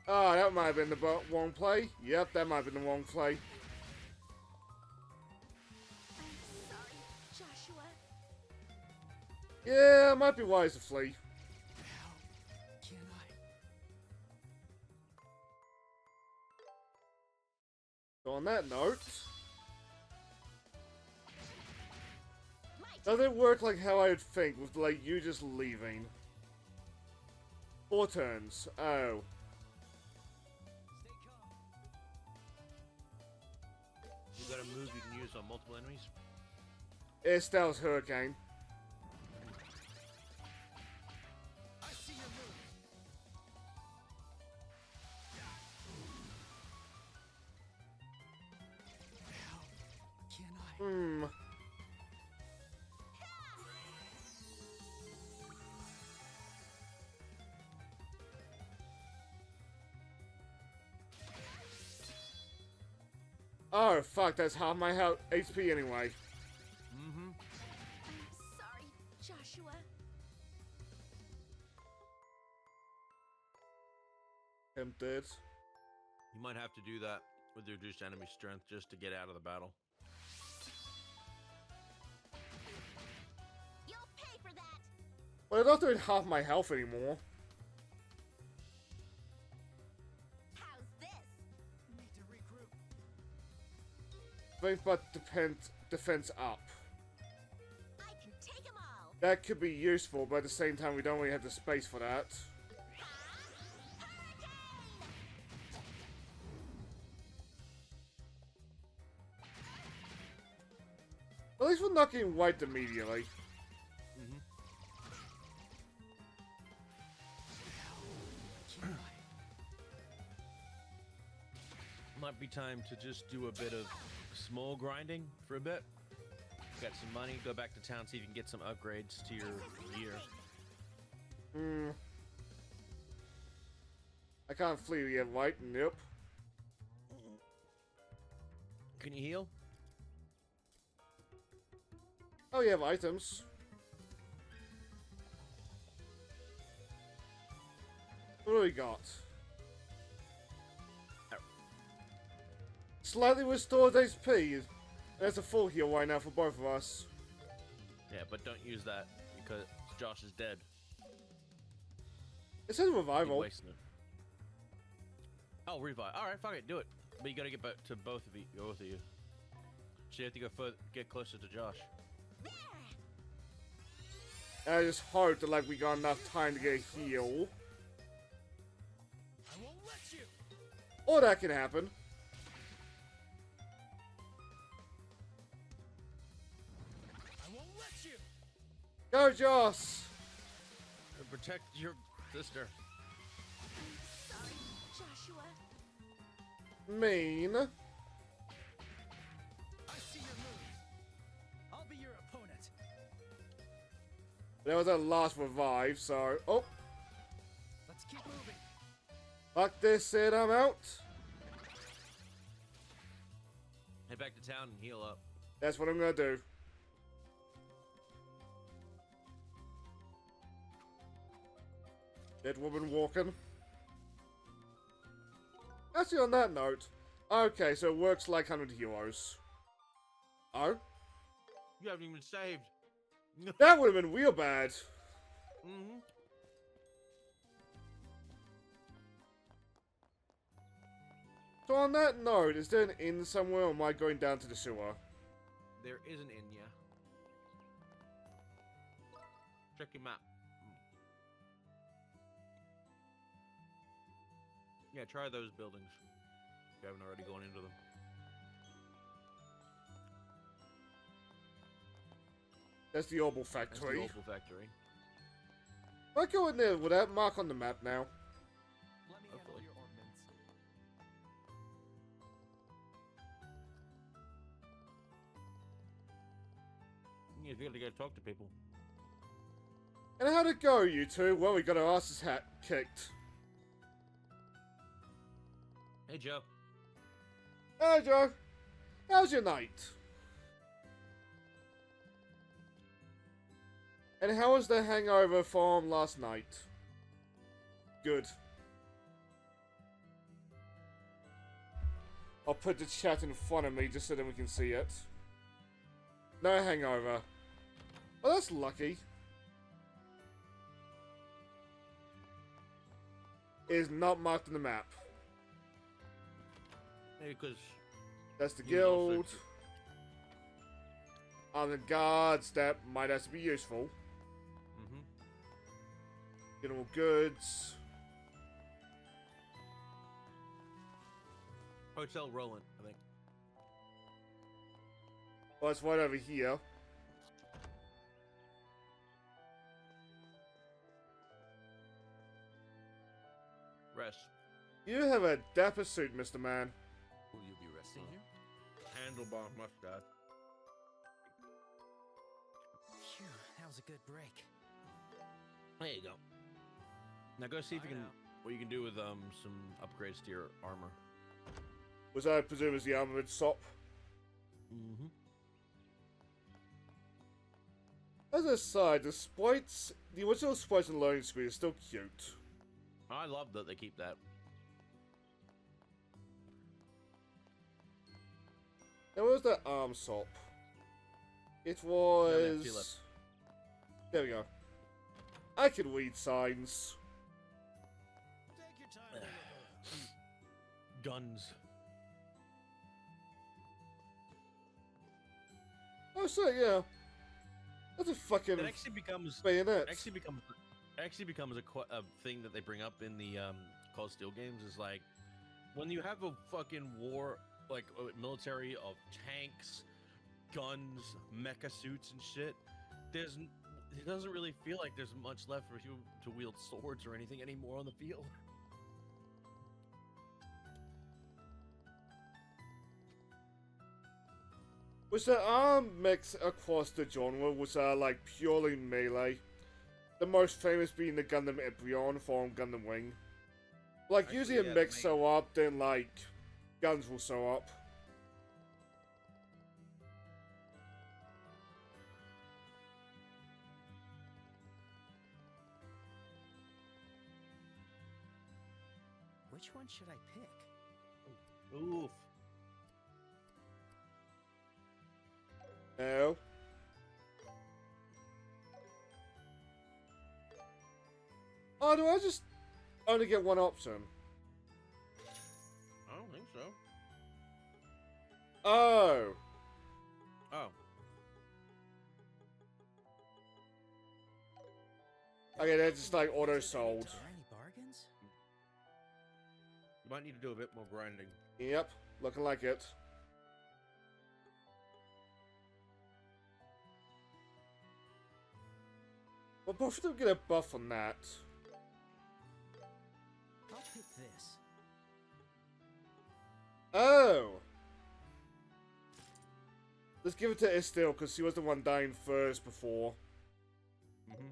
Oh, that might have been the wrong play. Yep, that might have been the wrong play. I'm sorry, Joshua. Yeah, it might be wise to flee. How can I? So on that note, My does it work like how I would think, with like you just leaving? 4 turns. Oh. Stay calm. You got a move you can use on multiple enemies? Estell's Hurricane. I see your move. Oh, fuck, that's half my HP anyway. Mm-hmm. Sorry, Joshua. I'm dead. You might have to do that with reduced enemy strength just to get out of the battle. You'll pay for that. Well, I'm not doing half my health anymore. How's this? Need to regroup. Strength but defense up. I can take 'em all. That could be useful, but at the same time, we don't really have the space for that. At least we're not getting wiped immediately. Might be time to just do a bit of small grinding for a bit. Got some money, go back to town, see if you can get some upgrades to your gear. I can't flee yet, right? Nope. Can you heal? Oh, you have items. What do we got? Slightly restored HP. That's a full heal right now for both of us. Yeah, but don't use that because Josh is dead. It says Keep revival. wasting it. Oh, revive. All right, fuck it, do it. But you gotta get back to both of you. So you have to go get closer to Josh. And I just hope that like we got enough time to get a heal. I won't let you. Or that can happen. I won't let you. Go, Josh! Protect your sister. Sorry, Joshua. Mean. I see your moves. I'll be your opponent. That was our last revive, so... Oh! Let's keep moving. Fuck this shit, I'm out. Head back to town and heal up. That's what I'm gonna do. Dead woman walking. Actually, on that note, okay, so it works like 100 heroes. Oh? You haven't even saved. That would have been real bad. Mm-hmm. So on that note, is there an inn somewhere or am I going down to the sewer? There is an inn, yeah. Check your map. Yeah, try those buildings. If you haven't already gone into them. That's the Orbital That's the Factory. Opal Factory. I go in there with that mark on the map now. Let me handle Hopefully. your ordnance. Yeah, you gotta go talk to people. And how'd it go, you two? Well, we got our asses kicked. Hey, Joe. Hey, Joe. How's your night? And how was the hangover from last night? Good. I'll put the chat in front of me just so that we can see it. No hangover. Well, that's lucky. It is not marked on the map. Maybe because That's the He was also- guild. On the guards, that might have to be useful. General goods. Hotel Roland, I think. Well, it's right over here. Rest. You have a dapper suit, Mr. Man. Will you be resting here? Handlebar mustache. Phew, that was a good break. There you go. Now go see if you can what you can do with some upgrades to your armor. which I presume is the armored sop. Mm-hmm. As an aside, the original sprites and loading screen is still cute. I love that they keep that. Now, where was that arm sop? It feel was... it. There we go. I can read signs. Take your time. little boy. Guns. Oh, so yeah. That's a fucking It actually becomes bayonet. actually becomes a thing that they bring up in the Cold Steel games is like when you have a fucking war, like a military of tanks, guns, mecha suits and shit. It doesn't really feel like there's much left for you to wield swords or anything anymore on the field. Which there are mix across the genre, which are like purely melee. The most famous being the Gundam Embryon from Gundam Wing. Like, Actually, usually a yeah, mix sew up, then like, guns will sew up. Which one should I pick? Oof. No. Oh, do I just only get one option? I don't think so. Oh. Oh. Okay, they're just like auto-sold. Are there any bargains? You might need to do a bit more grinding. Yep, looking like it. Well, both of them get a buff on that. I'll pick this. Oh! Let's give it to Estelle, because she was the one dying first before. Mm-hmm.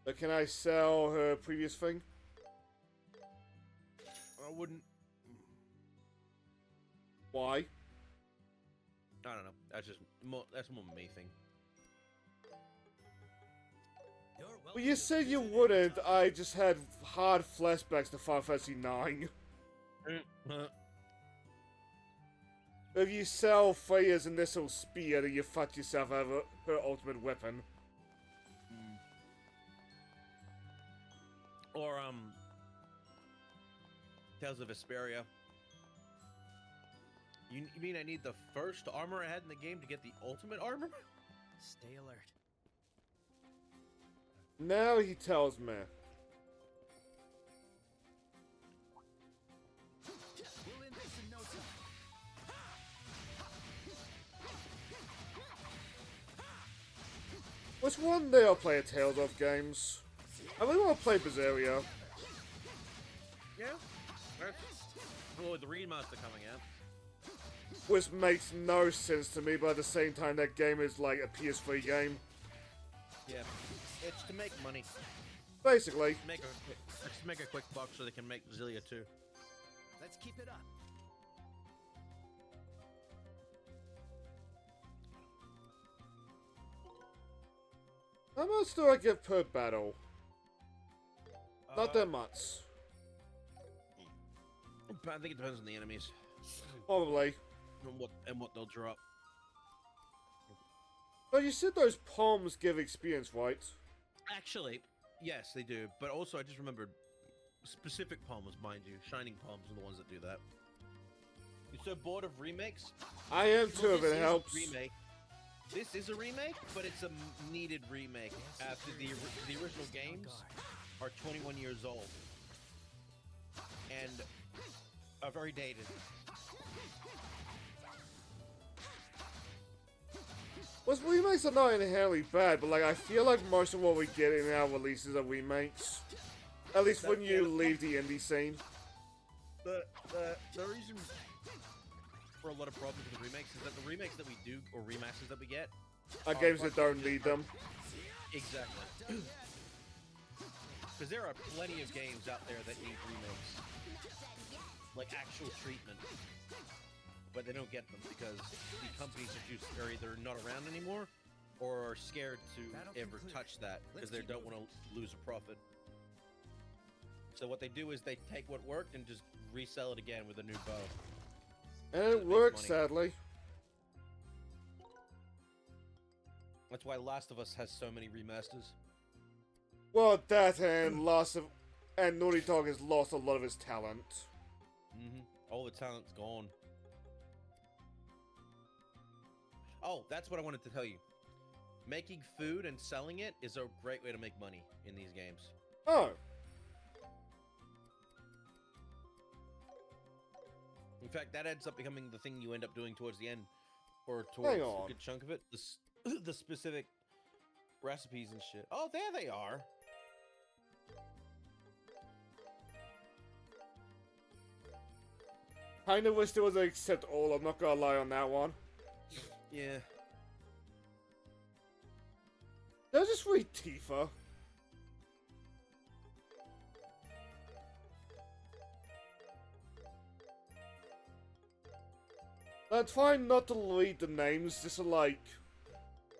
But can I sell her previous thing? I wouldn't. Why? I don't know. That's more me thing. You're Well, you said you wouldn't. I just had hard flashbacks to Final Fantasy IX. If you sell Freya's initial spear, then you fuck yourself out of her ultimate weapon. Or Tales of Vesperia. You mean I need the first armor I had in the game to get the ultimate armor? Stay alert. Now he tells me. We'll end this in no time. Which one day I'll play a Tales of games? I really want to play Berseria. Yeah. Oh, the remaster coming out. Which makes no sense to me, but at the same time that game is like a PS3 game. Yeah. It's to make money. Basically. Let's make a quick buck so they can make Zillia too. Let's keep it up. How much do I get per battle? Not that much. I think it depends on the enemies. Probably. And what they'll drop. But you said those palms give experience, right? Actually, yes, they do. But also, I just remembered specific palms, mind you. Shining palms are the ones that do that. You're so bored of remakes? I am too, if This it is helps. a remake. This is a remake, but it's a needed remake after the original games are 21 years old and are very dated. Well, remakes are not inherently bad, but like I feel like most of what we get in our releases are remakes. At least when you leave the indie scene. The reason for a lot of problems with the remakes is that the remakes that we do, or remasters that we get, Are games that don't need them. exactly. Because there are plenty of games out there that need remakes. like actual treatment, but they don't get them because the companies are either not around anymore or are scared to ever touch that because they don't want to lose a profit. So what they do is they take what worked and just resell it again with a new bow. And it works, sadly. That's why Last of Us has so many remasters. Well, that and Naughty Dog has lost a lot of its talent. All the talent's gone. Oh, that's what I wanted to tell you. Making food and selling it is a great way to make money in these games. Oh. In fact, that ends up becoming the thing you end up doing towards the end, or towards a good chunk of it. The specific recipes and shit. Oh, there they are. Kinda wish there was an accept all, I'm not gonna lie on that one. Yeah. Did I just read Tifa? I'm trying not to read the names, just to, like,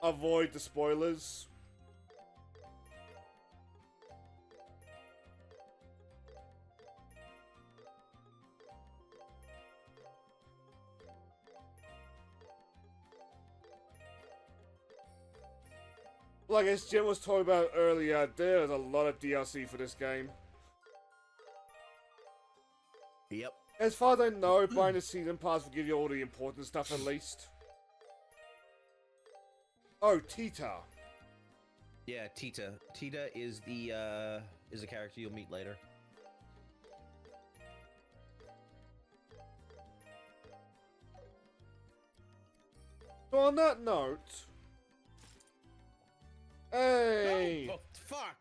avoid the spoilers. Like as Jim was talking about earlier, there's a lot of DLC for this game. Yep. As far as I know, buying a season pass will give you all the important stuff at least. Oh, Tita. Yeah, Tita. Tita is the is a character you'll meet later. So on that note, hey, Oh, fuck!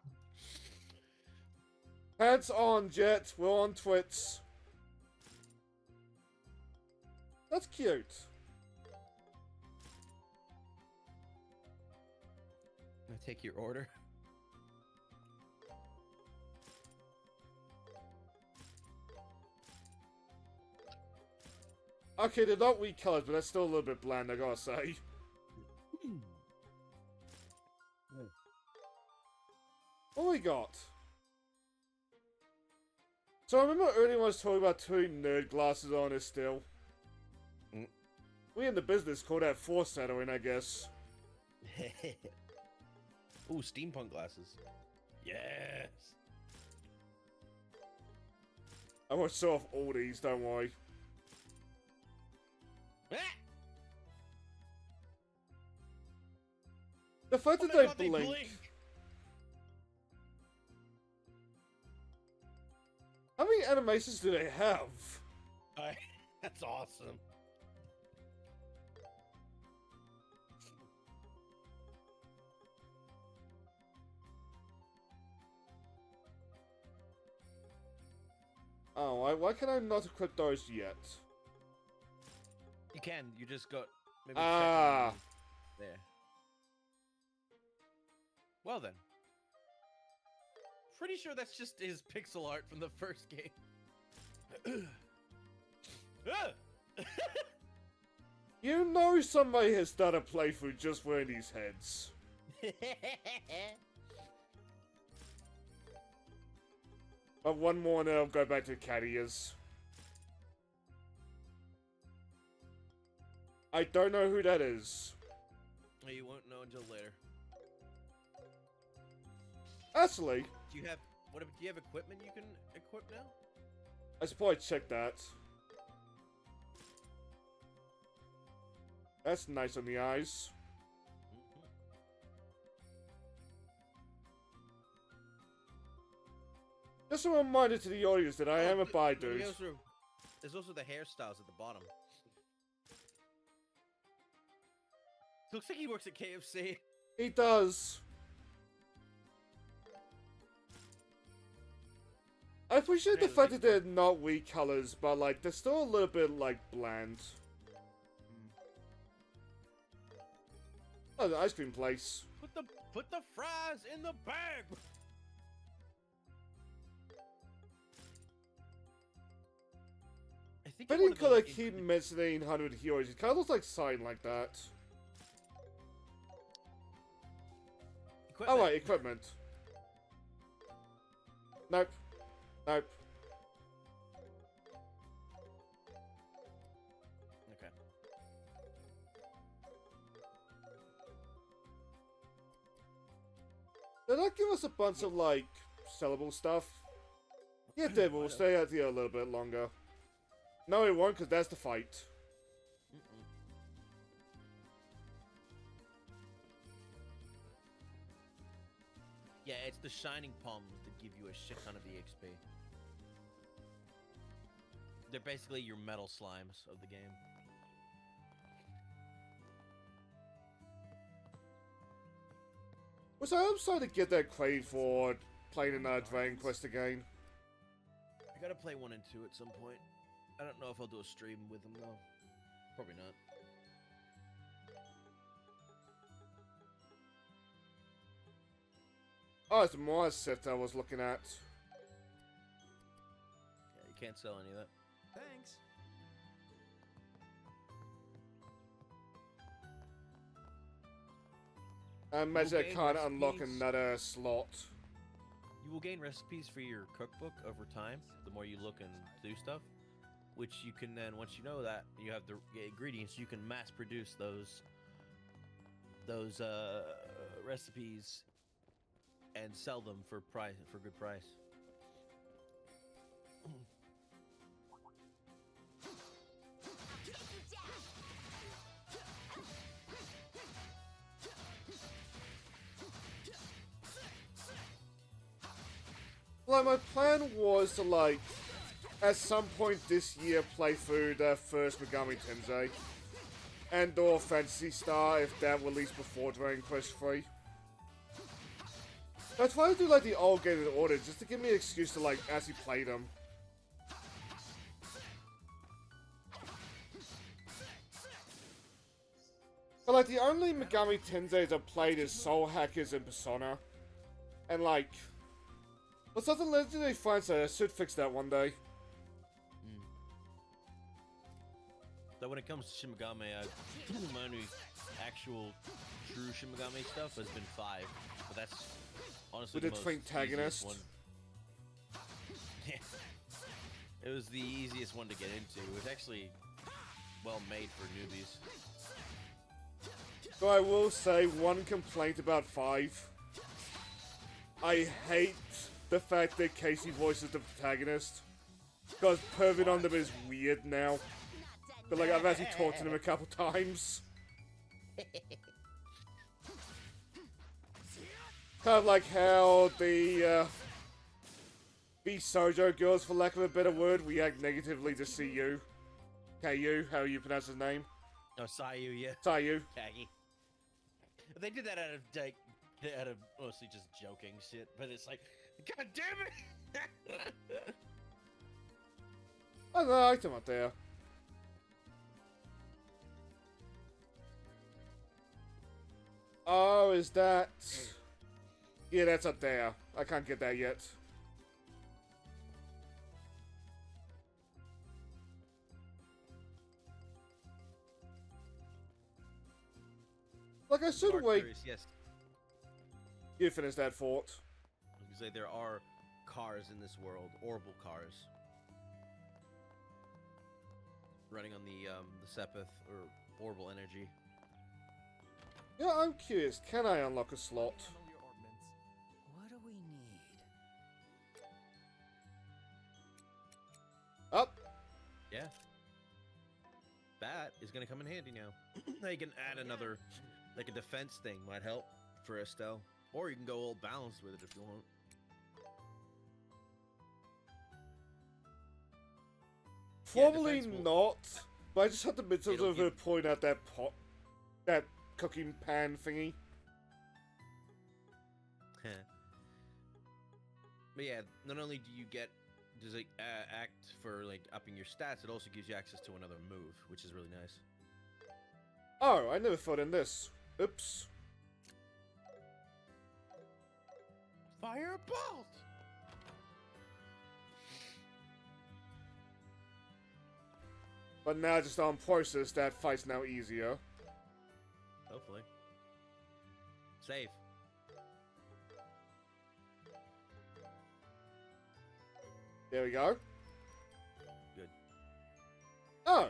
Pants on, Jet. We're on Twits. That's cute. Can I take your order? Okay, they're not weak colors, but that's still a little bit bland, I gotta say. What we got? So I remember earlier when I was talking about two nerd glasses on it still. We in the business call that foreshadowing, I guess. Ooh, steampunk glasses. Yes. I want to show off all these, don't worry. Ah! The fact that Oh my God, they blink. How many animations do they have? That's awesome. Oh, why can I not equip those yet? You can. You just got maybe Ah. there. Well then. Pretty sure that's just his pixel art from the first game. Ah! You know somebody has done a playthrough just wearing these heads. But one more and then I'll go back to cat ears. I don't know who that is. You won't know until later. Actually, Do you have equipment you can equip now? I should probably check that. That's nice on the eyes. Just a reminder to the audience that I am a bi dude. There's also the hairstyles at the bottom. Looks like he works at KFC. He does. I appreciate the fact that they're not weak colors, but like they're still a little bit like bland. Oh, the ice cream place. Put the fries in the bag. think you're Fitting one of color those keep infinite- mentioning 100 heroes. It kind of looks like sign like that. equipment. Oh, right, equipment. Nope. Nope. Okay. Did that give us a bunch of, like, sellable stuff? Yeah, it did, but we'll stay out here a little bit longer. No, it won't, because that's the fight. Mm-mm. Yeah, it's the shining palms that give you a shit ton of EXP. They're basically your metal slimes of the game. Which I'm starting to get that crave for playing another Dragon Quest again. I gotta play 1 and 2 at some point. I don't know if I'll do a stream with them though. Probably not. Oh, it's the Mars set I was looking at. Yeah, you can't sell any of that. Thanks. I imagine I gain can't unlock recipes. another slot. You will gain recipes for your cookbook over time, the more you look and do stuff. Which you can then, once you know that, you have the ingredients, you can mass produce those recipes and sell them for good price. Like, my plan was to, like, at some point this year play through the first Megami Tensei. And or Fantasy Star if that released before Dragon Quest 3. I tried to do, like, the old game in order just to give me an excuse to, like, actually play them. But, like, the only Megami Tenseis I've played is Soul Hackers and Persona. And, like, what's that the Legendary Franchise? I should fix that one day. So when it comes to Shin Megami, my only actual true Shin Megami stuff has been 5, but that's honestly With the the most protagonist? easiest one. Yeah, it was the easiest one to get into. It was actually well made for newbies. So I will say one complaint about 5. I hate the fact that Casey voices the protagonist. Because perving on them is weird now. But like, I've actually talked to them a couple times. Kind of like how the Sojo girls, for lack of a better word, react negatively to CU. KU, how you pronounce his name? Oh, Sayu, yeah. Sayu. Kagi. They did that out of mostly just joking shit, but it's like, God damn it! I liked him up there. Oh, is that... Yeah, that's up there. I can't get that yet. Like, I should Are wait. curious, yes. You finish that fort. I was gonna say there are cars in this world, orbital cars, running on the Sepith or orbital energy. Yeah, I'm curious. Can I unlock a slot? What do we need? Up. Yeah. That is gonna come in handy now. Now you can add another, like a defense thing might help for Estelle. Or you can go all balanced with it if you want. Probably defense will- not. But I just had to admit It'll of her give- point out that pot, that cooking pan thingy. But yeah, not only do you get, does it act for like upping your stats, it also gives you access to another move, which is really nice. Oh, I never thought in this. Oops. Firebolt! But now just on process, that fight's now easier. Hopefully. Save. There we go. Good. Oh!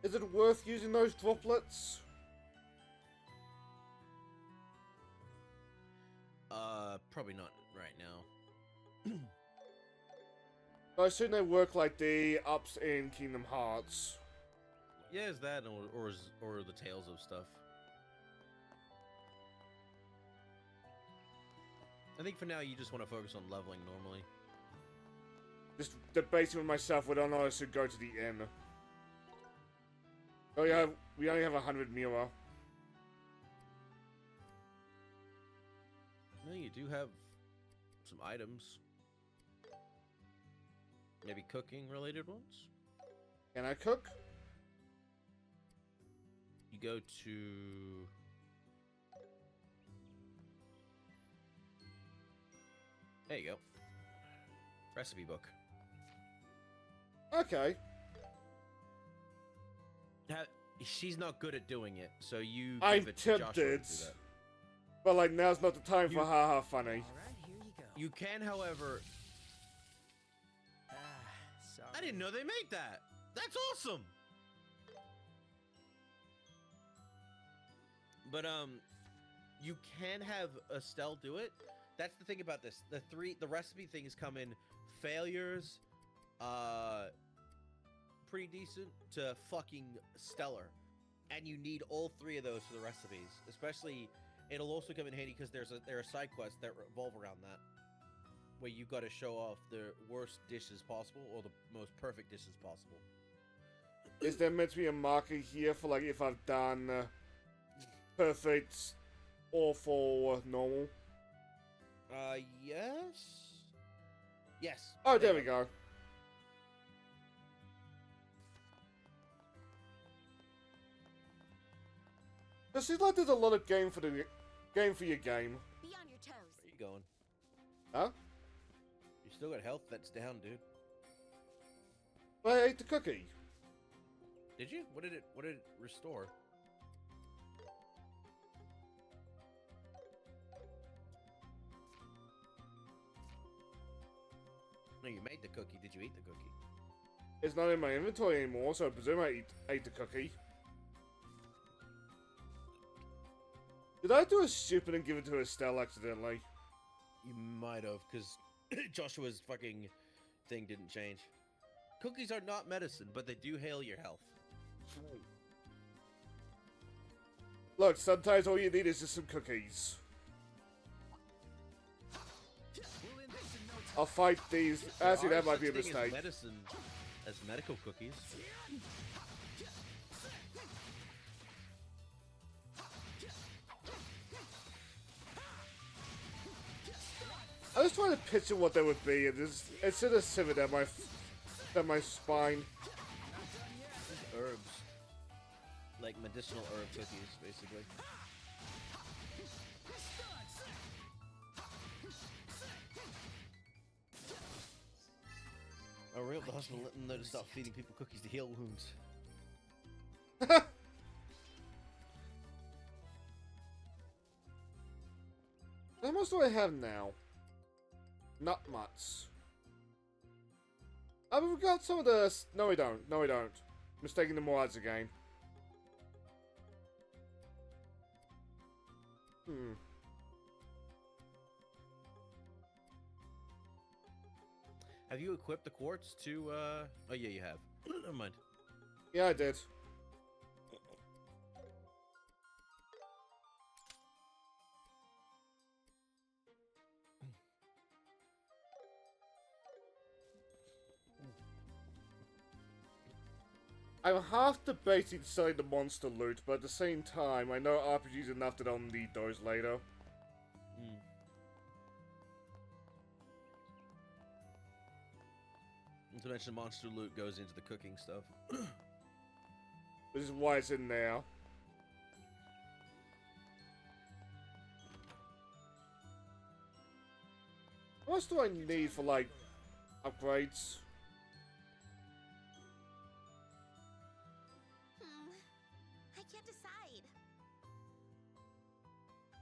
Is it worth using those droplets? Probably not right now. I assume they work like the ups in Kingdom Hearts. Yeah, is that or the Tales of stuff. I think for now you just want to focus on leveling normally. Just debating with myself whether or not I should go to the inn. Oh yeah, we only have 100 Mira. No, you do have some items. Maybe cooking related ones? Can I cook? You go to... There you go. Recipe book. Okay. She's not good at doing it, so you I'm give it to Joshua to do tempted. that. But like, now's not the time for haha funny. All right, here you go. You can, however... Ah, sorry. I didn't know they made that! That's awesome! But, you can have Estelle do it. That's the thing about this. The recipe things come in failures, pretty decent to fucking stellar. And you need all three of those for the recipes. Especially, it'll also come in handy because there are side quests that revolve around that. Where you gotta show off the worst dishes possible or the most perfect dishes possible. Is there meant to be a marker here for like if I've done perfect, awful, normal? Yes? Yes. Oh, there we go. This seems like there's a lot of game for your game. Be on your toes. Where you going? Huh? You still got health that's down, dude. I ate the cookie. Did you? What did it restore? No, you made the cookie. Did you eat the cookie? It's not in my inventory anymore, so I presume I ate the cookie. Did I do a stupid and give it to Estelle accidentally? You might have, because Joshua's fucking thing didn't change. Cookies are not medicine, but they do heal your health. Look, sometimes all you need is just some cookies. We'll end this in no time. I'll fight these. Actually, that might be a mistake. Medicine as medical cookies. I was trying to picture what they would be, and it's sort of shivered at my spine. Herbs. Like medicinal herb cookies, basically. Oh, we're at the hospital, let them know to stop feeding people cookies to heal wounds. How much do I have now? Not much. Oh, we've got some of the... No, we don't. No, we don't. Mistaking the mods again. Have you equipped the quartz to, Oh, yeah, you have. Never mind. Yeah, I did. I'm half debating selling the monster loot, but at the same time, I know RPGs enough that I'll need those later. Not to mention monster loot goes into the cooking stuff. This is why it's in there. How much do I need for, like, upgrades. I can't decide.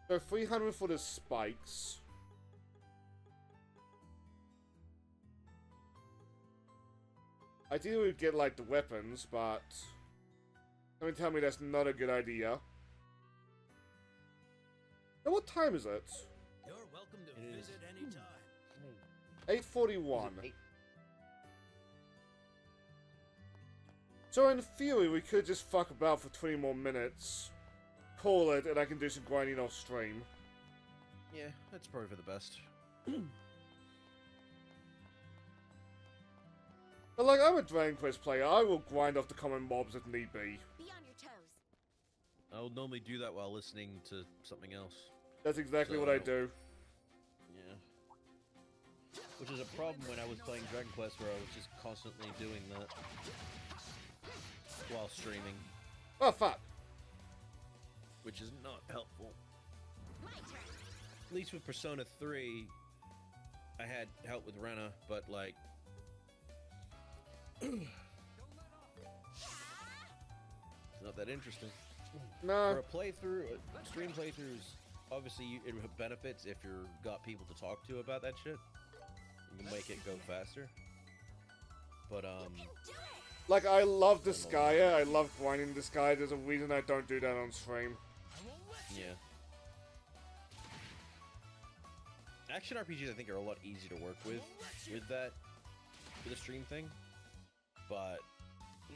So 300 for the spikes. Ideally we'd get like the weapons, but don't tell me that's not a good idea. Now what time is it? You're welcome to It visit is. anytime. 8:41. So in theory we could just fuck about for 20 more minutes, call it, and I can do some grinding off stream. Yeah, that's probably for the best. But like, I'm a Dragon Quest player, I will grind off the common mobs if need be. Be on your toes. I'll normally do that while listening to something else. That's exactly what I do. Yeah. Which is a problem when I was playing Dragon Quest, where I was just constantly doing that while streaming, Oh fuck. which is not helpful. My turn. At least with Persona 3, I had help with Rena, but like... it's not that interesting. No. For a playthrough, stream playthroughs, obviously it benefits if you've got people to talk to about that shit. You can make it go faster. But, Like, I love Disgaea, I love grinding Disgaea, there's a reason I don't do that on stream. yeah. Action RPGs, I think, are a lot easier to work with that, with the stream thing. But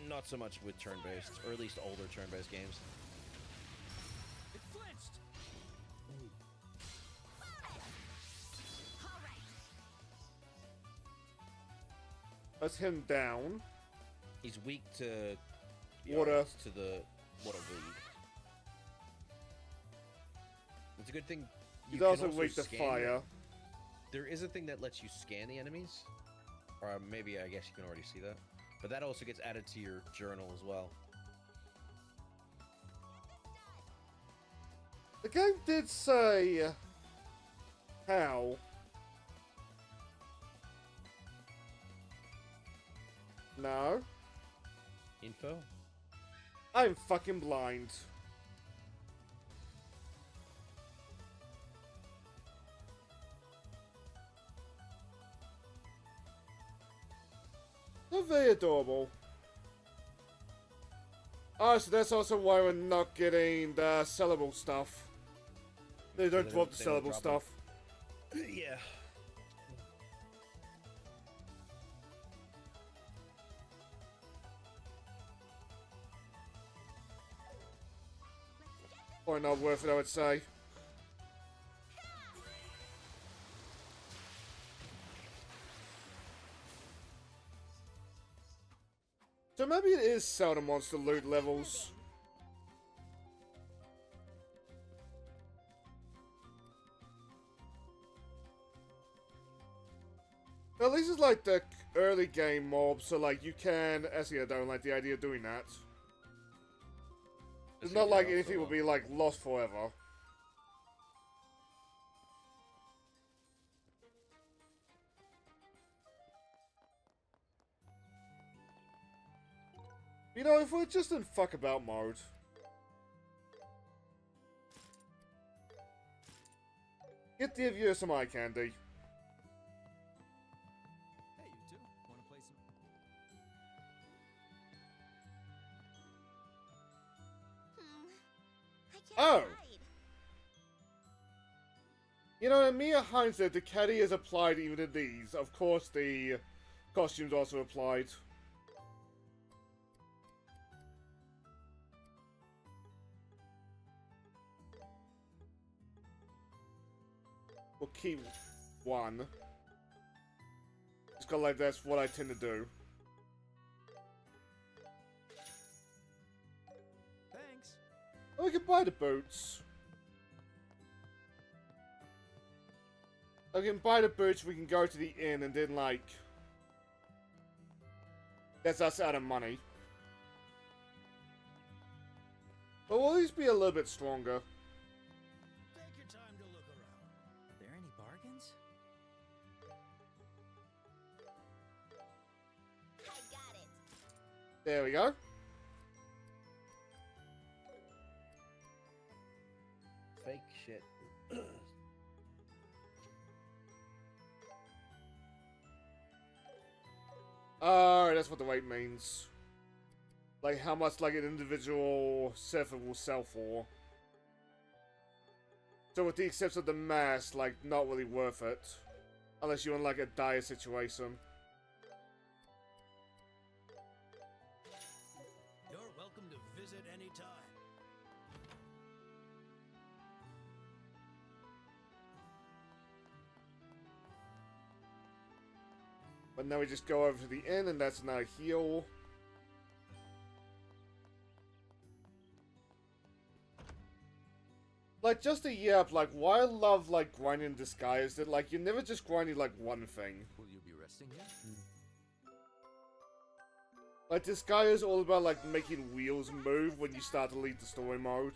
not so much with turn-based, or at least older turn-based games. It flinched. That's him down. He's weak to Water. to the water bleed. It's a good thing. He's can also weak to scan fire. them. There is a thing that lets you scan the enemies, or maybe I guess you can already see that. But that also gets added to your journal as well. The game did say how. No. Info? I'm fucking blind. They're very adorable. Oh, so that's also why we're not getting the sellable stuff. They don't drop the they don't sellable drop stuff. Yeah. Or not worth it, I would say. So maybe it is seldom monster loot levels. At least it's like the early game mobs, so like you can... Actually, I don't like the idea of doing that. It's not like anything will be like lost forever. You know, if we're just in fuck about mode. Get the viewer some eye candy. Hey, you two. Want to play some? I can't Oh. decide. You know, in mere hindsight, the caddy is applied even to these. Of course, the costumes also applied. We'll keep one. Just got like that's what I tend to do. Thanks. Oh, we can buy the boots. I can buy the boots, we can go to the inn, and then, like... That's us out of money. But we'll at least be a little bit stronger. Take your time to look around. There any bargains? There we go. Fake shit. Oh, that's what the weight means. Like how much like an individual surfer will sell for. So with the exception of the mass, like not really worth it. Unless you're in like a dire situation. You're welcome to visit anytime. But now we just go over to the inn and that's now heal. Like, just a yep, like, why I love, like, grinding disguise, that, like, you're never just grinding, like, one thing. Will you be resting here? Like, disguise is all about, like, making wheels move when you start to lead the story mode.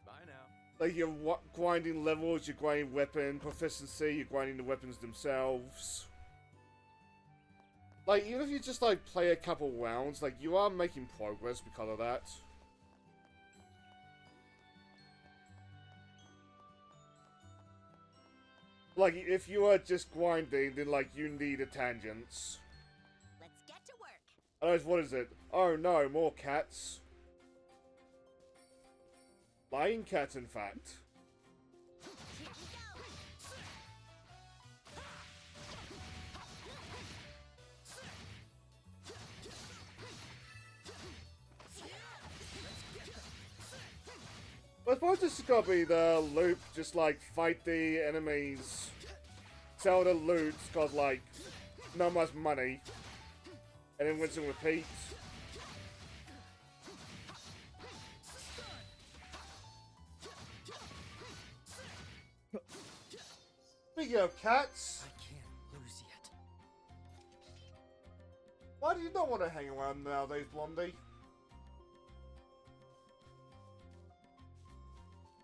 Bye now. Like, you're grinding levels, you're grinding weapon proficiency, you're grinding the weapons themselves. Like, even if you just, like, play a couple rounds, like, you are making progress because of that. Like, if you are just grinding, then, like, you need a tangents. Let's get to work. Otherwise, what is it? Oh no, more cats. Lying cats, in fact. Here we go. I suppose this is gonna be the loop, just like fight the enemies, sell the loot, got like not much money, and then rinse and repeat. Speaking of cats, I can't lose yet. why do you not want to hang around nowadays, Blondie?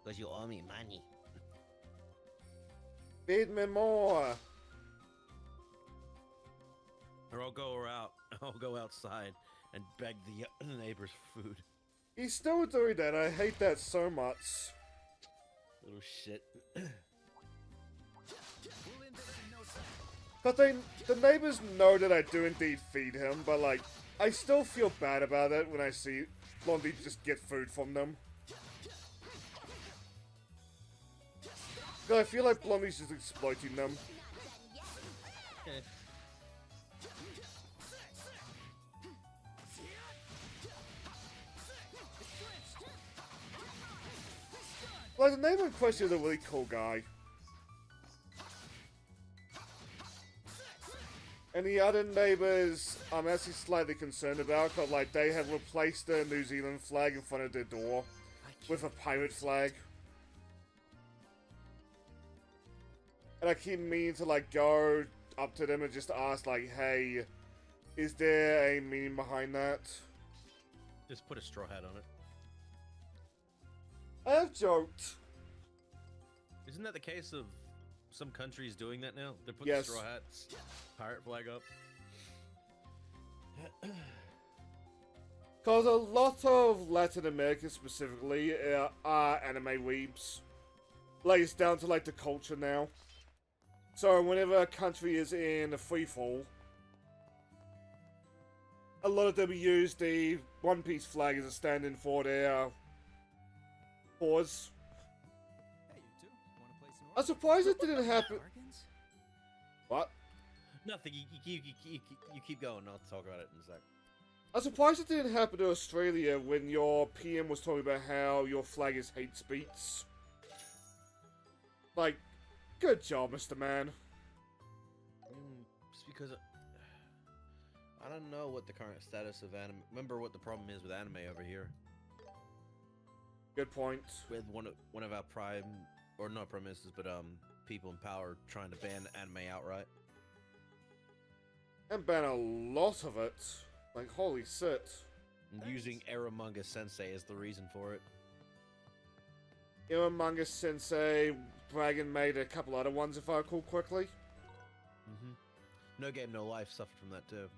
Because you owe me money. Feed me more. Or I'll go outside and beg the neighbors for food. He's still doing that. I hate that so much. Little shit. We'll end this in no time. But the neighbors know that I do indeed feed him, but like, I still feel bad about it when I see Blondie just get food from them. 'Cause I feel like Blondie's just exploiting them. Like, the neighbor in question is a really cool guy. And the other neighbors, I'm actually slightly concerned about, because, like, they have replaced the New Zealand flag in front of their door with a pirate flag. And I keep meaning to, like, go up to them and just ask, like, hey, is there a meaning behind that? Just put a straw hat on it. I have joked. Isn't that the case of some countries doing that now? They're putting Yes. straw hats, pirate flag up. Because a lot of Latin America specifically are anime weebs. Like, it's down to, like, the culture now. So whenever a country is in a freefall, a lot of them use the One Piece flag as a stand-in for their cause. Hey, you two. Want to play some I'm surprised it didn't happen. bargains? What? Nothing. You keep going. I'll talk about it in a sec. I'm surprised it didn't happen to Australia when your PM was talking about how your flag is hate speech. Like, good job, Mr. Man. Just because I don't know what the current status of anime. Remember what the problem is with anime over here. Good point. With one of our prime, or not prime ministers, but people in power trying to ban anime outright. And ban a lot of it. Like, holy shit. And using Eramunga Sensei as the reason for it. Manga Sensei, Dragon made a couple other ones if I recall correctly. No Game No Life suffered from that too.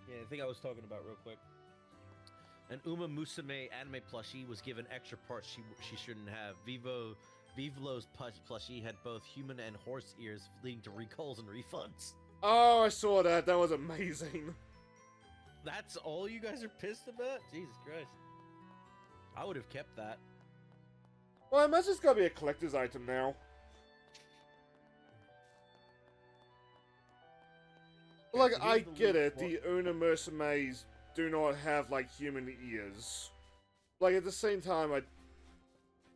Yeah, the thing I was talking about real quick. An Uma Musume anime plushie was given extra parts she shouldn't have. Vivlo's plushie had both human and horse ears, leading to recalls and refunds. Oh, I saw that. That was amazing. That's all you guys are pissed about? Jesus Christ. I would have kept that. Well, I imagine it's gotta be a collector's item now. Like, so I here's the get loot it. The Una Musumes do not have, like, human ears. Like, at the same time,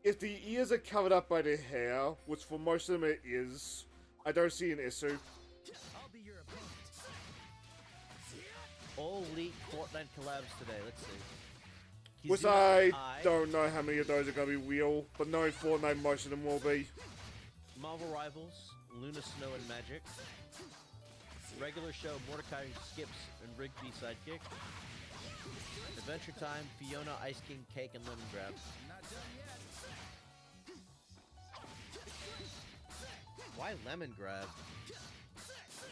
if the ears are covered up by the hair, which for most of them it is, I don't see an issue. I'll be your opponent. All leaked Fortnite collabs today. Let's see. Which I don't know how many of those are gonna be real, but knowing Fortnite, most of them will be. Marvel Rivals, Luna Snow and Magic, Regular Show, Mordecai Skips and Rigby Sidekick, Adventure Time, Fiona, Ice King, Cake, and Lemon Grab. Not done yet. Why Lemon Grab?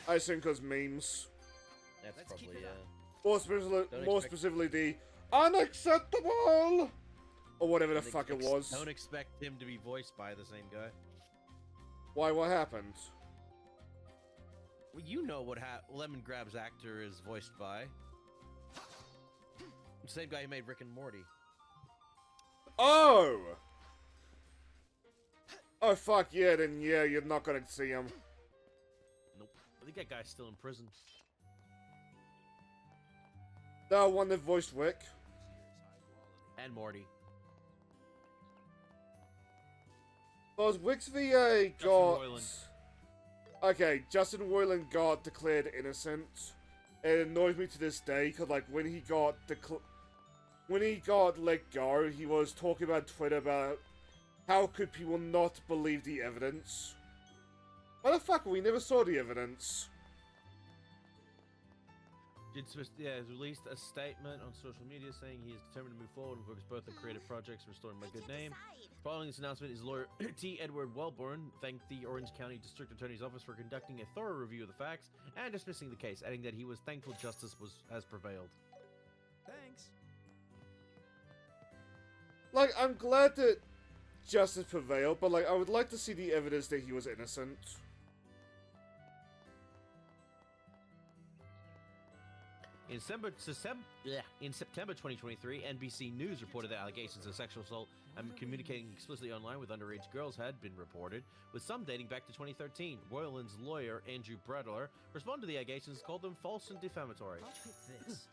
I think because memes. That's Let's keep probably, it up. More specifically, the unacceptable! Or whatever the Don't fuck it was. Don't expect him to be voiced by the same guy. Why, what happened? Well, you know what Lemon Grab's actor is voiced by. The same guy who made Rick and Morty. Oh! Oh, fuck yeah, then yeah, you're not gonna see him. Nope. I think that guy's still in prison. The one that voiced Rick. And Morty. Well, Rick's VA got... Roiland. Okay, Justin Roiland got declared innocent. It annoys me to this day, because, like, when he got let go, he was talking about Twitter about how could people not believe the evidence. Why the fuck? We never saw the evidence. Has released a statement on social media saying he is determined to move forward and focus both on creative projects and restoring my good name. Following this announcement, his lawyer T. Edward Wellborn thanked the Orange County District Attorney's Office for conducting a thorough review of the facts and dismissing the case, adding that he was thankful justice has prevailed. Thanks. Like, I'm glad that justice prevailed, but, like, I would like to see the evidence that he was innocent. In September 2023, NBC News reported that allegations of sexual assault and communicating explicitly online with underage girls had been reported, with some dating back to 2013. Roiland's lawyer, Andrew Bradler, responded to the allegations and called them false and defamatory. I'll pick this.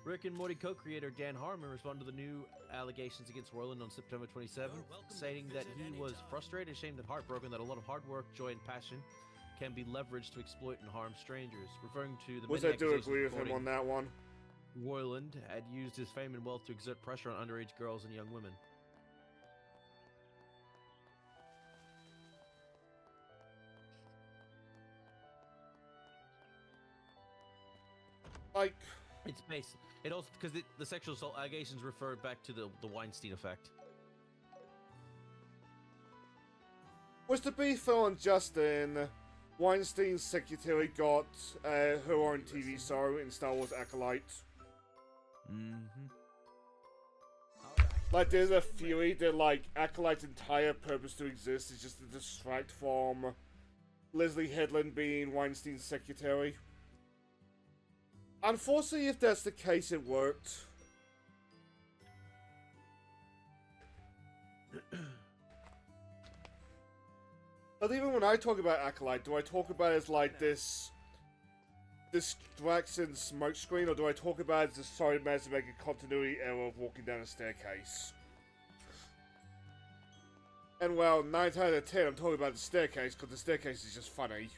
Rick and Morty co-creator Dan Harmon responded to the new allegations against Roiland on September 27th, stating that he was frustrated, ashamed, and heartbroken that a lot of hard work, joy, and passion can be leveraged to exploit and harm strangers, referring to the Which many I do accusations agree with him reporting on that one. Roiland had used his fame and wealth to exert pressure on underage girls and young women. Like, It's based. It also because the sexual assault allegations refer back to the Weinstein effect. was to be fair on Justin, Weinstein's secretary got her own TV show in Star Wars Acolyte. Mm-hmm. Like, there's a theory that, like, Acolyte's entire purpose to exist is just to distract from Leslie Headland being Weinstein's secretary. Unfortunately, if that's the case, it worked. But even when I talk about Acolyte, do I talk about it as, like, this distraction smokescreen, or do I talk about it as a sorry managed to make a continuity error of walking down a staircase? And well, 9 out of 10 I'm talking about the staircase, because the staircase is just funny.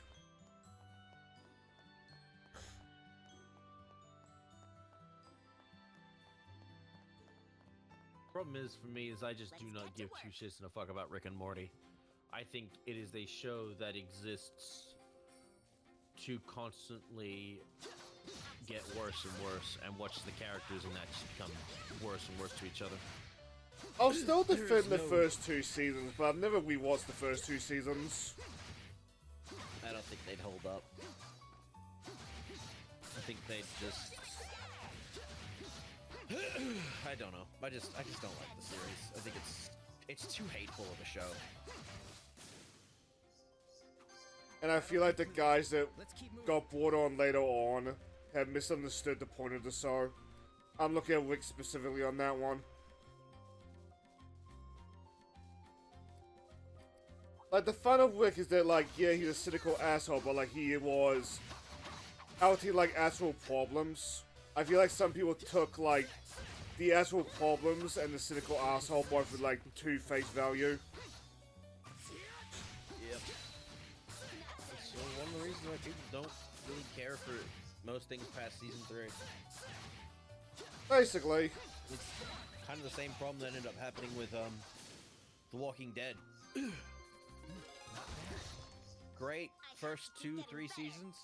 Problem is for me is I just do not give two shits and a fuck about Rick and Morty. I think it is a show that exists to constantly get worse and worse and watch the characters and that just become worse and worse to each other. I'll still defend the first 2 seasons, but I've never rewatched the first 2 seasons. I don't think they'd hold up. I think they'd just I don't know. I just don't like the series. I think it's too hateful of a show. And I feel like the guys that Let's keep moving. got brought on later on have misunderstood the point of the show. I'm looking at Rick specifically on that one. Like, the fun of Rick is that, like, yeah, he's a cynical asshole, but, like, he was out to, like, actual problems. I feel like some people took, like, the actual problems and the cynical asshole both with, like, two face value. Yep. So one of the reasons why people don't really care for most things past season 3. Basically. It's kind of the same problem that ended up happening with The Walking Dead. Great first 2-3 seasons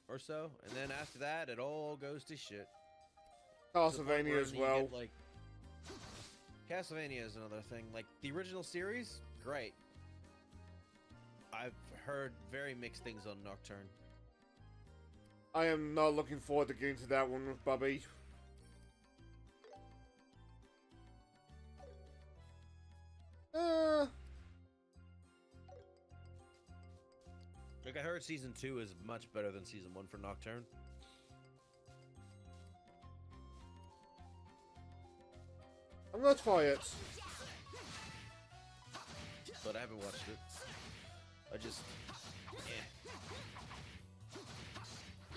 or so, and then after that it all goes to shit. Castlevania as well. Like, Castlevania is another thing. Like, the original series, great. I've heard very mixed things on Nocturne. I am not looking forward to getting to that one with Bubby. Like, I heard season 2 is much better than season 1 for Nocturne. I'm gonna try it. But I haven't watched it. I just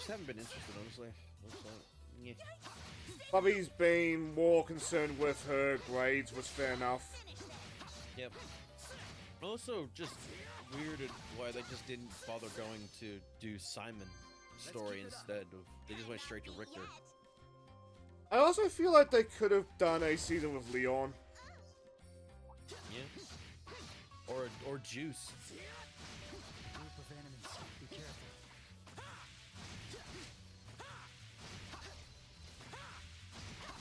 haven't been interested, honestly. Yeah. Bubby's been more concerned with her grades, was fair enough. Yep. Also, just weirded why they just didn't bother going to do Simon's story instead of, they just went straight to Richter. I also feel like they could have done a season with Leon. Yeah. Or Juice. Group of enemies. Be careful.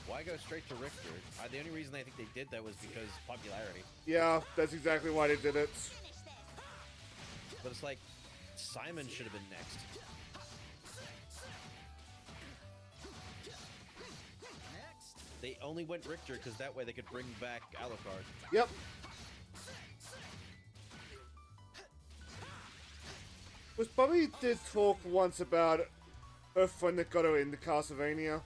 Why go straight to Richter? The only reason I think they did that was because popularity. Yeah, that's exactly why they did it. But it's like, Simon should have been next. Next. They only went Richter because that way they could bring back Alucard. Yep. Was Bubby did talk once about her friend that got her into Castlevania.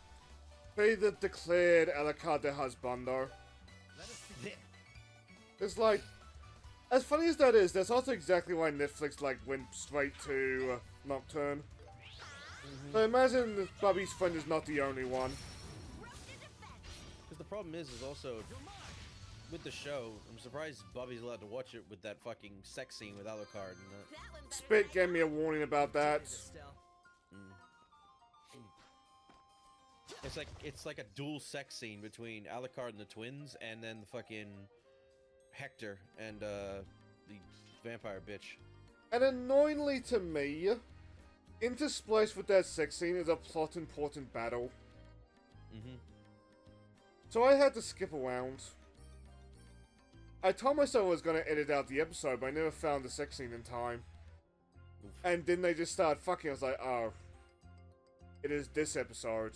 They that declared Alucard their husbando. It's like, as funny as that is, that's also exactly why Netflix like went straight to Nocturne. So imagine that Bubby's friend is not the only one. Because the problem is also, with the show, I'm surprised Bobby's allowed to watch it with that fucking sex scene with Alucard and that. Spit gave me a warning about that. It's like a dual sex scene between Alucard and the twins, and then the fucking Hector and the vampire bitch. And annoyingly to me, interspliced with that sex scene is a plot important battle. So I had to skip around. I told myself I was going to edit out the episode, but I never found the sex scene in time. Oof. And then they just started fucking. I was like, oh, it is this episode.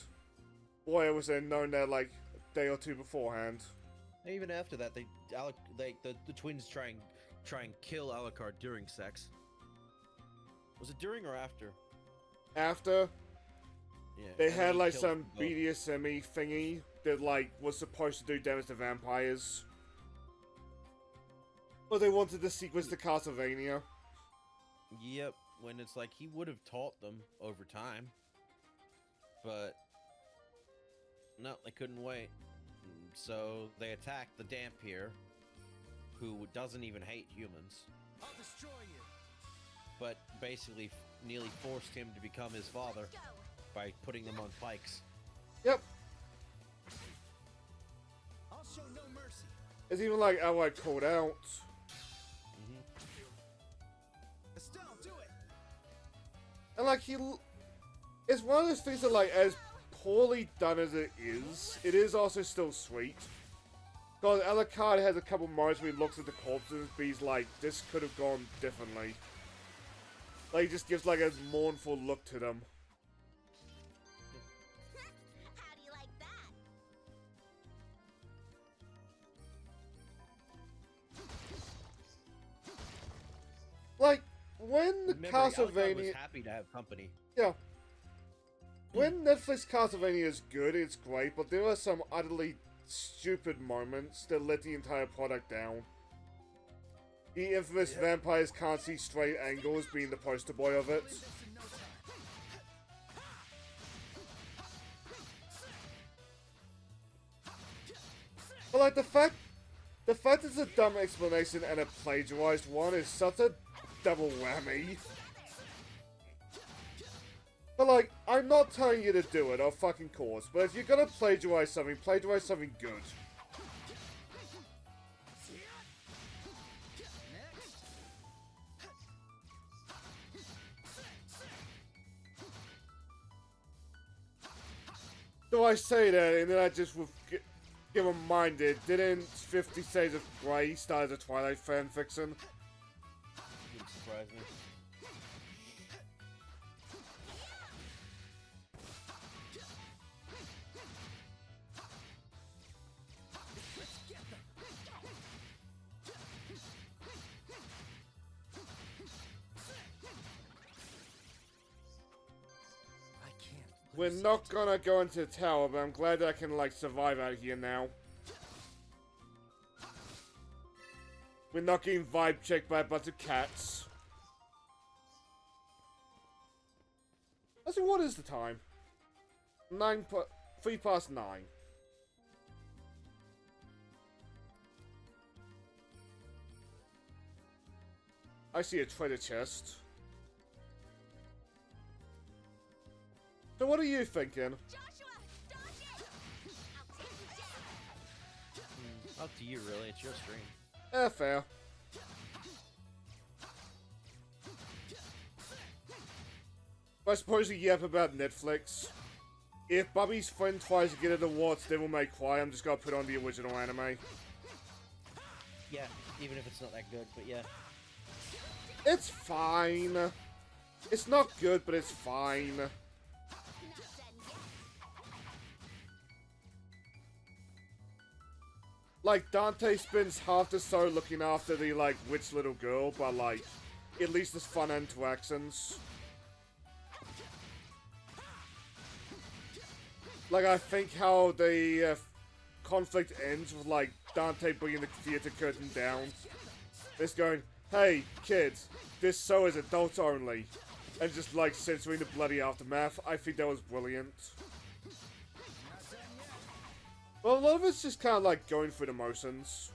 Boy, I was known that like a day or two beforehand. Even after that, the twins try and kill Alucard during sex. Was it during or after? After, Yeah. they and then had he like killed some them both. BDSM-y thingy that like was supposed to do damage to vampires. But they wanted to sequence to Castlevania. Yep. When it's like he would have taught them over time, but no, they couldn't wait. So they attacked the Dampier, who doesn't even hate humans, I'll destroy you. but basically nearly forced him to become his father by putting them on pikes. Yep. I'll show no mercy. It's even like outright called out. Estelle, do it. And like it's one of those things that like as poorly done as it is also still sweet. Because Alucard has a couple moments where he looks at the corpses, but he's like, this could have gone differently. Like, he just gives like a mournful look to them. when Remember, Alcon was Castlevania, happy to have company. yeah, when Netflix Castlevania is good, it's great, but there are some utterly stupid moments that let the entire product down. The infamous vampires can't see straight angles being the poster boy of it. But like the fact it's a dumb explanation and a plagiarized one is such a double whammy. But like, I'm not telling you to do it, of fucking course, but if you're gonna plagiarize something good. So I say that, and then I just get reminded, didn't 50 Shades of Grey start as a Twilight fanfiction? Wouldn't surprise me. We're not gonna go into the tower, but I'm glad that I can, like, survive out here now. We're not getting vibe checked by a bunch of cats. Actually, what is the time? 3 past 9. I see a treasure chest. So what are you thinking? Joshua, dodge it! I'll take you down. Up to you, really. It's your stream. Fair. I suppose you yap about Netflix. If Bubby's friend tries to get her to watch Devil May Cry, I'm just gonna put on the original anime. Yeah, even if it's not that good, but yeah. It's fine. It's not good, but it's fine. Not done yet. Like, Dante spends half the show looking after the, like, witch little girl, but, like, at least there's fun interactions. Like, I think how the conflict ends with, like, Dante bringing the theater curtain down. It's going, hey, kids, this show is adults only. And just, like, censoring the bloody aftermath. I think that was brilliant. Well, a lot of it's just kind of, like, going through the motions.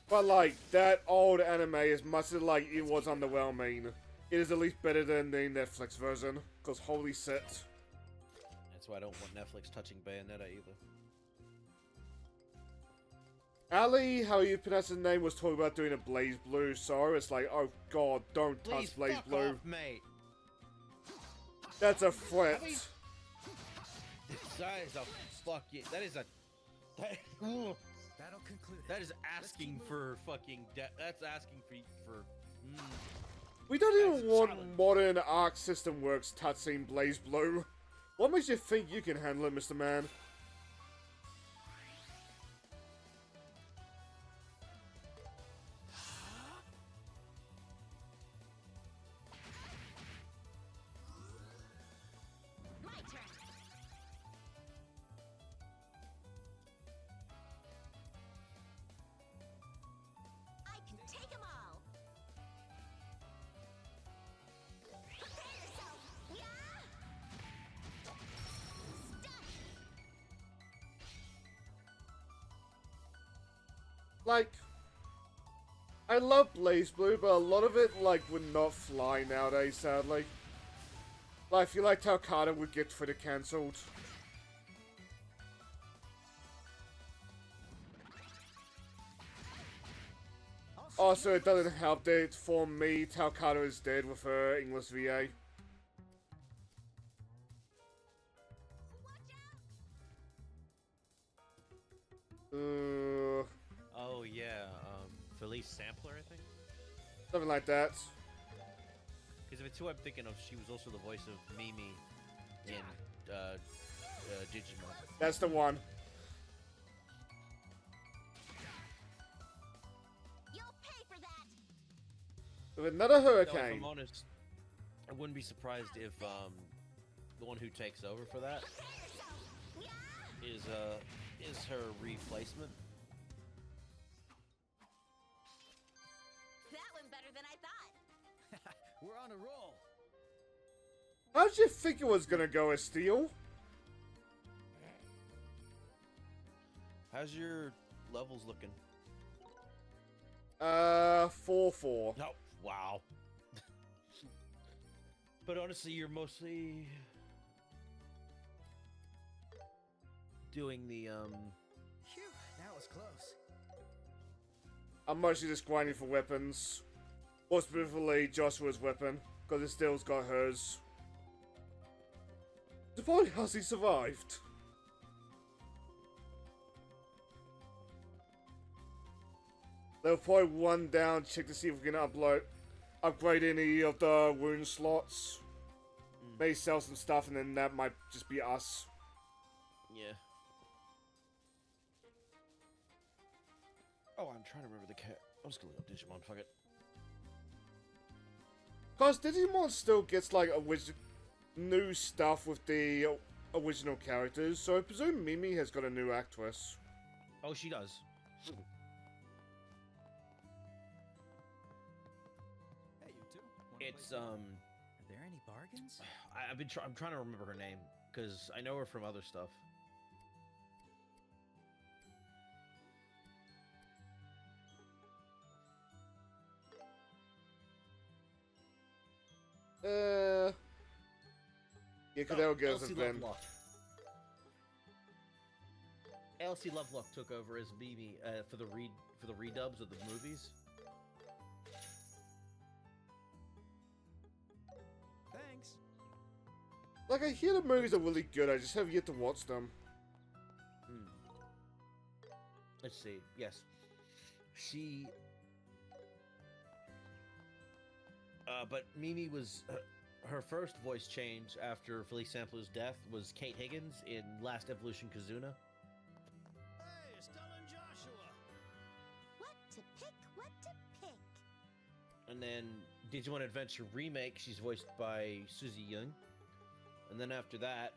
But, like, that old anime, as much as, like, it was underwhelming, it is at least better than the Netflix version. Because, holy shit. That's why I don't want Netflix touching Bayonetta either. Ali, how you pronounce his name, was talking about doing a Blaze Blue, so it's like, oh god, don't Please, touch Blaze fuck Blue. off, mate. That's a threat. That is a fuck you. That is a. That, Battle concluded. that is asking for fucking. That's asking for. We don't That's even want silent. modern Arc System Works touching Blaze Blue. What makes you think you can handle it, Mr. Man? My turn. I can take 'em all. Prepare yourself. Yeah. Stun. Like, I love Blaze Blue, but a lot of it, like, would not fly nowadays, sadly. Like, I feel like Talcata would get Twitter cancelled. Also, it doesn't help that it's for me, Talcata is dead with her English VA. Oh yeah, Felice Sampler, I think. Something like that. Because if it's who I'm thinking of, she was also the voice of Mimi in Digimon. That's the one. With another No, if hurricane. I'm honest, I wouldn't be surprised if the one who takes over for that is her replacement. That went better than I thought. We're on a roll. How'd you think it was gonna go, Esteel? How's your levels looking? 4-4. No, wow. But honestly, you're mostly doing the Phew, that was close. I'm mostly just grinding for weapons. More specifically, Joshua's weapon, because Esteel's got hers. Boy, has he survived? They'll probably run down, check to see if we can upgrade any of the wound slots. May sell some stuff, and then that might just be us. yeah. Oh, I'm trying to remember the cat. I'm just gonna look up Digimon. Fuck it. Cause Digimon still gets like new stuff with the original characters, so I presume Mimi has got a new actress. Oh, she does. Hey, you two. Wanna It's play some- Are there any bargains? I'm trying to remember her name because I know her from other stuff. Yeah, Cadell goes Elsie with Ben. Lovelock. Elsie Lovelock took over as Mimi for the redubs of the movies. Thanks. Like, I hear the movies are really good, I just have yet to watch them. Let's see. Yes, she. But Mimi was her first voice change after Felice Sampler's death was Kate Higgins in Last Evolution Kazuna. Hey, Estella and Joshua. What to pick? What to pick? And then Digimon Adventure Remake, she's voiced by Suzy Young. And then after that,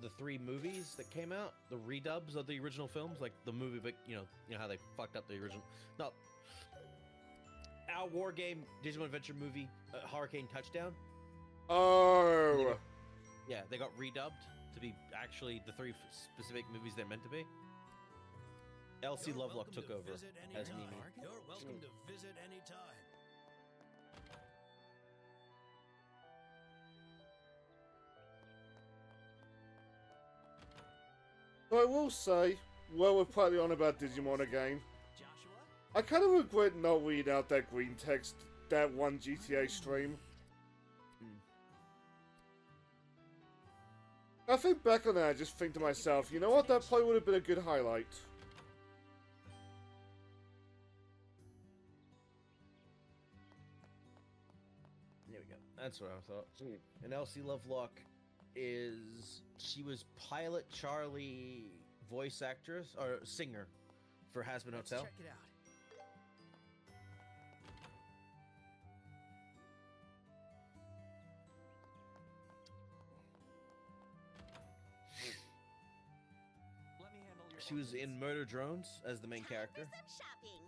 the 3 movies that came out, the redubs of the original films, like the movie, but you know how they fucked up the original. No, our war game Digimon Adventure movie, Hurricane Touchdown. Oh! Yeah, they got redubbed to be actually the 3 specific movies they're meant to be. Elsie You're Lovelock welcome took to over visit as anytime. Mimi. You're welcome to visit anytime. But I will say, well, we're partly on about Digimon again. Joshua? I kind of regret not reading out that green text that one GTA stream. I think back on that, I just think to myself, you know what, that probably would have been a good highlight. There we go. That's what I thought. And Elsie Lovelock she was Pilot Charlie voice actress or singer for Hazbin Let's Hotel. check it out. Let me handle your She was in Murder Drones as the main Time character. for some shopping.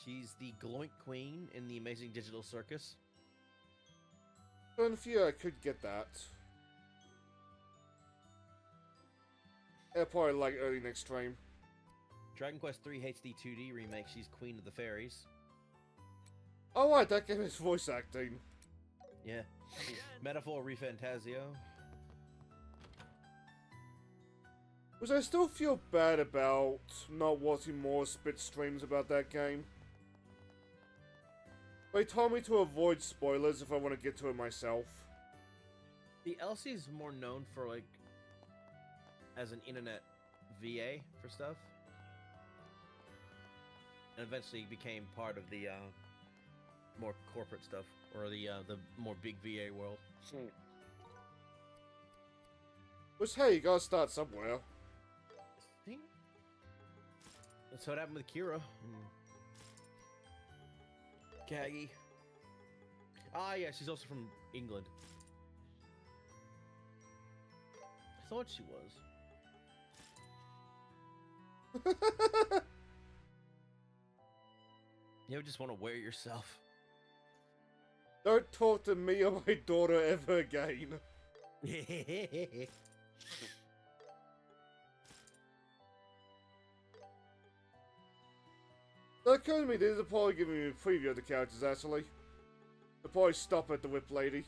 She's the Gloink Queen in the Amazing Digital Circus. But in few, I could get that. Yeah, probably like early next stream. Dragon Quest III HD 2D remake. She's Queen of the Fairies. Oh right, that game is voice acting. Yeah. Metaphor Refantasio. Which I still feel bad about not watching more spit streams about that game. They told me to avoid spoilers if I want to get to it myself. The Elsie's more known for like as an internet VA for stuff. And eventually became part of the more corporate stuff or the more big VA world. Which, hey, you gotta start somewhere. I think That's what happened with Kira. Kagi. Ah, yeah, she's also from England. I thought she was. You ever just want to wear yourself? Don't talk to me or my daughter ever again. That occurred to me, they're probably giving me a preview of the characters, actually. They'll probably stop at the Whip Lady.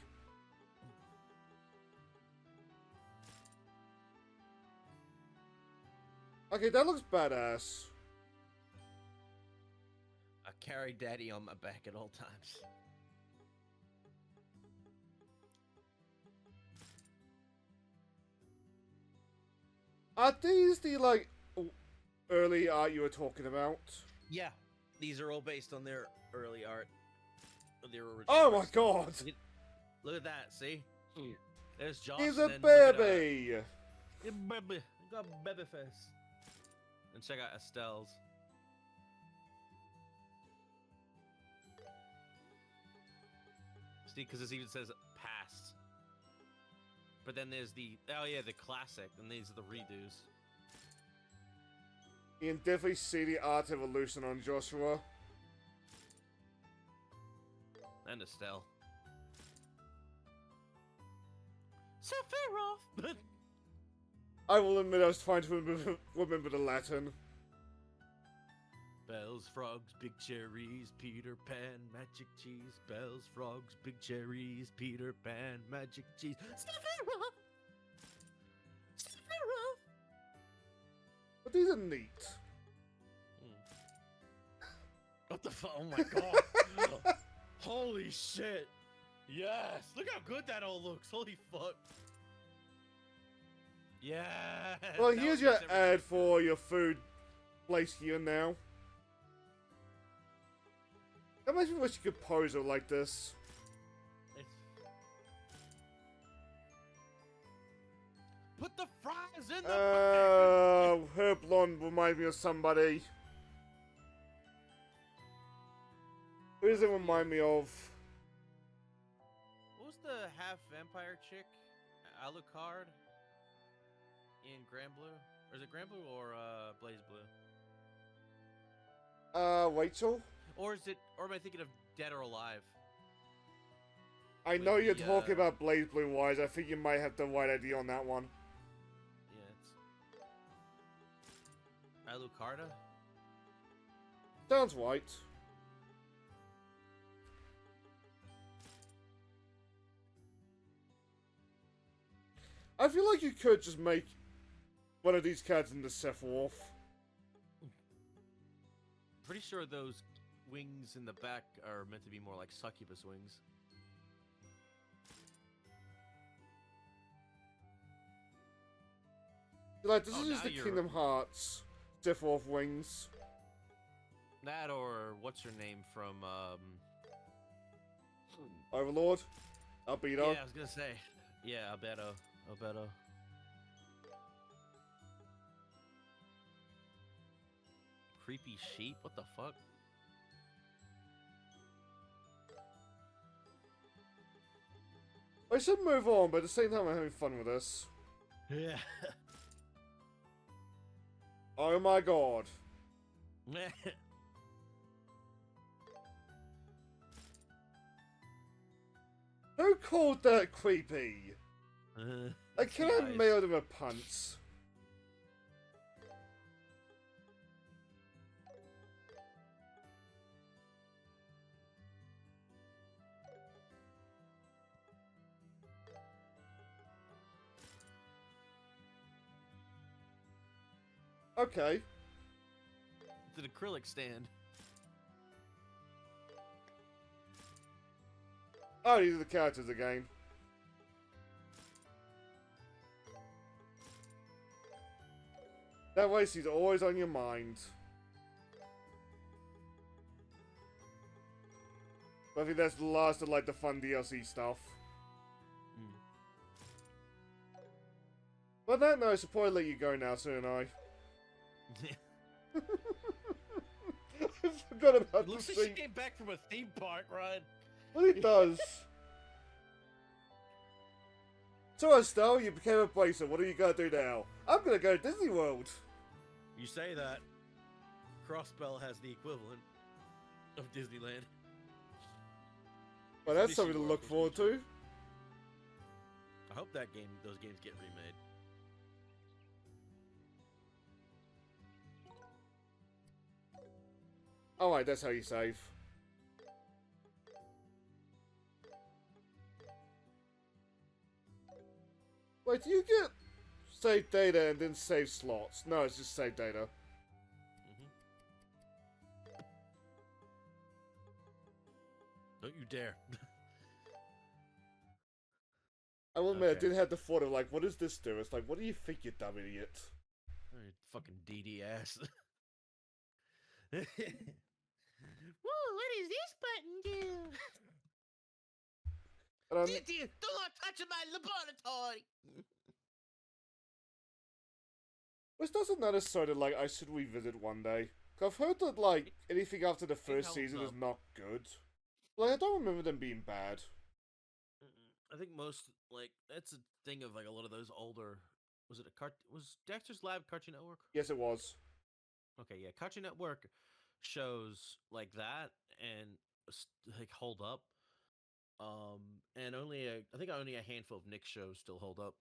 Okay, that looks badass. I carry daddy on my back at all times. Are these the, like, early art you were talking about? Yeah, these are all based on their early art. Their original Oh my art. god! Look at that, see? There's Josh. He's and a then look at, baby! yeah, baby. Got baby face. And check out Estelle's. See, because this even says past. But then there's the, oh yeah, the classic, and these are the redos. You can definitely see the art evolution on Joshua. And Estelle. Sephiroth! I will admit I was trying to remember the Latin. Bells, frogs, big cherries, Peter Pan, magic cheese. Bells, frogs, big cherries, Peter Pan, magic cheese. Sephiroth! Sephiroth! But these are neat. What the fuck? Oh my god. Holy shit. Yes. Look how good that all looks. Holy fuck. Yeah. Well, here's your ad for your food place here now. That makes me wish you could pose it like this. Put the fries in the bag. Her blonde reminds me of somebody. Who does it remind me of? What was the half vampire chick? Alucard in Grand Blue? Or is it Grand Blue or Blaze Blue? Rachel? Or is it, or am I thinking of Dead or Alive? I know you're talking about Blaze Blue Wise. I think you might have the right idea on that one. Yeah, it's Alucarda? Sounds right. I feel like you could just make one of these cats into Sephiroth. Pretty sure those wings in the back are meant to be more like succubus wings. Like, this Oh, is just now the you're- Kingdom Hearts Sephiroth wings. That or what's her name from Overlord? Albedo? yeah, I was gonna say. Yeah, Albedo. Creepy sheep? What the fuck? I should move on, but at the same time I'm having fun with this. Yeah. Oh my god. Who called that creepy? I can't mail them a punt. Okay. It's an acrylic stand. Oh, these are the characters again. That way she's always on your mind. But I think that's the last of like the fun DLC stuff. But that note, I should probably let you go now, soon I. forgot about It the looks like she thing. came back from a theme park ride. Well, it does. So, Estelle, you became a bracer. What are you gonna do now? I'm gonna go to Disney World. You say that. Crossbell has the equivalent of Disneyland. Well, that's Mission something to World look was forward originally- to. I hope those games get remade. Alright, that's how you save. Wait, do you get save data and then save slots? No, it's just save data. Don't you dare. I will admit, I Okay. did have the thought of, like, what does this do? It's like, what do you think, you dumb idiot? Alright, fucking DD ass. Whoa, what does this button do? And I'm, Don't touch my laboratory! which doesn't necessarily, like, I should revisit one day. 'Cause I've heard that, like, anything after the first holds season is up. not good. Like, I don't remember them being bad. I think most, like, that's a thing of, like, a lot of those older... Was Dexter's Lab Cartoon Network? Yes, it was. Okay, yeah, Cartoon Network shows like that and like hold up. And I think only a handful of Nick shows still hold up.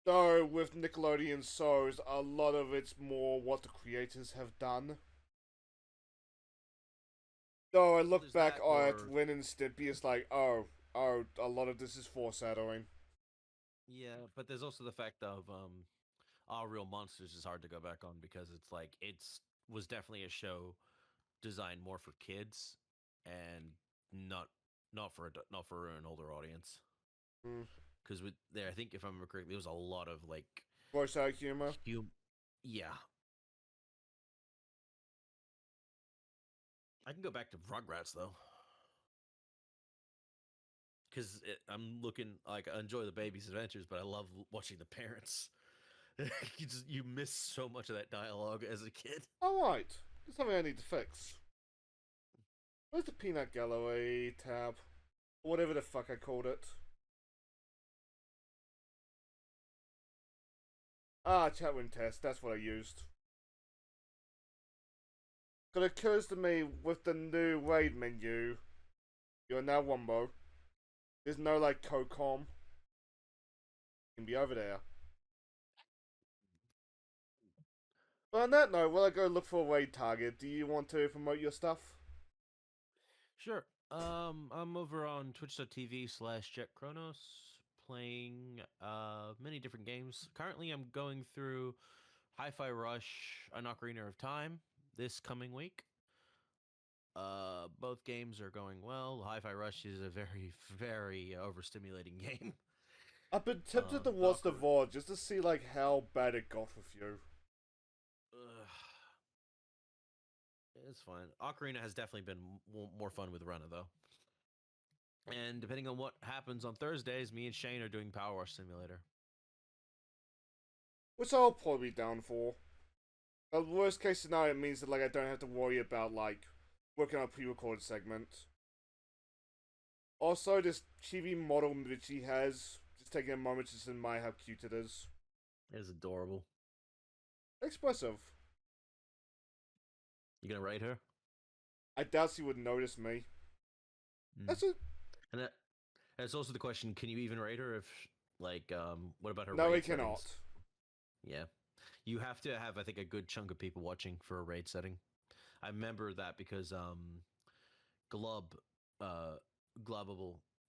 Though, with Nickelodeon shows, a lot of it's more what the creators have done. Though I look There's back that, at or- Ren and Stimpy, it's like, oh, a lot of this is foreshadowing. Yeah, but there's also the fact of Our Real Monsters is hard to go back on because it's like was definitely a show designed more for kids and not for an older audience. Mm. Because I think if I remember correctly, there was a lot of like Voice out humor. yeah. I can go back to Rugrats though, because I'm looking like I enjoy the baby's adventures, but I love watching the parents. You miss so much of that dialogue as a kid. Alright, there's something I need to fix. Where's the Peanut Gallery tab? Whatever the fuck I called it. Ah, chat room test, that's what I used. But it occurs to me, with the new raid menu, you're now Wombo. There's no, like, COCOM. You can be over there. But on that note, while I go look for a raid target, do you want to promote your stuff? Sure. I'm over on twitch.tv/JetChronos playing many different games. Currently, I'm going through Hi-Fi Rush, an Ocarina of Time this coming week. Both games are going well. Hi-Fi Rush is a very, very overstimulating game. I've been tempted to watch the VOD just to see, like, how bad it got with you. Ugh. It's fine. Ocarina has definitely been more fun with Runner, though. And depending on what happens on Thursdays, me and Shane are doing Power Wash Simulator. Which I'll probably be down for. The worst case scenario means that, like, I don't have to worry about, like, working on a pre-recorded segment. Also, this chibi model that she has, just taking a moment to admire how cute it is. It is adorable. Expressive. You gonna rate her? I doubt she would notice me. Mm. That's it. And it's also the question: can you even rate her? If like, what about her? No, we raid cannot. settings? Yeah, you have to have, I think, a good chunk of people watching for a raid setting. I remember that because Globable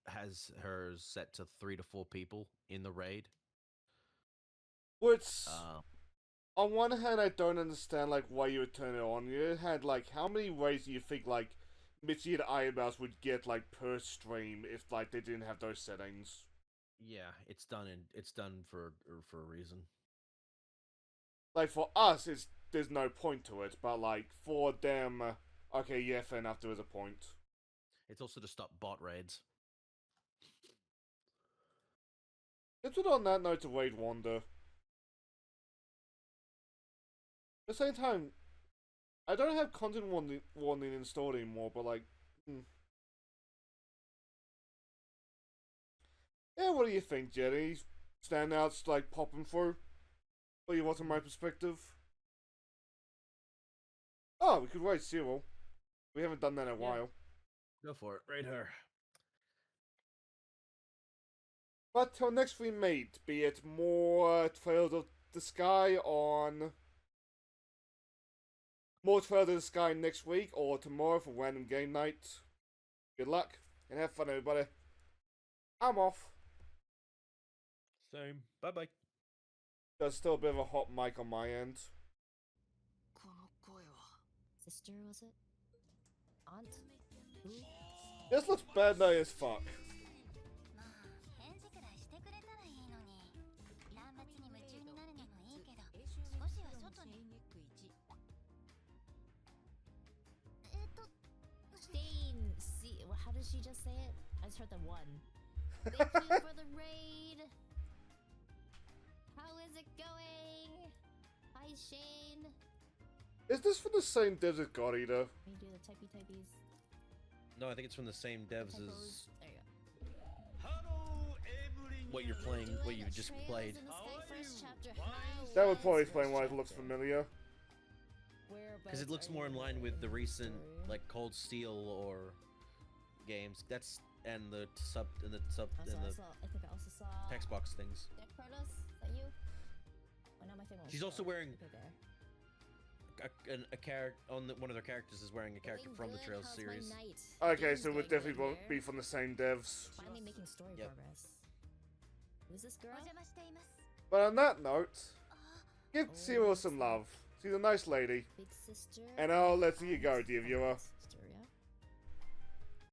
has hers set to 3 to 4 people in the raid. Which, Uh, on one hand, I don't understand, like, why you would turn it on. You had, like, how many ways do you think, like, Mitchie and Eyebrows would get, like, per stream if, like, they didn't have those settings? yeah, it's done for a reason. Like, for us, there's no point to it, but, like, for them, okay, yeah, fair enough, there is a point. It's also to stop bot raids. Let's put on that note to Raid Wander. At the same time, I don't have content warning installed anymore, but like, yeah. What do you think, Jenny? Standouts like popping through? What do you want from my perspective? Oh, we could write Cyrrael. We haven't done that in a while. Go for it. Right here. But till next we meet, be it more Trails of the Sky on... More Trails of the Sky next week, or tomorrow for random game night. Good luck, and have fun, everybody. I'm off. Same. Bye-bye. There's still a bit of a hot mic on my end. Sister, was it? Aunt? Who? This looks bad though as fuck. How did she just say it? I just heard the one. Thank you for the raid. How is it going? Hi, Shane. Is this from the same devs as God Eater? Can you do the typey-typies? No, I think it's from the same devs Typos? as There you go. what you're playing, what you just Trails played. in the Sky first chapter. How That would was probably the explain first why it looks chapter? familiar. Because it looks more in line with the recent, like, Cold Steel or games. That's and the sub and the I think I also saw text box things. Deck Protos. Is that you? Oh, no, my thing was She's also wearing okay, there. a character on one of their characters is wearing a character Doing from the good. Trails How's my series. night? Okay, Game's so it would going definitely good be here. from the same devs. Finally making story Yep. progress. Who's this girl? But on that note, give Cyrrael some love. She's a nice lady. Big sister. And I'll let you go, dear viewer.